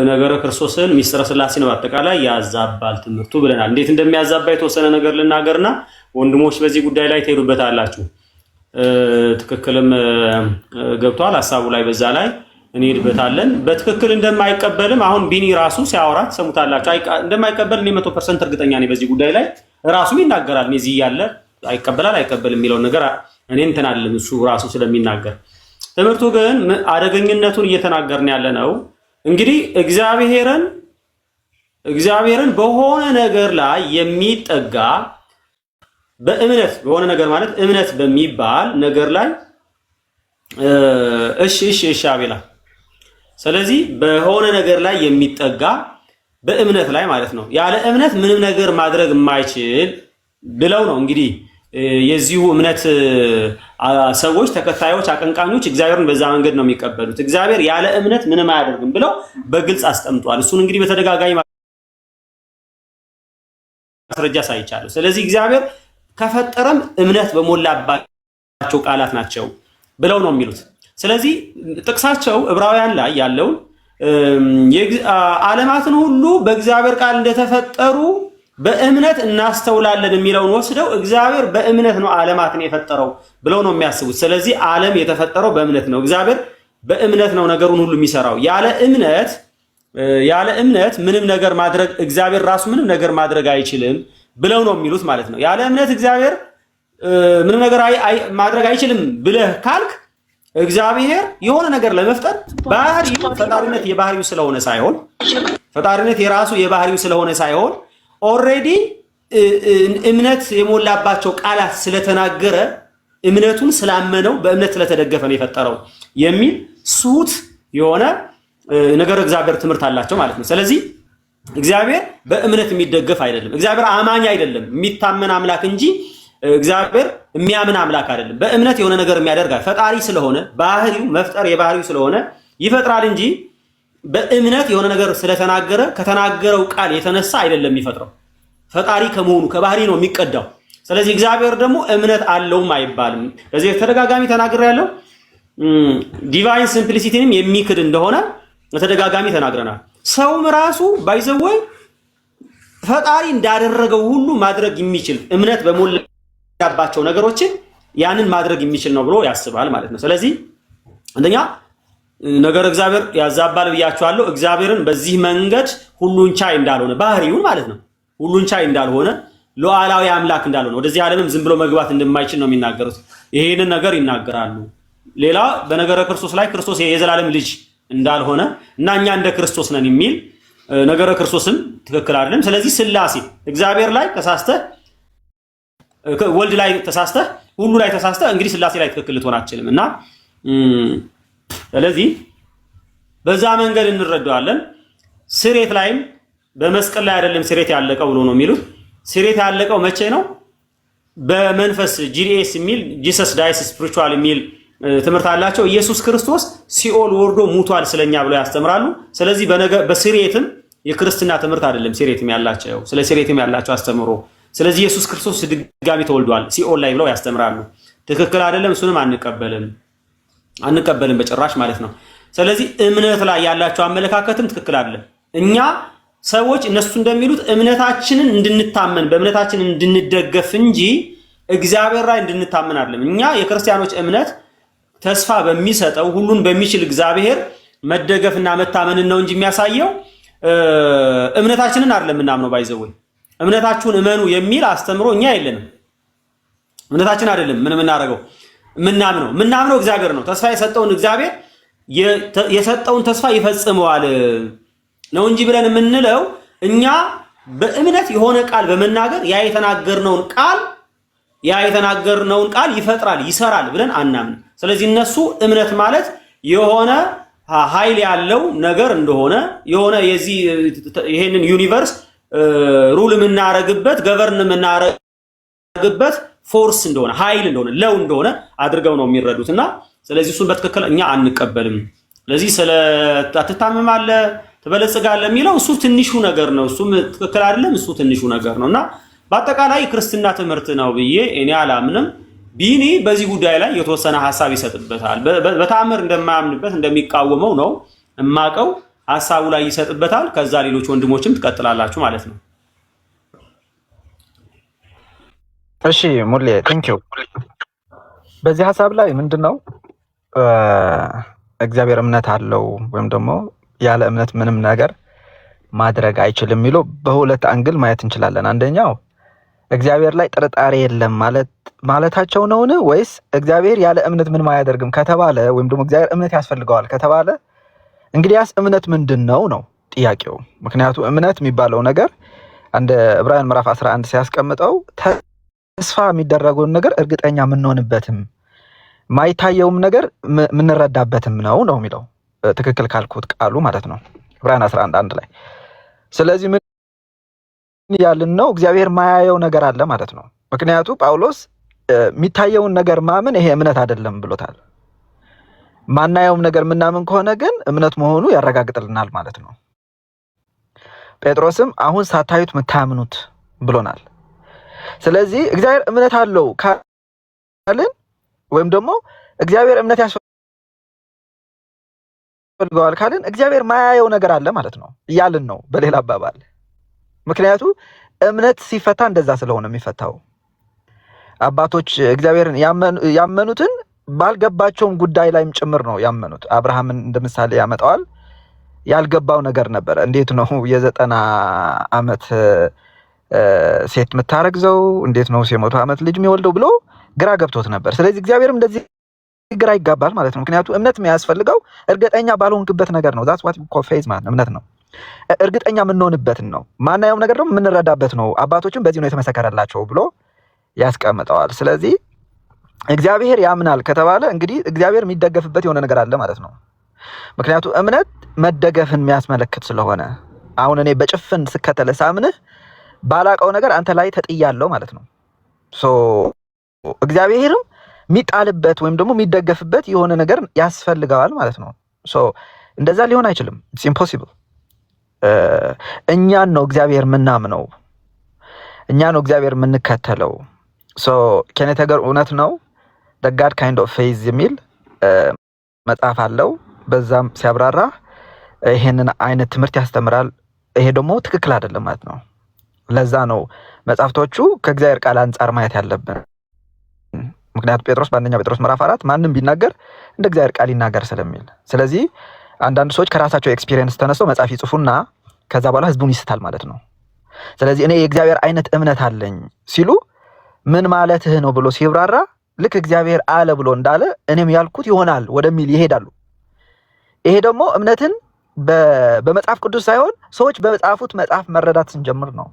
ነገረ ክርስቶስን ሚስጥረ ሥላሴን በአጠቃላይ ያዛባል ትምህርቱ ብለናል። እንዴት እንደሚያዛባ የተወሰነ ነገር ልናገርና ወንድሞች በዚህ ጉዳይ ላይ ትሄዱበታላችሁ። ትክክልም ገብቷል ሐሳቡ ላይ በዛ ላይ እንሄድበታለን። በትክክል እንደማይቀበልም አሁን ቢኒ ራሱ ሲያወራት ሰሙታላችሁ። እንደማይቀበል እኔ 100% እርግጠኛ ነኝ። በዚህ ጉዳይ ላይ ራሱ ይናገራል። እዚህ ያለ አይቀበላል አይቀበልም የሚለው ነገር እኔ እንትን አለም እሱ ራሱ ስለሚናገር ትምህርቱ ግን አደገኝነቱን እየተናገርን ያለ ነው። እንግዲህ እግዚአብሔርን በሆነ ነገር ላይ የሚጠጋ በእምነት በሆነ ነገር ማለት እምነት በሚባል ነገር ላይ እሺ አቤላ። ስለዚህ በሆነ ነገር ላይ የሚጠጋ በእምነት ላይ ማለት ነው። ያለ እምነት ምንም ነገር ማድረግ የማይችል ብለው ነው እንግዲህ የዚሁ እምነት ሰዎች ተከታዮች አቀንቃኞች እግዚአብሔርን በዛ መንገድ ነው የሚቀበሉት። እግዚአብሔር ያለ እምነት ምንም አያደርግም ብለው በግልጽ አስቀምጧል። እሱን እንግዲህ በተደጋጋሚ ማስረጃ ሳይቻለው። ስለዚህ እግዚአብሔር ከፈጠረም እምነት በሞላባቸው ቃላት ናቸው ብለው ነው የሚሉት። ስለዚህ ጥቅሳቸው ዕብራውያን ላይ ያለውን ዓለማትን ሁሉ በእግዚአብሔር ቃል እንደተፈጠሩ በእምነት እናስተውላለን የሚለውን ወስደው እግዚአብሔር በእምነት ነው ዓለማትን የፈጠረው ብለው ነው የሚያስቡት። ስለዚህ ዓለም የተፈጠረው በእምነት ነው፣ እግዚአብሔር በእምነት ነው ነገሩን ሁሉ የሚሰራው። ያለ እምነት ምንም ነገር ማድረግ እግዚአብሔር ራሱ ምንም ነገር ማድረግ አይችልም ብለው ነው የሚሉት ማለት ነው። ያለ እምነት እግዚአብሔር ምንም ነገር ማድረግ አይችልም ብለህ ካልክ እግዚአብሔር የሆነ ነገር ለመፍጠር ፈጣሪነት የባህሪው ስለሆነ ሳይሆን ፈጣሪነት የራሱ የባህሪው ስለሆነ ሳይሆን ኦልሬዲ እምነት የሞላባቸው ቃላት ስለተናገረ እምነቱን ስላመነው በእምነት ስለተደገፈ ነው የፈጠረው የሚል ስሁት የሆነ ነገር እግዚአብሔር ትምህርት አላቸው ማለት ነው። ስለዚህ እግዚአብሔር በእምነት የሚደገፍ አይደለም። እግዚአብሔር አማኝ አይደለም፣ የሚታመን አምላክ እንጂ እግዚአብሔር የሚያምን አምላክ አይደለም። በእምነት የሆነ ነገር የሚያደርግ ፈጣሪ ስለሆነ ባህሪው መፍጠር የባህሪው ስለሆነ ይፈጥራል እንጂ በእምነት የሆነ ነገር ስለተናገረ ከተናገረው ቃል የተነሳ አይደለም የሚፈጥረው። ፈጣሪ ከመሆኑ ከባህሪ ነው የሚቀዳው። ስለዚህ እግዚአብሔር ደግሞ እምነት አለውም አይባልም። ከዚህ ተደጋጋሚ ተናግሬያለሁ። ዲቫይን ሲምፕሊሲቲንም የሚክድ እንደሆነ ተደጋጋሚ ተናግረናል። ሰውም ራሱ ባይዘወይ ፈጣሪ እንዳደረገው ሁሉ ማድረግ የሚችል እምነት በሞላባቸው ነገሮችን ያንን ማድረግ የሚችል ነው ብሎ ያስባል ማለት ነው። ስለዚህ አንደኛ ነገር እግዚአብሔር ያዛባል ብያችኋለሁ። እግዚአብሔርን በዚህ መንገድ ሁሉን ቻይ እንዳልሆነ ባህሪውን ማለት ነው ሁሉን ቻይ እንዳልሆነ ሉዓላዊ አምላክ እንዳልሆነ ወደዚህ ዓለምም ዝም ብሎ መግባት እንደማይችል ነው የሚናገሩት። ይሄንን ነገር ይናገራሉ። ሌላ በነገረ ክርስቶስ ላይ ክርስቶስ የዘላለም ልጅ እንዳልሆነ እና እኛ እንደ ክርስቶስ ነን የሚል ነገረ ክርስቶስን ትክክል አይደለም። ስለዚህ ስላሴ እግዚአብሔር ላይ ተሳስተህ ወልድ ላይ ተሳስተህ ሁሉ ላይ ተሳስተህ እንግዲህ ስላሴ ላይ ትክክል ልትሆን አትችልም እና ስለዚህ በዛ መንገድ እንረዳዋለን። ስሬት ላይም በመስቀል ላይ አይደለም ስሬት ያለቀው ብሎ ነው የሚሉት። ስሬት ያለቀው መቼ ነው? በመንፈስ ጂዲኤስ የሚል ጂሰስ ዳይስ ስፒሪቹዋል የሚል ትምህርት አላቸው። ኢየሱስ ክርስቶስ ሲኦል ወርዶ ሙቷል ስለኛ ብለው ያስተምራሉ። ስለዚህ በስሬትም የክርስትና ትምህርት አይደለም ስሬትም ያላቸው ስለ ስሬትም ያላቸው አስተምሮ ስለዚህ ኢየሱስ ክርስቶስ ድጋሚ ተወልዷል ሲኦል ላይ ብለው ያስተምራሉ። ትክክል አይደለም። እሱንም አንቀበልም በጭራሽ ማለት ነው። ስለዚህ እምነት ላይ ያላቸው አመለካከትም ትክክል አይደለም። እኛ ሰዎች እነሱ እንደሚሉት እምነታችንን እንድንታመን በእምነታችን እንድንደገፍ እንጂ እግዚአብሔር ላይ እንድንታመን አይደለም። እኛ የክርስቲያኖች እምነት ተስፋ በሚሰጠው ሁሉን በሚችል እግዚአብሔር መደገፍና መታመንን ነው እንጂ የሚያሳየው እምነታችንን አይደለም እናምነው። ባይዘው እምነታችሁን እመኑ የሚል አስተምሮ እኛ የለንም። እምነታችን አይደለም ምን የምናደርገው ምናምነው እግዚአብሔር ነው። ተስፋ የሰጠውን እግዚአብሔር የሰጠውን ተስፋ ይፈጽመዋል ነው እንጂ ብለን የምንለው እኛ በእምነት የሆነ ቃል በመናገር ያ የተናገርነውን ቃል ይፈጥራል ይሰራል ብለን አናምን። ስለዚህ እነሱ እምነት ማለት የሆነ ኃይል ያለው ነገር እንደሆነ የሆነ ይሄንን ዩኒቨርስ ሩል የምናረግበት ገቨርን የምናረግበት ፎርስ እንደሆነ ኃይል እንደሆነ ለው እንደሆነ አድርገው ነው የሚረዱትና ስለዚህ እሱን በትክክል እኛ አንቀበልም። ስለዚህ ስለ አትታመማለህ ትበለጽጋለህ የሚለው እሱ ትንሹ ነገር ነው። እሱም ትክክል አይደለም። እሱ ትንሹ ነገር ነውና በአጠቃላይ ክርስትና ትምህርት ነው ብዬ እኔ አላምንም። ቢኒ በዚህ ጉዳይ ላይ የተወሰነ ሐሳብ ይሰጥበታል። በተአምር እንደማያምንበት እንደሚቃወመው ነው እማቀው። ሐሳቡ ላይ ይሰጥበታል። ከዛ ሌሎች ወንድሞችም ትቀጥላላችሁ ማለት ነው። እሺ ሙሌ ቴንኪው። በዚህ ሐሳብ ላይ ምንድነው እግዚአብሔር እምነት አለው ወይም ደግሞ ያለ እምነት ምንም ነገር ማድረግ አይችልም የሚለው በሁለት አንግል ማየት እንችላለን። አንደኛው እግዚአብሔር ላይ ጥርጣሬ የለም ማለታቸው ነውን? ወይስ እግዚአብሔር ያለ እምነት ምንም አያደርግም ከተባለ ወይም ደግሞ እግዚአብሔር እምነት ያስፈልገዋል ከተባለ እንግዲያስ እምነት ምንድነው ነው ጥያቄው። ምክንያቱም እምነት የሚባለው ነገር እንደ ዕብራውያን ምዕራፍ 11 ሲያስቀምጠው ተስፋ የሚደረገውን ነገር እርግጠኛ የምንሆንበትም ማይታየውም ነገር የምንረዳበትም ነው የሚለው ትክክል ካልኩት ቃሉ ማለት ነው ዕብራውያን 11:1 ላይ። ስለዚህ ምን ያልን ነው? እግዚአብሔር ማያየው ነገር አለ ማለት ነው። ምክንያቱም ጳውሎስ የሚታየውን ነገር ማመን ይሄ እምነት አይደለም ብሎታል። ማናየውም ነገር ምናምን ከሆነ ግን እምነት መሆኑ ያረጋግጥልናል ማለት ነው። ጴጥሮስም አሁን ሳታዩት ምታምኑት ብሎናል። ስለዚህ እግዚአብሔር እምነት አለው ካልን ወይም ደግሞ እግዚአብሔር እምነት ያስፈልገዋል ካልን እግዚአብሔር ማያየው ነገር አለ ማለት ነው እያልን ነው በሌላ አባባል። ምክንያቱም እምነት ሲፈታ እንደዛ ስለሆነ የሚፈታው አባቶች እግዚአብሔርን ያመኑትን ባልገባቸውም ጉዳይ ላይም ጭምር ነው ያመኑት። አብርሃምን እንደምሳሌ ያመጣዋል። ያልገባው ነገር ነበር። እንዴት ነው የ90 ዓመት ሴት የምታረግዘው? እንዴት ነው የ100 ዓመት ልጅ የሚወልደው ብሎ ግራ ገብቶት ነበር። ስለዚህ እግዚአብሔርም እንደዚህ ግራ ይጋባል ማለት ነው። ምክንያቱም እምነት የሚያስፈልገው እርግጠኛ ባልሆንክበት ነገር ነው። that's what we call faith ማለት እምነት ነው። እርግጠኛ የምንሆንበትን ነው። ማናየውም ነገር ደግሞ የምንረዳበት ነው። አባቶችም በዚህ ነው የተመሰከረላቸው ብሎ ያስቀምጠዋል። ስለዚህ እግዚአብሔር ያምናል ከተባለ እንግዲህ እግዚአብሔር የሚደገፍበት የሆነ ነገር አለ ማለት ነው። ምክንያቱም እምነት መደገፍን የሚያስመለክት ስለሆነ አሁን እኔ በጭፍን ስከተለ ሳምንህ ባላቀው ነገር አንተ ላይ ተጥያለሁ ማለት ነው። እግዚአብሔርም የሚጣልበት ወይም ደግሞ የሚደገፍበት የሆነ ነገር ያስፈልገዋል ማለት ነው። እንደዛ ሊሆን አይችልም። ኢትስ ኢምፖሲብል። እኛን ነው እግዚአብሔር የምናምነው፣ እኛ ነው እግዚአብሔር የምንከተለው። ኬኔተገር እውነት ነው the God kind of faith የሚል መጽሐፍ አለው። በዛም ሲያብራራ ይሄንን አይነት ትምህርት ያስተምራል። ይሄ ደግሞ ትክክል አይደለም ማለት ነው። ለዛ ነው መጽሐፍቶቹ ከእግዚአብሔር ቃል አንጻር ማየት ያለብን። ምክንያቱም ጴጥሮስ በአንደኛ ጴጥሮስ ምዕራፍ 4 ማንም ቢናገር እንደ እግዚአብሔር ቃል ይናገር ስለሚል። ስለዚህ አንዳንድ ሰዎች ከራሳቸው ኤክስፒሪየንስ ተነስተው መጽሐፍ ይጽፉና ከዛ በኋላ ህዝቡን ይስታል ማለት ነው። ስለዚህ እኔ የእግዚአብሔር አይነት እምነት አለኝ ሲሉ ምን ማለትህ ነው ብሎ ሲብራራ ልክ እግዚአብሔር አለ ብሎ እንዳለ እኔም ያልኩት ይሆናል ወደሚል ይሄዳሉ። ይሄ ደግሞ እምነትን በመጽሐፍ ቅዱስ ሳይሆን ሰዎች በመጽሐፉት መጽሐፍ መረዳት ስንጀምር ነው።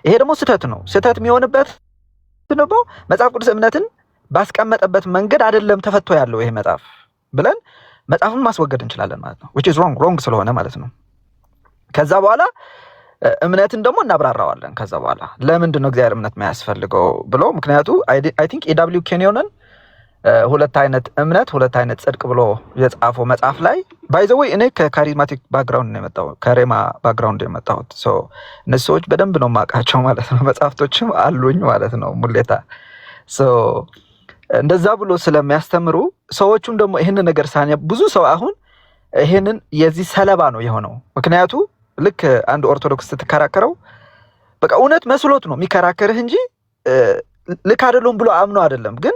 ይሄ ደግሞ ስህተት ነው። ስህተት የሚሆንበት ደግሞ መጽሐፍ ቅዱስ እምነትን ባስቀመጠበት መንገድ አይደለም ተፈቶ ያለው ይሄ መጽሐፍ ብለን መጽሐፉን ማስወገድ እንችላለን ማለት ነው። which is wrong ስለሆነ ማለት ነው። ከዛ በኋላ እምነትን ደግሞ እናብራራዋለን። ከዛ በኋላ ለምንድን ነው እግዚአብሔር እምነት የማያስፈልገው ብሎ ምክንያቱ አይ ቲንክ ኤ.ደብሊው ኬንዮንን ሁለት አይነት እምነት ሁለት አይነት ጽድቅ ብሎ የጻፈው መጽሐፍ ላይ ባይ ዘ ዌይ እኔ ከካሪዝማቲክ ባክግራውንድ ነው የመጣሁት፣ ከሬማ ባክግራውንድ ነው የመጣሁት። ሶ እነሱ ሰዎች በደንብ ነው የማውቃቸው ማለት ነው። መጽሐፍቶችም አሉኝ ማለት ነው ሙሌታ። ሶ እንደዛ ብሎ ስለሚያስተምሩ ሰዎቹም ደግሞ ይህንን ነገር ብዙ ሰው አሁን ይህንን የዚህ ሰለባ ነው የሆነው። ምክንያቱ ልክ አንድ ኦርቶዶክስ ስትከራከረው በቃ እውነት መስሎት ነው የሚከራከርህ እንጂ ልክ አይደለም ብሎ አምኖ አይደለም። ግን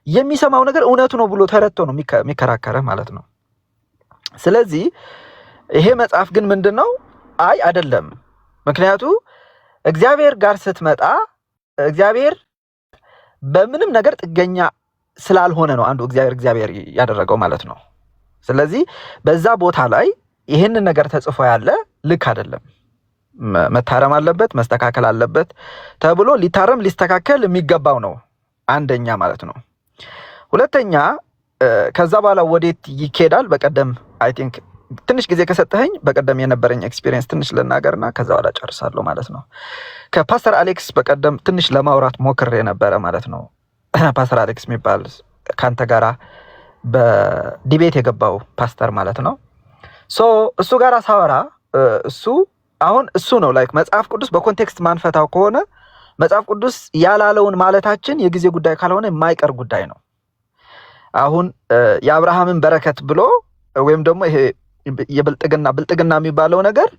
የሚሰማው ነገር እውነቱ ነው ብሎ ተረድቶ ነው የሚከራከርህ ማለት ነው። ስለዚህ ይሄ መጽሐፍ ግን ምንድነው? አይ አይደለም። ምክንያቱ እግዚአብሔር ጋር ስትመጣ እግዚአብሔር በምንም ነገር ጥገኛ ስላልሆነ ነው አንዱ እግዚአብሔር ያደረገው ማለት ነው። ስለዚህ በዛ ቦታ ላይ ይሄንን ነገር ተጽፎ ያለ ልክ አይደለም፣ መታረም አለበት፣ መስተካከል አለበት ተብሎ ሊታረም ሊስተካከል የሚገባው ነው አንደኛ ማለት ነው። ሁለተኛ ከዛ በኋላ ወዴት ይኬዳል? በቀደም አይ ቲንክ ትንሽ ጊዜ ከሰጠኸኝ በቀደም የነበረኝ ኤክስፒሪየንስ ትንሽ ልናገርና ከዛ በኋላ ጨርሳለሁ ማለት ነው። ከፓስተር አሌክስ በቀደም ትንሽ ለማውራት ሞክሬ ነበረ ማለት ነው። ፓስተር አሌክስ የሚባል ካንተ ጋራ በዲቤት የገባው ፓስተር ማለት ነው። ሶ እሱ ጋር ሳወራ እሱ ነው ላይክ መጽሐፍ ቅዱስ በኮንቴክስት ማንፈታው ከሆነ መጽሐፍ ቅዱስ ያላለውን ማለታችን የጊዜ ጉዳይ ካልሆነ የማይቀር ጉዳይ ነው። አሁን የአብርሃምን በረከት ብሎ ወይም ደግሞ ይሄ ብልጥግና የሚባለው ነገር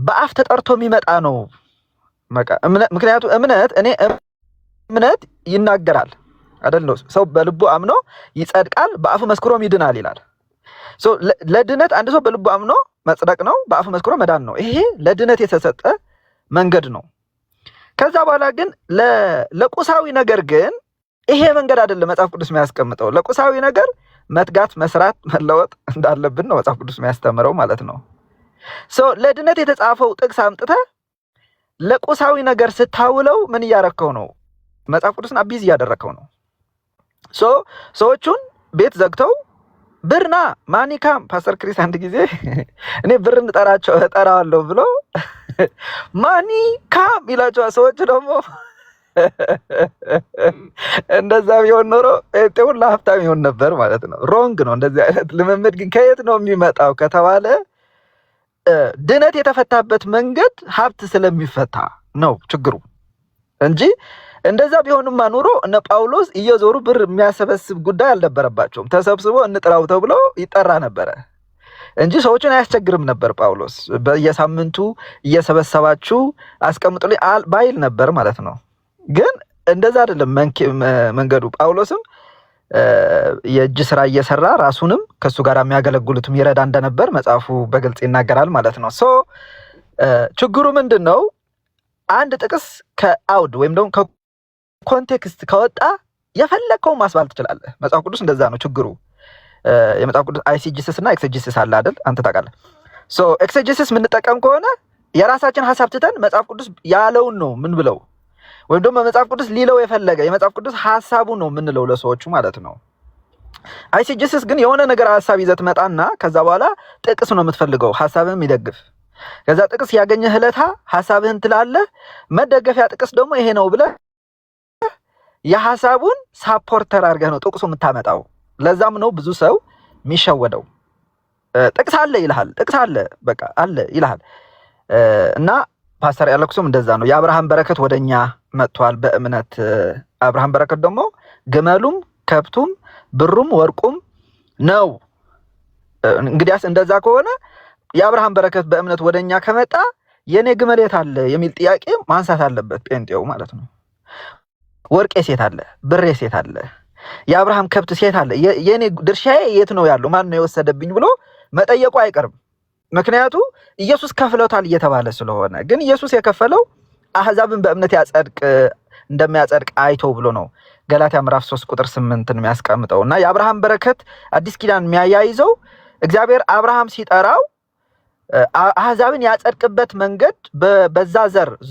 በአፍ ተጠርቶ የሚመጣ ነው። ምክንያቱም እምነት ይናገራል አይደል ነው። ሰው በልቡ አምኖ ይጸድቃል፣ በአፉ መስክሮም ይድናል ይላል። ለድነት አንድ ሰው በልቡ አምኖ መጽደቅ ነው፣ በአፉ መስክሮ መዳን ነው። ይሄ ለድነት የተሰጠ መንገድ ነው። ከዛ በኋላ ግን ለቁሳዊ ነገር ግን ይሄ መንገድ አይደለም መጽሐፍ ቅዱስ የሚያስቀምጠው። ለቁሳዊ ነገር መትጋት፣ መስራት፣ መለወጥ እንዳለብን ነው መጽሐፍ ቅዱስ የሚያስተምረው ማለት ነው። ለድነት የተጻፈው ጥቅስ አምጥተህ ለቁሳዊ ነገር ስታውለው ምን እያረከው ነው? መጽሐፍ ቅዱስን አቢዝ እያደረከው ነው። ሰዎቹን ቤት ዘግተው ብርና ማኒካም ፓስተር ክሪስ አንድ ጊዜ እኔ ብርን እጠራዋለሁ ብሎ ማኒካም ይላቸዋል። ሰዎቹ ደግሞ እንደዛ ቢሆን ኖሮ ሁላ ሀብታም ይሆን ነበር ማለት ነው። ሮንግ ነው እንደዚህ አይነት ልምምድ። ግን ከየት ነው የሚመጣው ከተባለ ድነት የተፈታበት መንገድ ሀብት ስለሚፈታ ነው ችግሩ እንጂ እንደዛ ቢሆንማ ኑሮ እነ ጳውሎስ እየዞሩ ብር የሚያሰበስብ ጉዳይ አልነበረባቸውም። ተሰብስቦ እንጥራው ተብሎ ይጠራ ነበረ እንጂ ሰዎችን አያስቸግርም ነበር። ጳውሎስ በየሳምንቱ እየሰበሰባችሁ አስቀምጡልኝ ባይል ነበር ማለት ነው። ግን እንደዛ አይደለም መንገዱ። ጳውሎስም የእጅ ስራ እየሰራ ራሱንም ከሱ ጋር የሚያገለግሉትም ይረዳ እንደነበር መጽሐፉ በግልጽ ይናገራል ማለት ነው። ችግሩ ምንድን ነው? አንድ ጥቅስ ከአውድ ወይም ደግሞ ከኮንቴክስት ከወጣ የፈለግከውን ማስባል ትችላለህ። መጽሐፍ ቅዱስ እንደዛ ነው ችግሩ። የመጽሐፍ ቅዱስ አይሲጂሲስ እና ኤክሴጂሲስ አለ አይደል? አንተ ታውቃለህ። ኤክሴጂሲስ የምንጠቀም ከሆነ የራሳችን ሀሳብ ትተን መጽሐፍ ቅዱስ ያለውን ነው ምን ብለው ወይም ደግሞ መጽሐፍ ቅዱስ ሊለው የፈለገ የመጽሐፍ ቅዱስ ሀሳቡ ነው የምንለው ለሰዎቹ ማለት ነው። አይሲጂሲስ ግን የሆነ ነገር ሀሳብ ይዘህ ትመጣና ከዛ በኋላ ጥቅስ ነው የምትፈልገው ሀሳብህን የሚደግፍ። ከዛ ጥቅስ ያገኘህ ዕለታ ሀሳብህን ትላለህ። መደገፊያ ጥቅስ ደግሞ ይሄ ነው ብለህ የሀሳቡን ሳፖርተር አድርገህ ነው ጥቅሱ የምታመጣው። ለዛም ነው ብዙ ሰው የሚሸወደው። ጥቅስ አለ ይልሃል፣ ጥቅስ አለ በቃ አለ ይልሃል። እና ፓስተር ያለክሱም እንደዛ ነው። የአብርሃም በረከት ወደኛ መጥቷል በእምነት። አብርሃም በረከት ደግሞ ግመሉም ከብቱም ብሩም ወርቁም ነው። እንግዲያስ እንደዛ ከሆነ የአብርሃም በረከት በእምነት ወደኛ ከመጣ የኔ ግመል የት አለ የሚል ጥያቄ ማንሳት አለበት ጴንጤው ማለት ነው። ወርቄ ሴት አለ፣ ብሬ ሴት አለ፣ የአብርሃም ከብት ሴት አለ፣ የኔ ድርሻዬ የት ነው ያለው? ማን ነው የወሰደብኝ ብሎ መጠየቁ አይቀርም። ምክንያቱ ኢየሱስ ከፍሎታል እየተባለ ስለሆነ። ግን ኢየሱስ የከፈለው አህዛብን በእምነት እንደሚያጸድቅ አይቶ ብሎ ነው ገላትያ ምዕራፍ 3 ቁጥር 8 የሚያስቀምጠው። እና የአብርሃም በረከት አዲስ ኪዳን የሚያያይዘው እግዚአብሔር አብርሃም ሲጠራው አህዛብን ያጸድቅበት መንገድ በዛ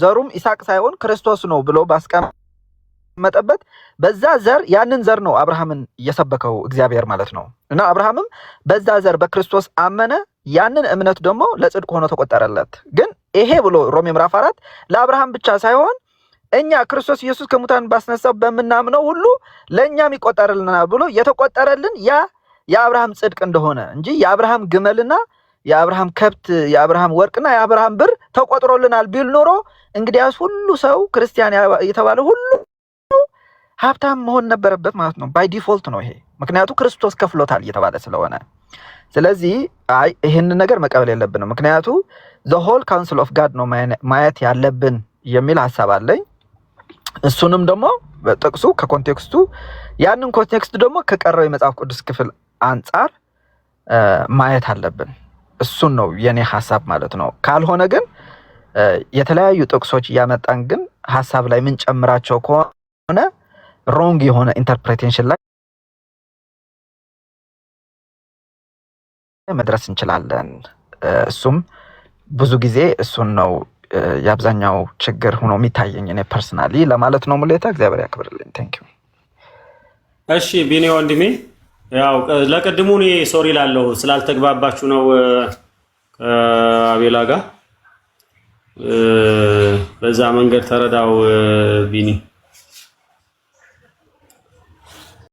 ዘሩም ይስሐቅ ሳይሆን ክርስቶስ ነው ብሎ ባስቀመጠበት በዛ ዘር ያንን ዘር ነው አብርሃምን እየሰበከው እግዚአብሔር ማለት ነው። እና አብርሃምም በዛ ዘር በክርስቶስ አመነ። ያንን እምነት ደግሞ ለጽድቅ ሆኖ ተቆጠረለት። ግን ይሄ ብሎ ሮሜ ምዕራፍ 4 ለአብርሃም ብቻ ሳይሆን እኛ ክርስቶስ ኢየሱስ ከሙታን ባስነሳው በምናምነው ሁሉ ለእኛም ይቆጠርልናል ብሎ የተቆጠረልን ያ የአብርሃም ጽድቅ እንደሆነ እንጂ የአብርሃም ግመልና የአብርሃም ከብት የአብርሃም ወርቅና የአብርሃም ብር ተቆጥሮልናል ቢል ኖሮ እንግዲያስ ሁሉ ሰው ክርስቲያን የተባለ ሁሉ ሀብታም መሆን ነበረበት ማለት ነው። ባይ ዲፎልት ነው ይሄ። ምክንያቱ ክርስቶስ ከፍሎታል እየተባለ ስለሆነ፣ ስለዚህ አይ ይህን ነገር መቀበል የለብንም። ምክንያቱ the whole council of God ነው ማየት ያለብን የሚል ሐሳብ አለኝ። እሱንም ደግሞ በጥቅሱ ከኮንቴክስቱ ያንን ኮንቴክስት ደግሞ ከቀረው የመጽሐፍ ቅዱስ ክፍል አንጻር ማየት አለብን። እሱን ነው የኔ ሐሳብ ማለት ነው። ካልሆነ ግን የተለያዩ ጥቅሶች እያመጣን ግን ሐሳብ ላይ ምን ጨምራቸው ከሆነ ሮንግ የሆነ ኢንተርፕሬቴሽን ላይ መድረስ እንችላለን። እሱም ብዙ ጊዜ እሱን ነው የአብዛኛው ችግር ሆኖ የሚታየኝ እኔ ፐርሰናሊ ለማለት ነው። ሙሌታ እግዚአብሔር ያክብርልኝ። ቴንክ ዩ። እሺ ቢኔ ወንድሜ፣ ያው ለቅድሙ እኔ ሶሪ ላለው ስላልተግባባችሁ ነው አቤላ ጋር በዛ መንገድ ተረዳው ቢኒ